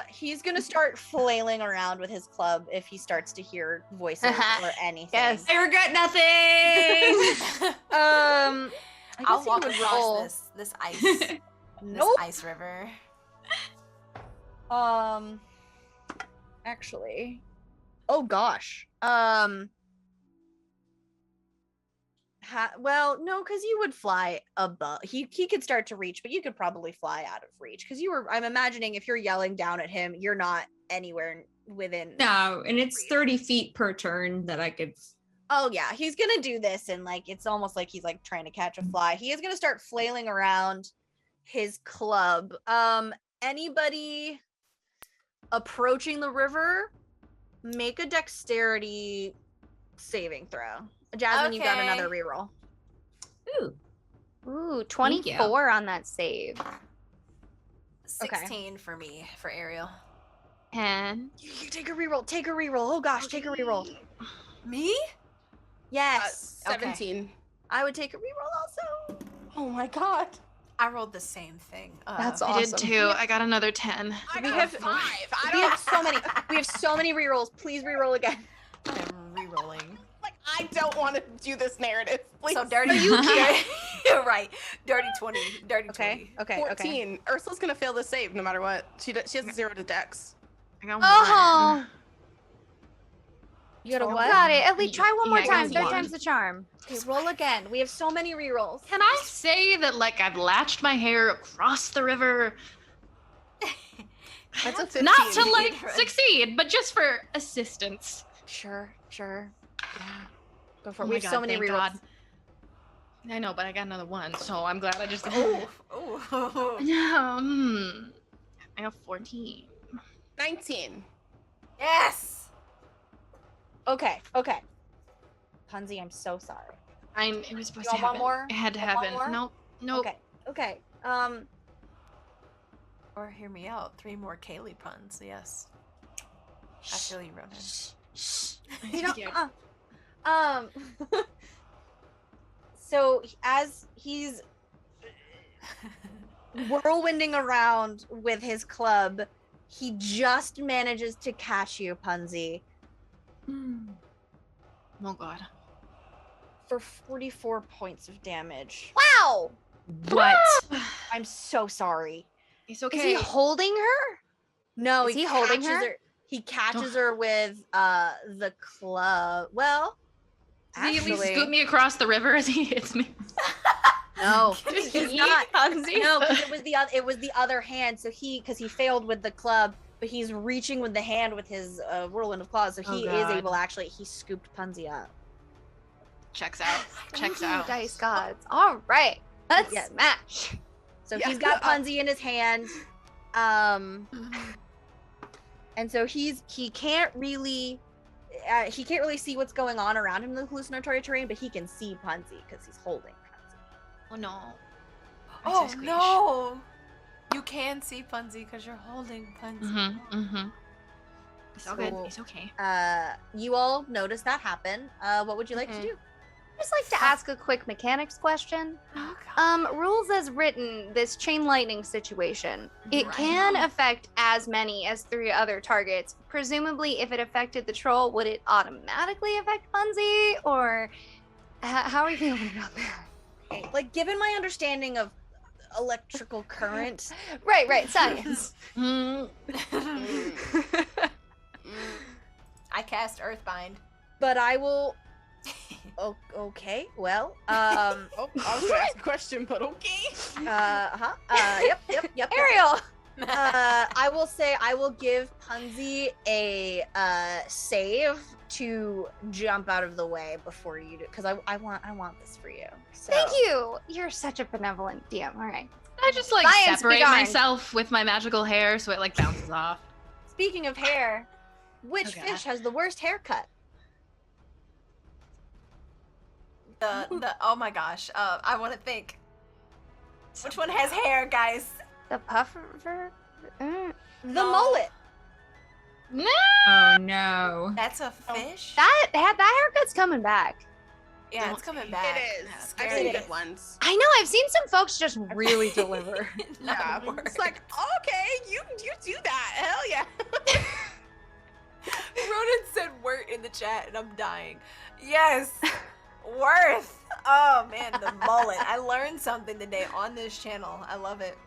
He's gonna start flailing around with his club if he starts to hear voices or anything. Yes. I regret nothing. I guess I'll he walk would across roll. this ice Nope. ice river. Actually, oh gosh. Well, no, because you would fly above. He could start to reach, but you could probably fly out of reach because you were. I'm imagining if you're yelling down at him, you're not anywhere within. No, and it's 30 feet per turn that I could. Oh yeah, he's gonna do this, and like it's almost like he's like trying to catch a fly. He is gonna start flailing around his club. Anybody approaching the river, make a dexterity saving throw. Jasmine, you got Okay. another reroll. Ooh, Thank you. 24 on that save. 16 for me for Ariel. And You take a reroll. Take a reroll. Oh gosh, take a reroll. Me? Yes. Okay. 17. I would take a reroll also. Oh my god. I rolled the same thing. That's I awesome. did too. I got another 10. We have 5. we have so many. We have so many rerolls. Please reroll again. I'm re-rolling. Like, I don't want to do this narrative. Please. So dirty. You You're right. Dirty 20. Dirty 20. Okay. 14. Ursula's gonna fail the save no matter what. She has a 0 to dex. I got Oh, one. You got a you what? got it. At least try one more Yeah, I got time. Third one. time's the charm. Okay, roll again. We have so many rerolls. Can I say that, like, I've latched my hair across the river? That's a 15. Not to, like, succeed, but just for assistance. Sure. Yeah. Go for Oh it. my We have God, so many thank rerolls. God. I know, but I got another one, so I'm glad I just. Oh. I have 14. 19. Yes. Okay. Punzi, I'm so sorry. It was supposed You to want one happen. more? It had to Want one happen. more? Nope. Okay. Or hear me out. 3 more Kaylee puns. Yes. I feel you, Ronan. You know, Yeah. so as he's whirlwinding around with his club, he just manages to catch you, Punzi, Oh God. for 44 points of damage. Wow. What? I'm so sorry. It's okay. Is he holding her? No, Is he holding catches her? He catches her with the club. Well, Does he at least actually, scoot me across the river as he hits me? no, He's he's not. Punzi. No, because it was the other hand. So because he failed with the club, but he's reaching with the hand with his whirlwind of claws. So Oh, he is God. able he scooped Punzi up. Checks out. Checks Thank you, out. Dice gods. All right. Let's Yeah. smash. So Yeah. he's got Punzi in his hand. And so he can't really see what's going on around him in the hallucinatory terrain, but he can see Punzi because he's holding Punzi. Oh no. Oh no! You can see Punzi because you're holding Punzi. Mm-hmm. It's all good. So, It's okay. You all notice that happen. What would you like to do? I'd just like to ask a quick mechanics question. Oh, God. Rules as written, this chain lightning situation, it can affect as many as 3 other targets. Presumably, if it affected the troll, would it automatically affect Punzi? Or how are you feeling about that? Okay, like, given my understanding of electrical current, Right, science. I cast Earthbind. but I will. Okay, well, Oh, I was gonna ask a question, but okay. Yep. Ariel! I will say I will give Punzi a save to jump out of the way before you do, because I want this for you. So. Thank you. You're such a benevolent DM. All right. I just like Science separate begun. myself with my magical hair so it like bounces off. Speaking of hair, which Okay. fish has the worst haircut? The oh my gosh. I want to think. Which one has hair, guys? The puffer? The No. mullet. No. Oh no. That's a fish. That haircut's coming back. Yeah, Don't it's coming say back. It is. I've Scary. seen good ones. I know, I've seen some folks just really deliver. Not Yeah, a word. it's like, okay, you do that. Hell yeah. Ronan said "wort" in the chat, and I'm dying. Yes, worth. Oh man, the mullet. I learned something today on this channel. I love it.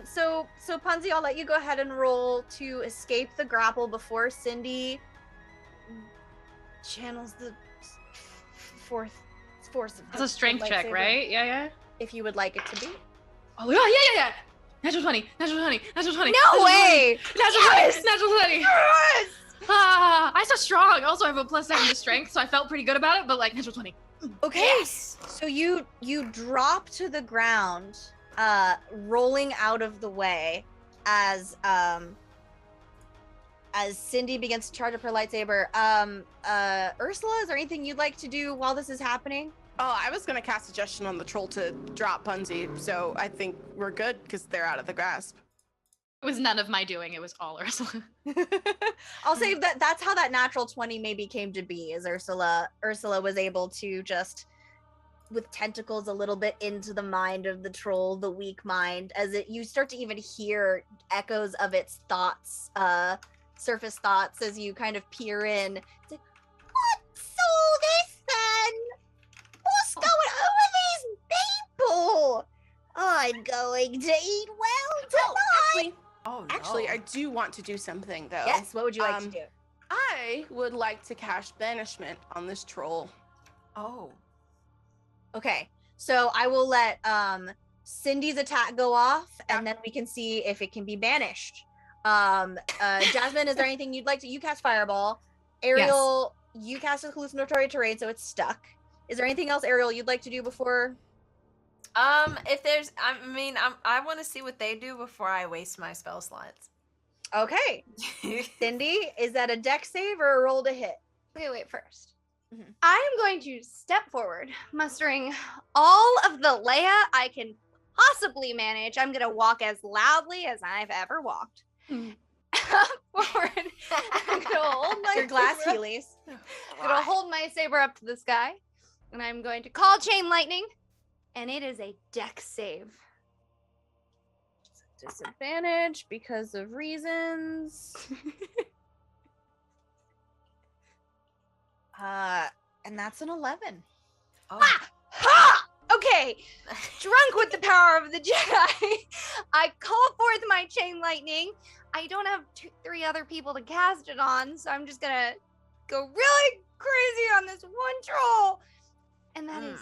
So Punzi, I'll let you go ahead and roll to escape the grapple before Cindy channels the force of It's a strength check, lightsaber, right? Yeah. if you would like it to be. Oh yeah. Natural 20. No way! Natural 20. Ah, I'm so strong. Also, I have a +7 to strength, so I felt pretty good about it. But like natural 20. Okay. Yes. So you drop to the ground, rolling out of the way as Cindy begins to charge up her lightsaber. Ursula, is there anything you'd like to do while this is happening? Oh, I was gonna cast suggestion on the troll to drop Punzi, so I think we're good because they're out of the grasp. It was none of my doing. It was all Ursula. I'll say that's how that natural 20 maybe came to be, is Ursula was able to just with tentacles a little bit into the mind of the troll, the weak mind, as you start to even hear echoes of its thoughts, surface thoughts, as you kind of peer in. It's like, what's all this then? What's going on with these people? I'm going to eat well tonight. Actually, I do want to do something though. Yes, what would you like to do? I would like to cast banishment on this troll. Oh. Okay, so I will let Cindy's attack go off, and then we can see if it can be banished. Jasmine, is there anything you'd like to? You cast Fireball. Ariel, you cast a hallucinatory terrain, so it's stuck. Is there anything else, Ariel, you'd like to do before? If there's, I want to see what they do before I waste my spell slots. Okay, Cindy, is that a deck save or a roll to hit? Wait first. Mhm. I am going to step forward, mustering all of the Leia I can possibly manage. I'm going to walk as loudly as I've ever walked. Forward. I'm going to hold my Your glass saber up- Heelys. I'm going to hold my saber up to the sky, and I'm going to call chain lightning, and it is a deck save. Disadvantage because of reasons. And that's an 11. Oh. Ha! Okay, drunk with the power of the Jedi, I call forth my chain lightning. I don't have 3 other people to cast it on, so I'm just gonna go really crazy on this one troll, and that is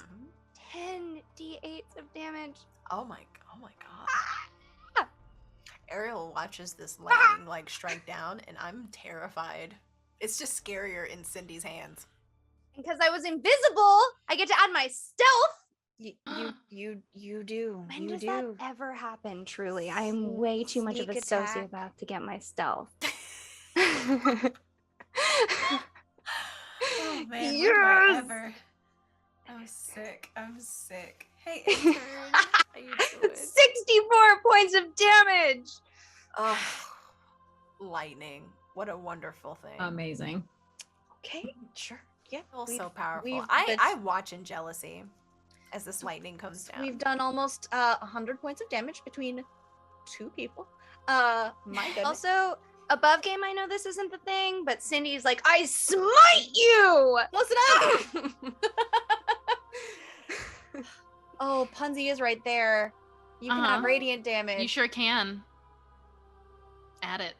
10 d8s of damage. Oh my god. Ariel watches this lightning strike down, and I'm terrified. It's just scarier in Cindy's hands. Because I was invisible, I get to add my stealth. You do. When you does do. that ever happen? Truly, I am way too much of a Sneak attack. sociopath to get my stealth. Oh man, when do I Yes! ever? I'm sick. Hey, intern. How you doing? 64 points of damage. Oh, lightning. What a wonderful thing. Amazing. Okay, sure. Yeah. Feels so powerful. we've- I watch in jealousy as this lightning comes down. We've done almost 100 points of damage between 2 people. My goodness. Also, above game, I know this isn't the thing, but Cindy's like, I smite you! Listen up! Oh, Punzi is right there. You can have Uh-huh. radiant damage. You sure can. Add it.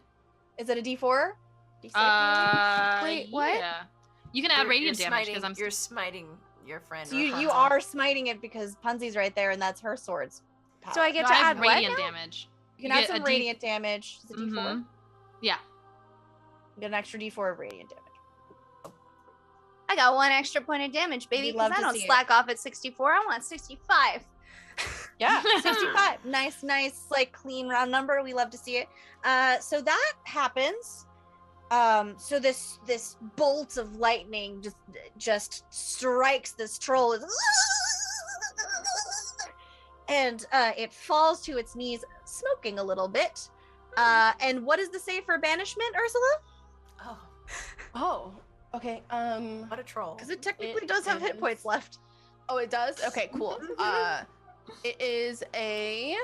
Is it a D4? D6? Wait, what? Yeah. You can add radiant damage because I'm. You're smiting your friend. So you Rapunzel. are smiting it because Punzi's right there, and that's her sword's power. So I get No, to I have add what radiant now? damage. you can add get some a D- radiant damage. It's a D4. Mhm. Yeah. You get an extra D4 of radiant damage. I got 1 extra point of damage, baby, We'd because love I to don't see it. slack off at 64. I want 65. Yeah, 65. Nice, like clean round number. We love to see it. So that happens. So this bolt of lightning just strikes this troll, and it falls to its knees, smoking a little bit. And what is the save for banishment, Ursula? Oh, okay. What a troll. Because it technically It does have hit is- points left. Oh, it does? Okay, cool. It is a.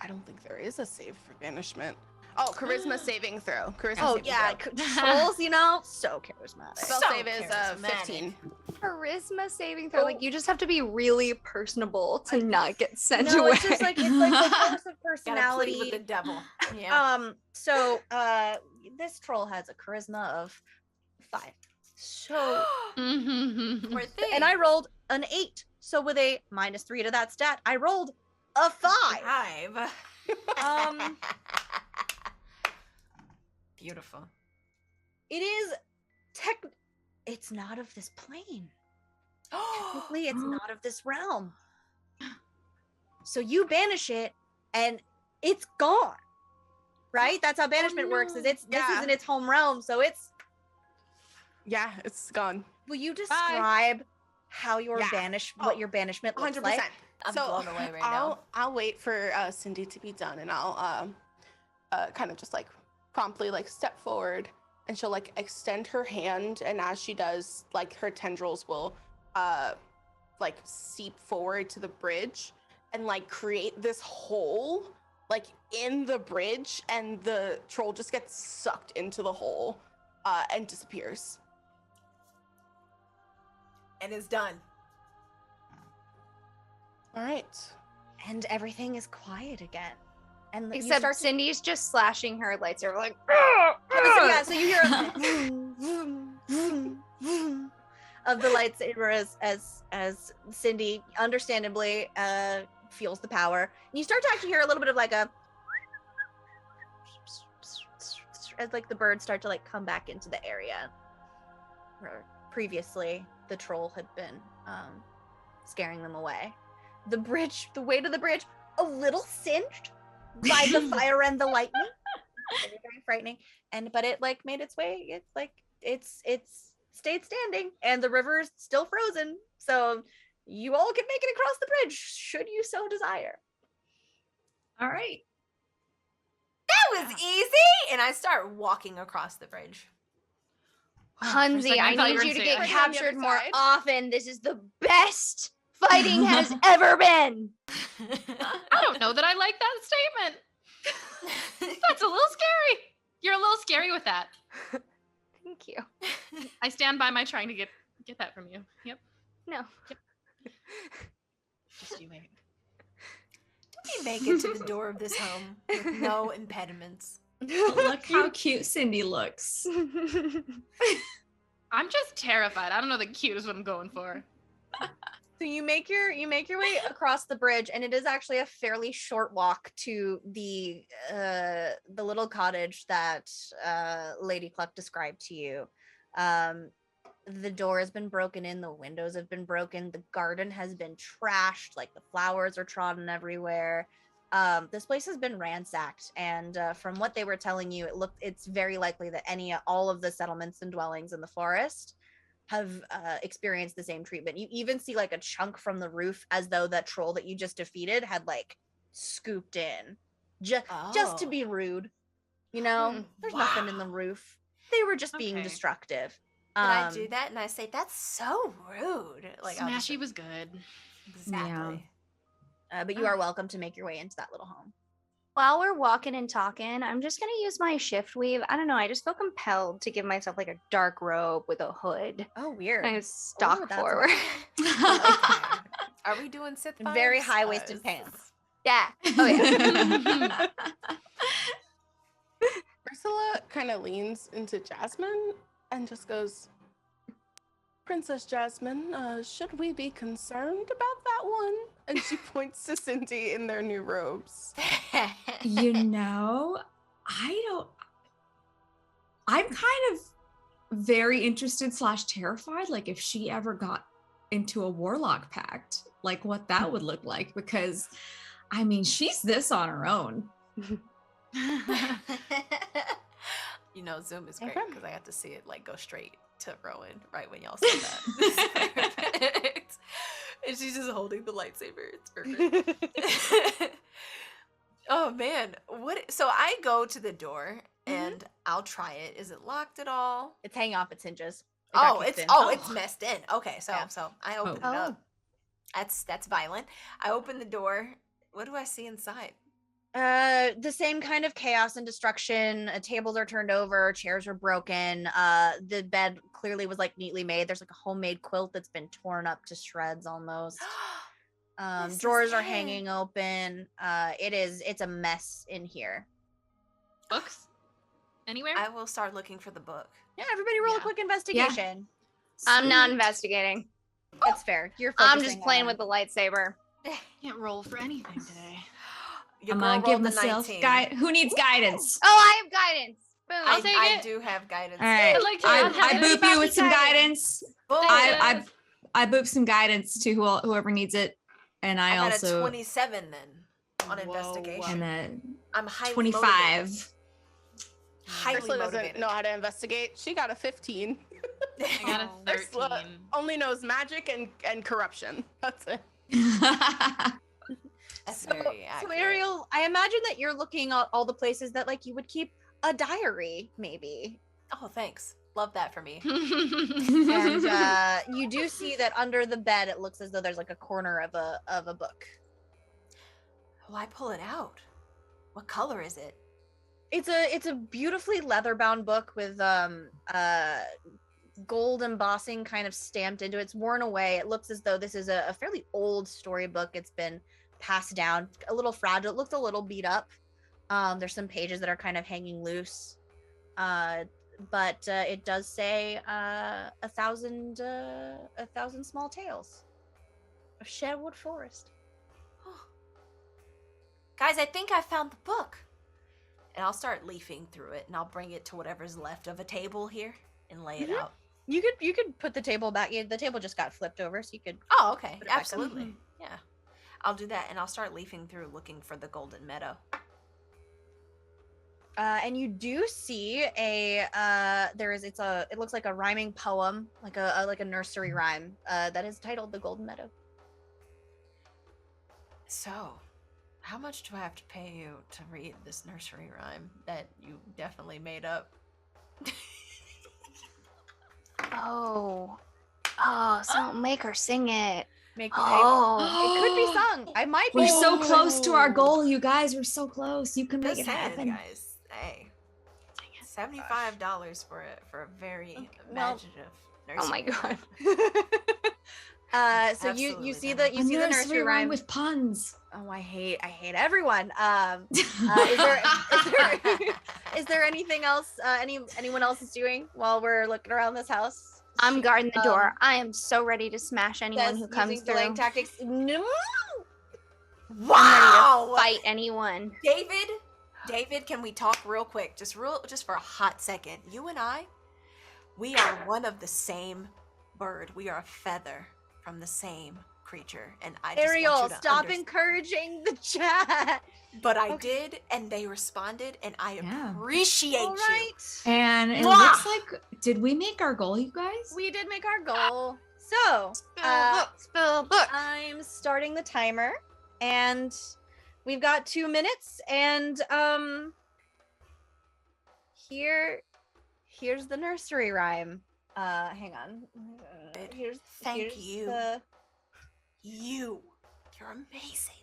I don't think there is a save for banishment. Oh, charisma saving throw. Charisma Oh saving yeah, throw. trolls, so charismatic. Spell So save is charismatic. 15. Charisma saving throw. Like, you just have to be really personable to not get sent No, away. it's just like the force of Gotta plead personality. with the devil. Yeah. So this troll has a charisma of 5. So Mhm. Poor thing. and I rolled an 8. So with a -3 to that stat, I rolled a 5. 5. Um, Beautiful. It is it's not of this plane. Technically, it's not of this realm. So you banish it and it's gone. Right? That's how banishment works. Is this Yeah. isn't its home realm, so it's Yeah, it's gone. will you describe how your Yeah. what your banishment looks 100%. like? I'm So blown away right now. I'll wait for Cindy to be done, and I'll kind of just like promptly like step forward and she'll like extend her hand, and as she does, like her tendrils will like seep forward to the bridge and like create this hole like in the bridge, and the troll just gets sucked into the hole and disappears. And is done. All right. And everything is quiet again. And you Except start to- Cindy's just slashing her lightsaber like. so you hear a vroom, vroom, vroom, vroom of the lightsaber as Cindy understandably feels the power. And you start to actually hear a little bit of like a as like the birds start to like come back into the area where previously the troll had been scaring them away. The way to the bridge a little singed by the fire and the lightning. Very, very frightening. But it like made its way. It's like it's stayed standing, and the river is still frozen. So you all can make it across the bridge should you so desire. All right. That was easy. And I start walking across the bridge. Hunzi, I thought you need were you to gonna get say it. captured more Side. often. This is the best fighting has ever been. I don't know that I like that statement. That's a little scary. You're a little scary with that. Thank you. I stand by my trying to get that from you. Yep. No. Just you wait. We make it to the door of this home with no impediments. Look how cute Cindy looks. I'm just terrified. I don't know the cute is what I'm going for. So you make your way across the bridge, and it is actually a fairly short walk to the little cottage that Lady Cluck described to you. The door has been broken in, the windows have been broken, the garden has been trashed, like the flowers are trodden everywhere. This place has been ransacked, and from what they were telling you, it's very likely that all of the settlements and dwellings in the forest have experienced the same treatment. You even see like a chunk from the roof, as though that troll that you just defeated had like scooped in just to be rude. You know, there's nothing in the roof. They were just being Okay. destructive. And I do that and I say, that's so rude. Like, I'll just- Smashy was good. Exactly. But you are welcome to make your way into that little home. While we're walking and talking, I'm just going to use my shift weave. I don't know. I just feel compelled to give myself like a dark robe with a hood. Oh, weird. And I stalk that's forward. Are we doing Sith vibes? Very high-waisted pants. Yeah. Oh, yeah. Ursula kind of leans into Jasmine and just goes, Princess Jasmine, should we be concerned about that one? And she points to Cindy in their new robes. You know, I'm kind of very interested / terrified, like if she ever got into a warlock pact, like what that would look like, because I mean, she's this on her own. You know, Zoom is great Okay. because I got to see it like go straight to Rowan right when y'all said that. It's perfect. And she's just holding the lightsaber. It's perfect. Oh man, what? So I go to the door and I'll try it. Is it locked at all? It's hanging off its hinges. It got kicked in. It's messed in. Okay, so Yeah. so I open it up. That's violent. I open the door. What do I see inside? The same kind of chaos and destruction. Tables are turned over, chairs are broken. The bed clearly was like neatly made. There's like a homemade quilt that's been torn up to shreds almost. This is Drawers are it. hanging open. It's a mess in here. Books? Anywhere? I will start looking for the book. Yeah, everybody roll a Yeah. quick investigation. I'm not investigating. That's fair. You're I'm just focusing playing on- with the lightsaber. Can't roll for anything today. Your I'm girl gonna give rolled a myself 19. guide. Who needs guidance? Oh, I have guidance. Boom. I'll take I it. do have guidance. All right, I'd like to I have boop you with some guidance. Boom. I boop some guidance to whoever needs it, and I got also a 27 then on Whoa, investigation. and I'm highly 25. motivated. Highly Ursula doesn't motivated. know how to investigate. She got a 15. I got a 13. Ursula only knows magic and corruption. That's it. That's So, very so accurate. Ariel, I imagine that you're looking at all the places that like you would keep a diary, maybe. Oh, thanks. Love that for me. And you do see that under the bed, it looks as though there's like a corner of a book. Why pull it out? What color is it? It's a beautifully leather-bound book with gold embossing kind of stamped into it. It's worn away. It looks as though this is a fairly old storybook. It's been passed down, a little fragile. It looks a little beat up. There's some pages that are kind of hanging loose. But it does say 1,000 small tales of Sherwood Forest. Guys, I think I found the book. And I'll start leafing through it, and I'll bring it to whatever's left of a table here and lay it out. You could put the table back. The table just got flipped over, so you could. Oh, okay. put it back. Absolutely. Yeah. I'll do that, and I'll start leafing through looking for the Golden Meadow. And you do see it looks like a rhyming poem, like a nursery rhyme, that is titled The Golden Meadow. So, how much do I have to pay you to read this nursery rhyme that you definitely made up? Oh, so make her sing it. Make me pay. It could be sung. I might be. We're so close to our goal, you guys. We're so close. You can make it Listen, happen. guys. Hey, $75 for a very imaginative nursery. Oh my god. So you Absolutely see not. the A nursery rhyme with puns. Oh, I hate everyone. Is there anything else anyone else is doing while we're looking around this house? I'm guarding the door. I am so ready to smash anyone Says who comes using through. delaying tactics. No. Wow! Fight anyone. David, can we talk real quick? Just for a hot second. You and I, we are one of the same bird. We are a feather from the same creature. And I just Ariel, want you to stop encouraging the chat. But I did, and they responded, and I Yeah. appreciate All you. right. And it Mwah! looks like, did we make our goal, you guys? We did make our goal. So, Spill book. I'm starting the timer, and we've got 2 minutes, and here's the nursery rhyme. Hang on. Thank you. the- You're amazing.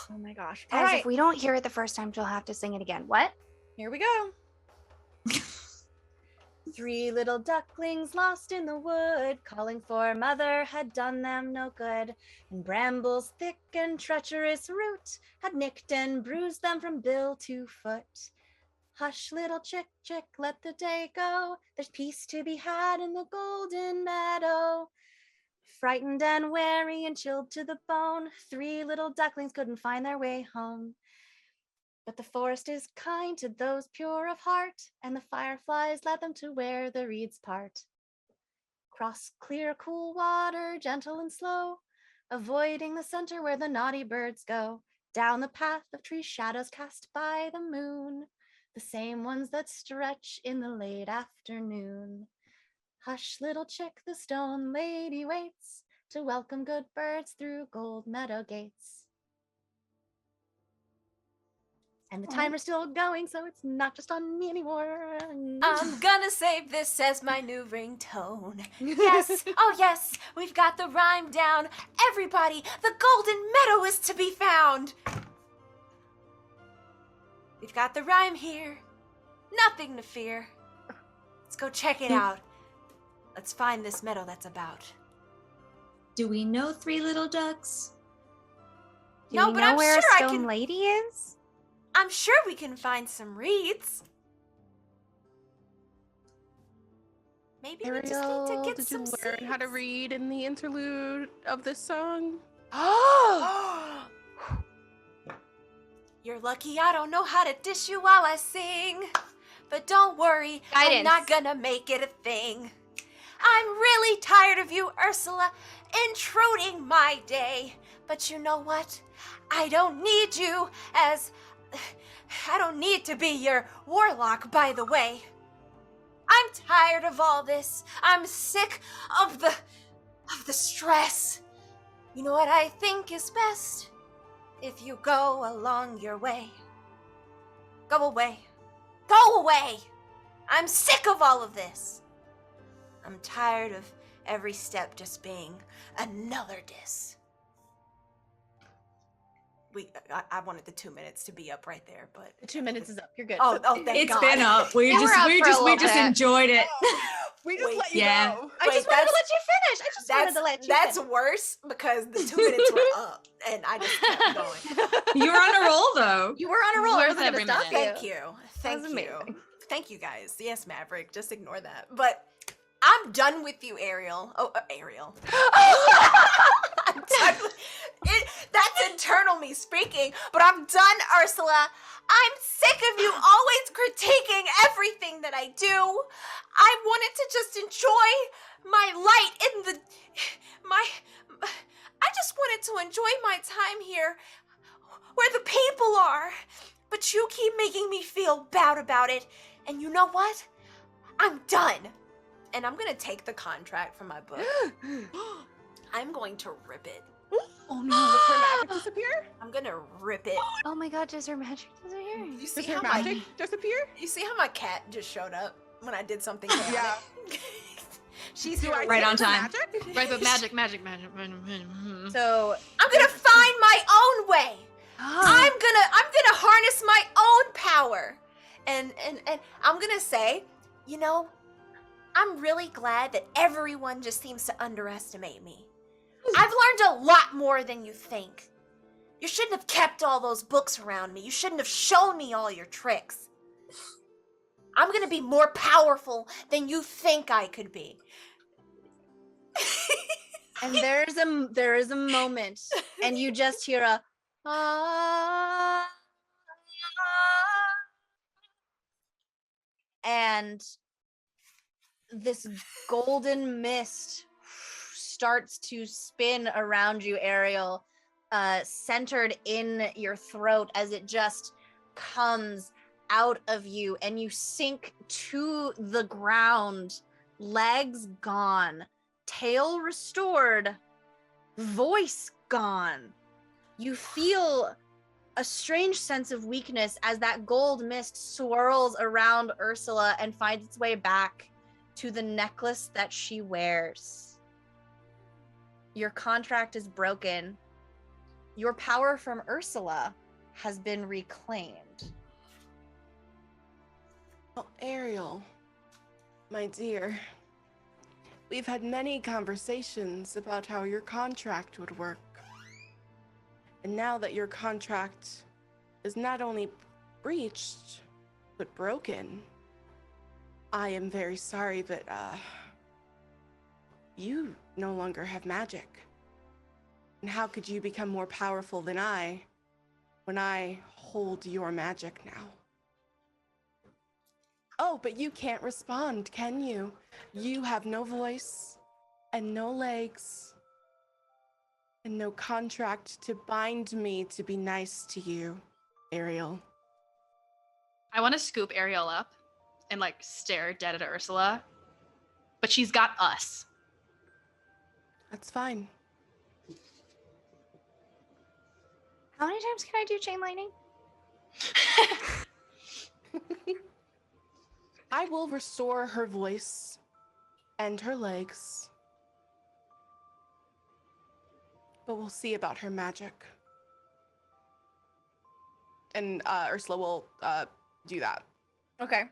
Oh my gosh. Guys, All right, if we don't hear it the first time, she'll have to sing it again. What? here we go. 3 little ducklings lost in the wood, calling for mother had done them no good. And brambles thick and treacherous root had nicked and bruised them from bill to foot. Hush, little chick, chick, let the day go. There's peace to be had in the golden meadow. Frightened and wary and chilled to the bone, 3 little ducklings couldn't find their way home. But the forest is kind to those pure of heart, and the fireflies led them to where the reeds part. Cross clear, cool water, gentle and slow, avoiding the center where the naughty birds go. Down the path of tree shadows cast by the moon, the same ones that stretch in the late afternoon. Hush, little chick, the stone lady waits to welcome good birds through Gold Meadow gates. And the timer's still going, so it's not just on me anymore. I'm gonna save this as my new ringtone. Yes, oh yes, we've got the rhyme down. Everybody, the Golden Meadow is to be found. We've got the rhyme here. Nothing to fear. Let's go check it out. Let's find this meadow that's about. Do we know 3 little ducks? Do No, we but know I'm where sure a I stone can- lady is? I'm sure we can find some reeds. Maybe we just need to Ariel, get did some you learn how to seeds. read in the interlude of this song? Oh! You're lucky I don't know how to dish you while I sing. But don't worry, I'm not Guidance. gonna make it a thing. I'm really tired of you, Ursula, intruding my day. But you know what? I don't need you as... I don't need to be your warlock, by the way. I'm tired of all this. I'm sick of the stress. You know what I think is best? If you go along your way. Go away. Go away! I'm sick of all of this. I'm tired of every step just being another diss. I wanted the 2 minutes to be up right there, but The 2 minutes is up. You're good. oh, thank It's God. been up. We They were up for a little just bit. enjoyed it. We just Wait, let you yeah. go. I just wanted to let you finish. I just wanted That's to let you that's finish. worse because the 2 minutes were up and I just kept going. You were on a roll though. You were on a roll. I Worth wasn't every going to stop minute. you. Thank was you. amazing. Thank you guys. Yes, Maverick, just ignore that. But I'm done with you, Ariel. Oh, Ariel. I'm done with it. That's internal me speaking, but I'm done, Ursula. I'm sick of you always critiquing everything that I do. I wanted to just enjoy my light in the I just wanted to enjoy my time here where the people are. But you keep making me feel bad about it. And you know what? I'm done. And I'm gonna take the contract from my book. I'm going to rip it. Oh no, does her magic disappear? I'm gonna rip it. Oh my god, does her magic disappear? You see Does her how magic disappear? you see how my cat just showed up when I did something chaotic? Yeah. She's Do here I Right take on the time. Magic? Right, but magic. So I'm gonna find my own way. Oh. I'm gonna harness my own power. And I'm gonna say, you know, I'm really glad that everyone just seems to underestimate me. I've learned a lot more than you think. You shouldn't have kept all those books around me. You shouldn't have shown me all your tricks. I'm gonna be more powerful than you think I could be. and there is a moment, and you just hear a ah, and this golden mist starts to spin around you, Ariel, centered in your throat as it just comes out of you, and you sink to the ground, legs gone, tail restored, voice gone. You feel a strange sense of weakness as that gold mist swirls around Ursula and finds its way back to the necklace that she wears. Your contract is broken. Your power from Ursula has been reclaimed. Oh, Ariel, my dear, we've had many conversations about how your contract would work. And now that your contract is not only breached, but broken, I am very sorry, but you no longer have magic. And how could you become more powerful than I when I hold your magic now? Oh, but you can't respond, can you? You have no voice and no legs and no contract to bind me to be nice to you, Ariel. I want to scoop Ariel up and like stare dead at Ursula, but she's got us. That's fine. How many times can I do chain lightning? I will restore her voice and her legs. But we'll see about her magic. And Ursula will do that. Okay.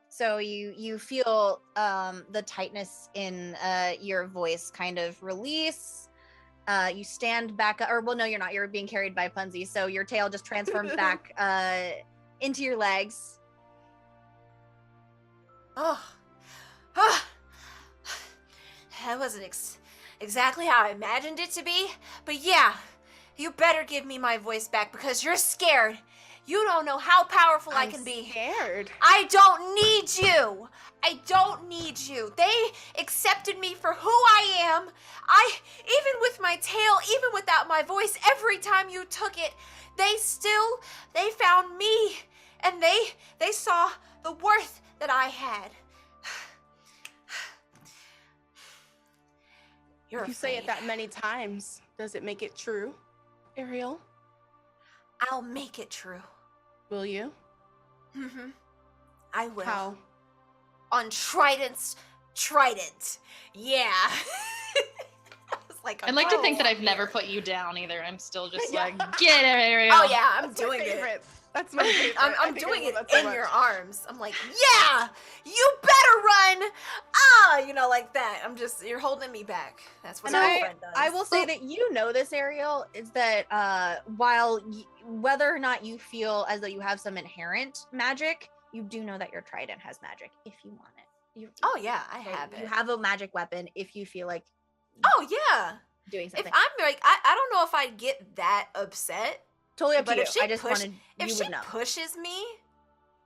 So you feel the tightness in your voice kind of release. You stand back, or well, no, you're not. You're being carried by Punzi, so your tail just transforms back into your legs. Oh, that wasn't exactly how I imagined it to be, but yeah, you better give me my voice back because you're scared. You don't know how powerful I can be. Scared. I don't need you. I don't need you. They accepted me for who I am. Even with my tail, even without my voice, every time you took it, they found me, and they saw the worth that I had. You're If you say it afraid. that many times, does it make it true, Ariel? I'll make it true. Will you? Mm-hmm. I will. How? On Trident's Trident. Yeah. I was like, I'd like to think that I've never put you down either. I'm still just like, get it, Ariel. Oh yeah, I'm That's doing my it. favorite. That's my favorite. I'm doing it in your arms. I'm like, yeah, you better run. Ah, like that. You're holding me back. That's what my friend does. I will say that this, Ariel, is that while whether or not you feel as though you have some inherent magic, you do know that your trident has magic if you want it. Oh yeah, I have it. You have a magic weapon if you feel like Oh yeah. doing something. If I'm like, I don't know if I'd get that upset. Totally up to But you. if she I just wanted if you she would know. pushes me,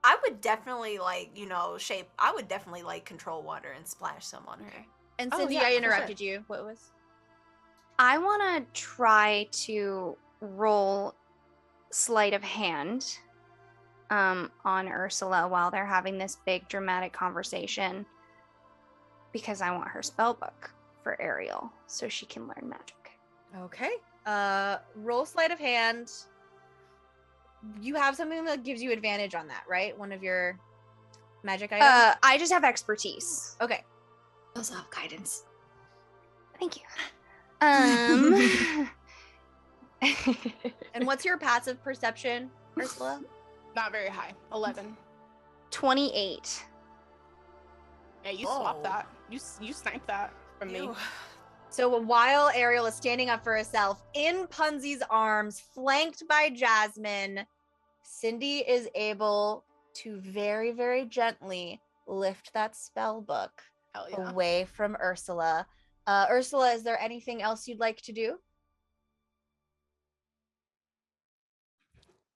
I would definitely I would definitely control water and splash some on her. And Oh, Cindy, yeah, I for sure. interrupted you. What was? I want to try to roll sleight of hand on Ursula while they're having this big dramatic conversation because I want her spell book for Ariel so she can learn magic. Okay. Roll sleight of hand. You have something that gives you advantage on that, right? One of your magic items? I just have expertise. Okay. I also have guidance. Thank you. And what's your passive perception, Ursula? Not very high. 11. 28. Yeah, you Oh. swapped that. You sniped that from me. Ew. So while Ariel is standing up for herself in Punzi's arms, flanked by Jasmine, Cindy is able to very, very gently lift that spell book Hell yeah. away from Ursula. Ursula, is there anything else you'd like to do?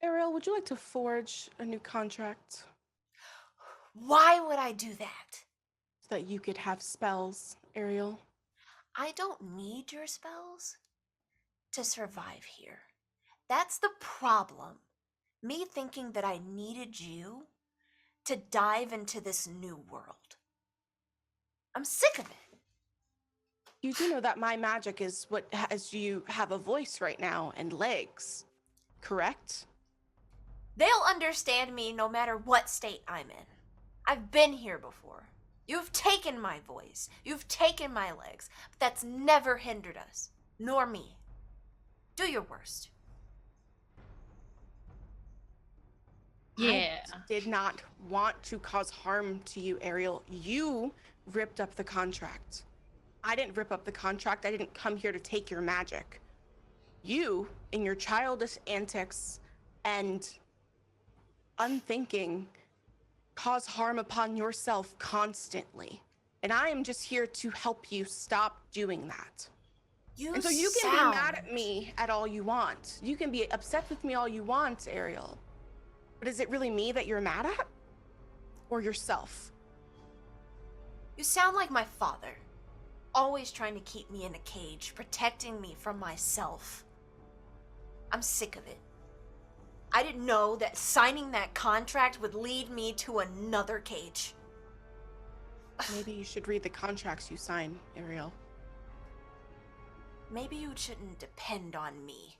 Ariel, would you like to forge a new contract Why would I do that? so that you could have spells, Ariel? I don't need your spells to survive here. That's the problem. Me thinking that I needed you to dive into this new world. I'm sick of it. You do know that my magic is what has you have a voice right now and legs, correct? They'll understand me no matter what state I'm in. I've been here before. You've taken my voice. You've taken my legs. But that's never hindered us, nor me. Do your worst. Yeah. I did not want to cause harm to you, Ariel. You ripped up the contract. I didn't rip up the contract. I didn't come here to take your magic. You, in your childish antics and unthinking, cause harm upon yourself constantly. And I am just here to help you stop doing that. And so you can be mad at me at all you want. You can be upset with me all you want, Ariel. But is it really me that you're mad at? Or yourself? You sound like my father. Always trying to keep me in a cage, protecting me from myself. I'm sick of it. I didn't know that signing that contract would lead me to another cage. Maybe you should read the contracts you sign, Ariel. Maybe you shouldn't depend on me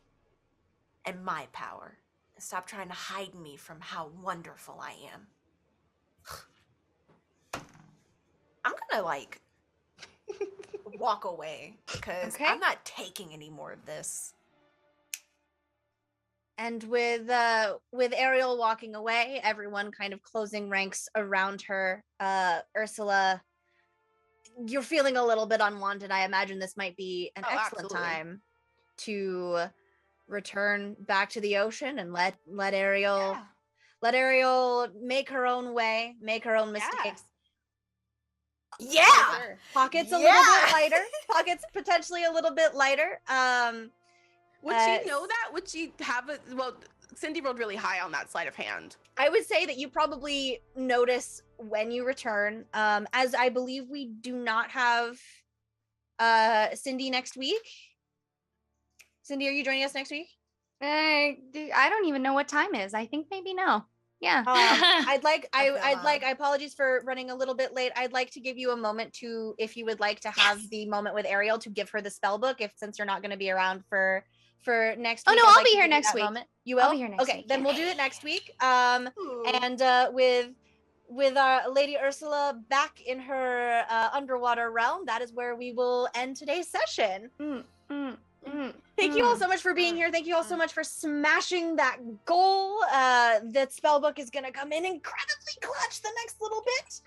and my power and stop trying to hide me from how wonderful I am. I'm gonna walk away because Okay. I'm not taking any more of this. And with Ariel walking away, everyone kind of closing ranks around her, Ursula, you're feeling a little bit unwanted. I imagine this might be an excellent absolutely. time to return back to the ocean and let Ariel make her own way, make her own mistakes. Yeah! Pockets a little Yeah! bit lighter. Pockets potentially a little bit lighter. Would she know that? Would she have a well? Cindy rolled really high on that sleight of hand. I would say that you probably notice when you return, as I believe we do not have Cindy next week. Cindy, are you joining us next week? I don't even know what time is. I think maybe no. Yeah. I Okay, apologies for running a little bit late. I'd like to give you a moment to, if you would like to have the moment with Ariel to give her the spell book, since you're not going to be around for next Oh, week. no, I'd I'll like be to here give you next that week. moment. You will? I'll be here next Okay, week, then yeah. we'll do it next week. Ooh. And with our Lady Ursula back in her underwater realm, that is where we will end today's session. Thank you all so much for being here. Thank you all so much for smashing that goal. That spellbook is going to come in incredibly clutch the next little bit.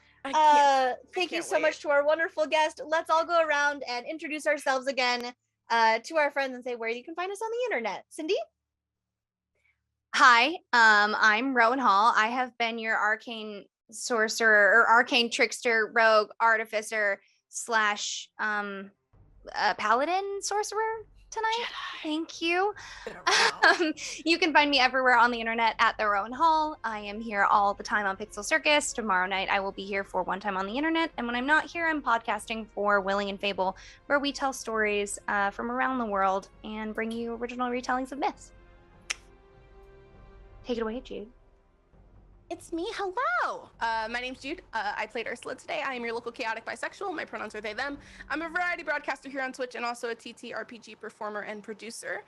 Thank you so much to our wonderful guest. Let's all go around and introduce ourselves again to our friends and say where you can find us on the internet. Cindy? Hi, I'm Rowan Hall. I have been your arcane sorcerer or arcane trickster, rogue, artificer / paladin sorcerer tonight. Jedi. Thank you. You can find me everywhere on the internet at the Rowan Hall. I am here all the time on PixelCircus. Tomorrow night I will be here for one time on the internet, and when I'm not here, I'm podcasting for Willing and Fable, where we tell stories from around the world and bring you original retellings of myths. Take it away, Jude. It's me. Hello. My name's Jude. I played Ursula today. I am your local chaotic bisexual. My pronouns are they, them. I'm a variety broadcaster here on Twitch and also a TTRPG performer and producer.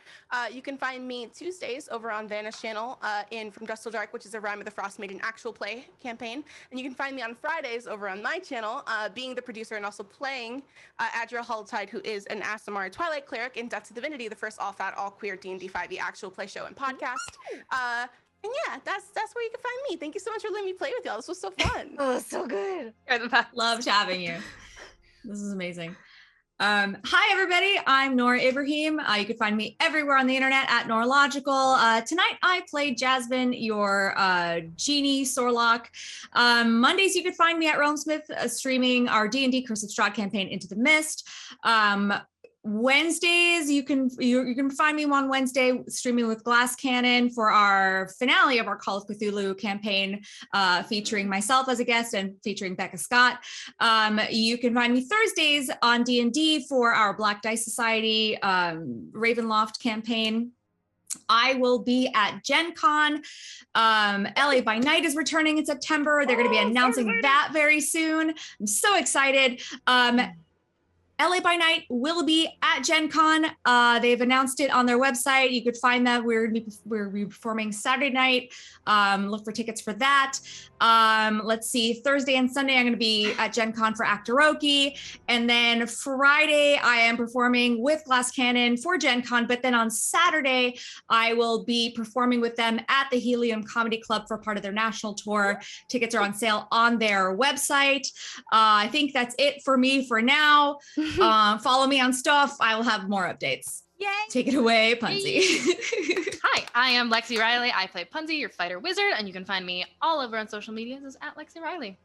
You can find me Tuesdays over on Vanish channel in From Dusk Till Dark, which is a Rime of the Frost Maiden actual play campaign. And you can find me on Fridays over on my channel, being the producer and also playing Adriel Hulltide, who is an Aasimar Twilight cleric in Depths of Divinity, the first all-fat, all-queer D&D 5e actual play show and podcast. And yeah, that's where you can find me. Thank you so much for letting me play with y'all. This was so fun. Oh, so good. You're the best. Loved having you. This is amazing. Hi, everybody. I'm Nora Ibrahim. You can find me everywhere on the internet at Noralogical. Tonight, I played Jasmine, your genie Sorlock. Mondays, you can find me at Realm Smith streaming our D&D Curse of Strahd campaign Into the Mist. Wednesdays, you can find me on Wednesday streaming with Glass Cannon for our finale of our Call of Cthulhu campaign, featuring myself as a guest and featuring Becca Scott. You can find me Thursdays on D&D for our Black Dice Society Ravenloft campaign. I will be at Gen Con. LA by Night is returning in September. They're going to be announcing that very soon. I'm so excited. LA by Night will be at Gen Con. They've announced it on their website. You could find that. We're performing Saturday night. Look for tickets for that. Let's see, Thursday and Sunday, I'm going to be at Gen Con for Actoroki. And then Friday, I am performing with Glass Cannon for Gen Con. But then on Saturday, I will be performing with them at the Helium Comedy Club for part of their national tour. Tickets are on sale on their website. I think that's it for me for now. Follow me on stuff. I will have more updates. Yay! Take it away, Punzi. Hi, I am Lexi Riley. I play Punzi, your fighter wizard, and you can find me all over on social media as at Lexi Riley.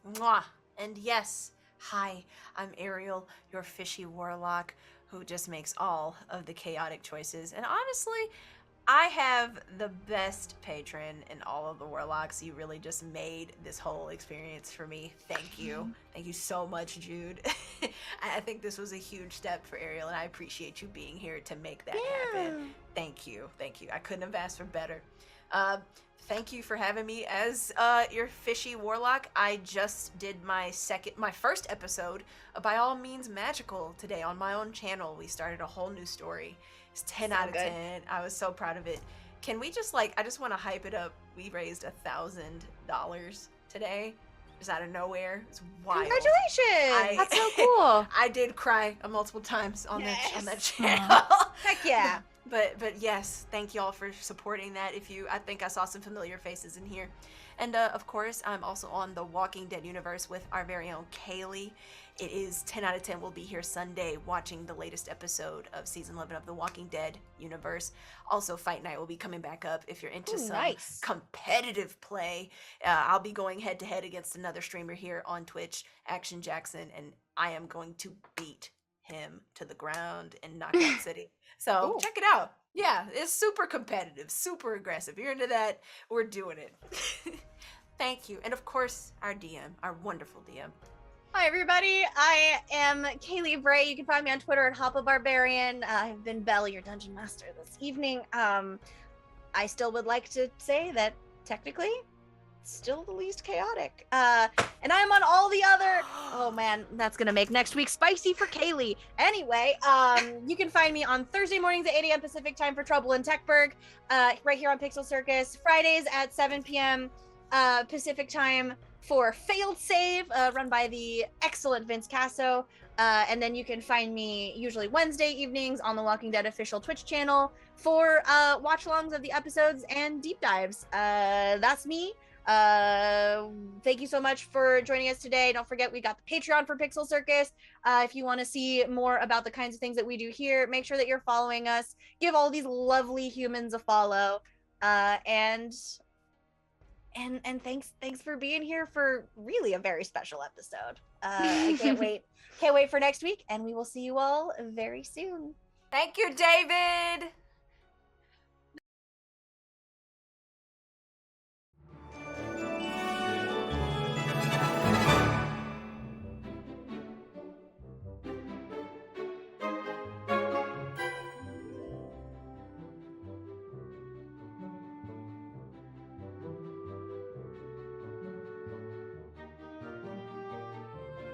Mwah. And yes, hi, I'm Ariel, your fishy warlock, who just makes all of the chaotic choices. And honestly, I have the best patron in all of the warlocks. You really just made this whole experience for me. Thank you. Thank you so much, Jude. I think this was a huge step for Ariel, and I appreciate you being here to make that happen. Thank you. Thank you. I couldn't have asked for better. Thank you for having me as your fishy warlock. I just did my first episode of By All Means Magical today on my own channel. We started a whole new story. It's 10 out of 10. I was so proud of it. Can we just I just want to hype it up. We raised $1,000 today, just out of nowhere. It's wild. Congratulations! That's so cool. I did cry multiple times on that channel. Heck yeah. But yes, thank y'all for supporting that. I think I saw some familiar faces in here. And of course, I'm also on the Walking Dead universe with our very own Kaylee. It is 10 out of 10. We'll be here Sunday watching the latest episode of season 11 of the Walking Dead universe. Also, Fight Night will be coming back up if you're into some competitive play. I'll be going head to head against another streamer here on Twitch, Action Jackson, and I am going to beat him to the ground in Knockout City. So check it out. Yeah, it's super competitive, super aggressive. If you're into that, we're doing it. Thank you. And of course, our DM, our wonderful DM. Hi, everybody. I am Kaylee Bray. You can find me on Twitter at HoppaBarbarian. I've been Belle, your dungeon master, this evening. I still would like to say that technically, still the least chaotic. And I'm on all the other. Oh man, that's gonna make next week spicy for Kaylee. Anyway, you can find me on Thursday mornings at 8 a.m. Pacific time for Trouble in Techburg, right here on PixelCircus. Fridays at 7 p.m. Pacific time for Failed Save, run by the excellent Vince Casso. And then you can find me usually Wednesday evenings on the Walking Dead official Twitch channel for watch-alongs of the episodes and deep dives. That's me. Thank you so much for joining us today. Don't forget, we got the Patreon for PixelCircus. If you want to see more about the kinds of things that we do here, make sure that you're following us. Give all these lovely humans a follow. And thanks for being here for really a very special episode. I can't wait for next week, and we will see you all very soon. Thank you, David.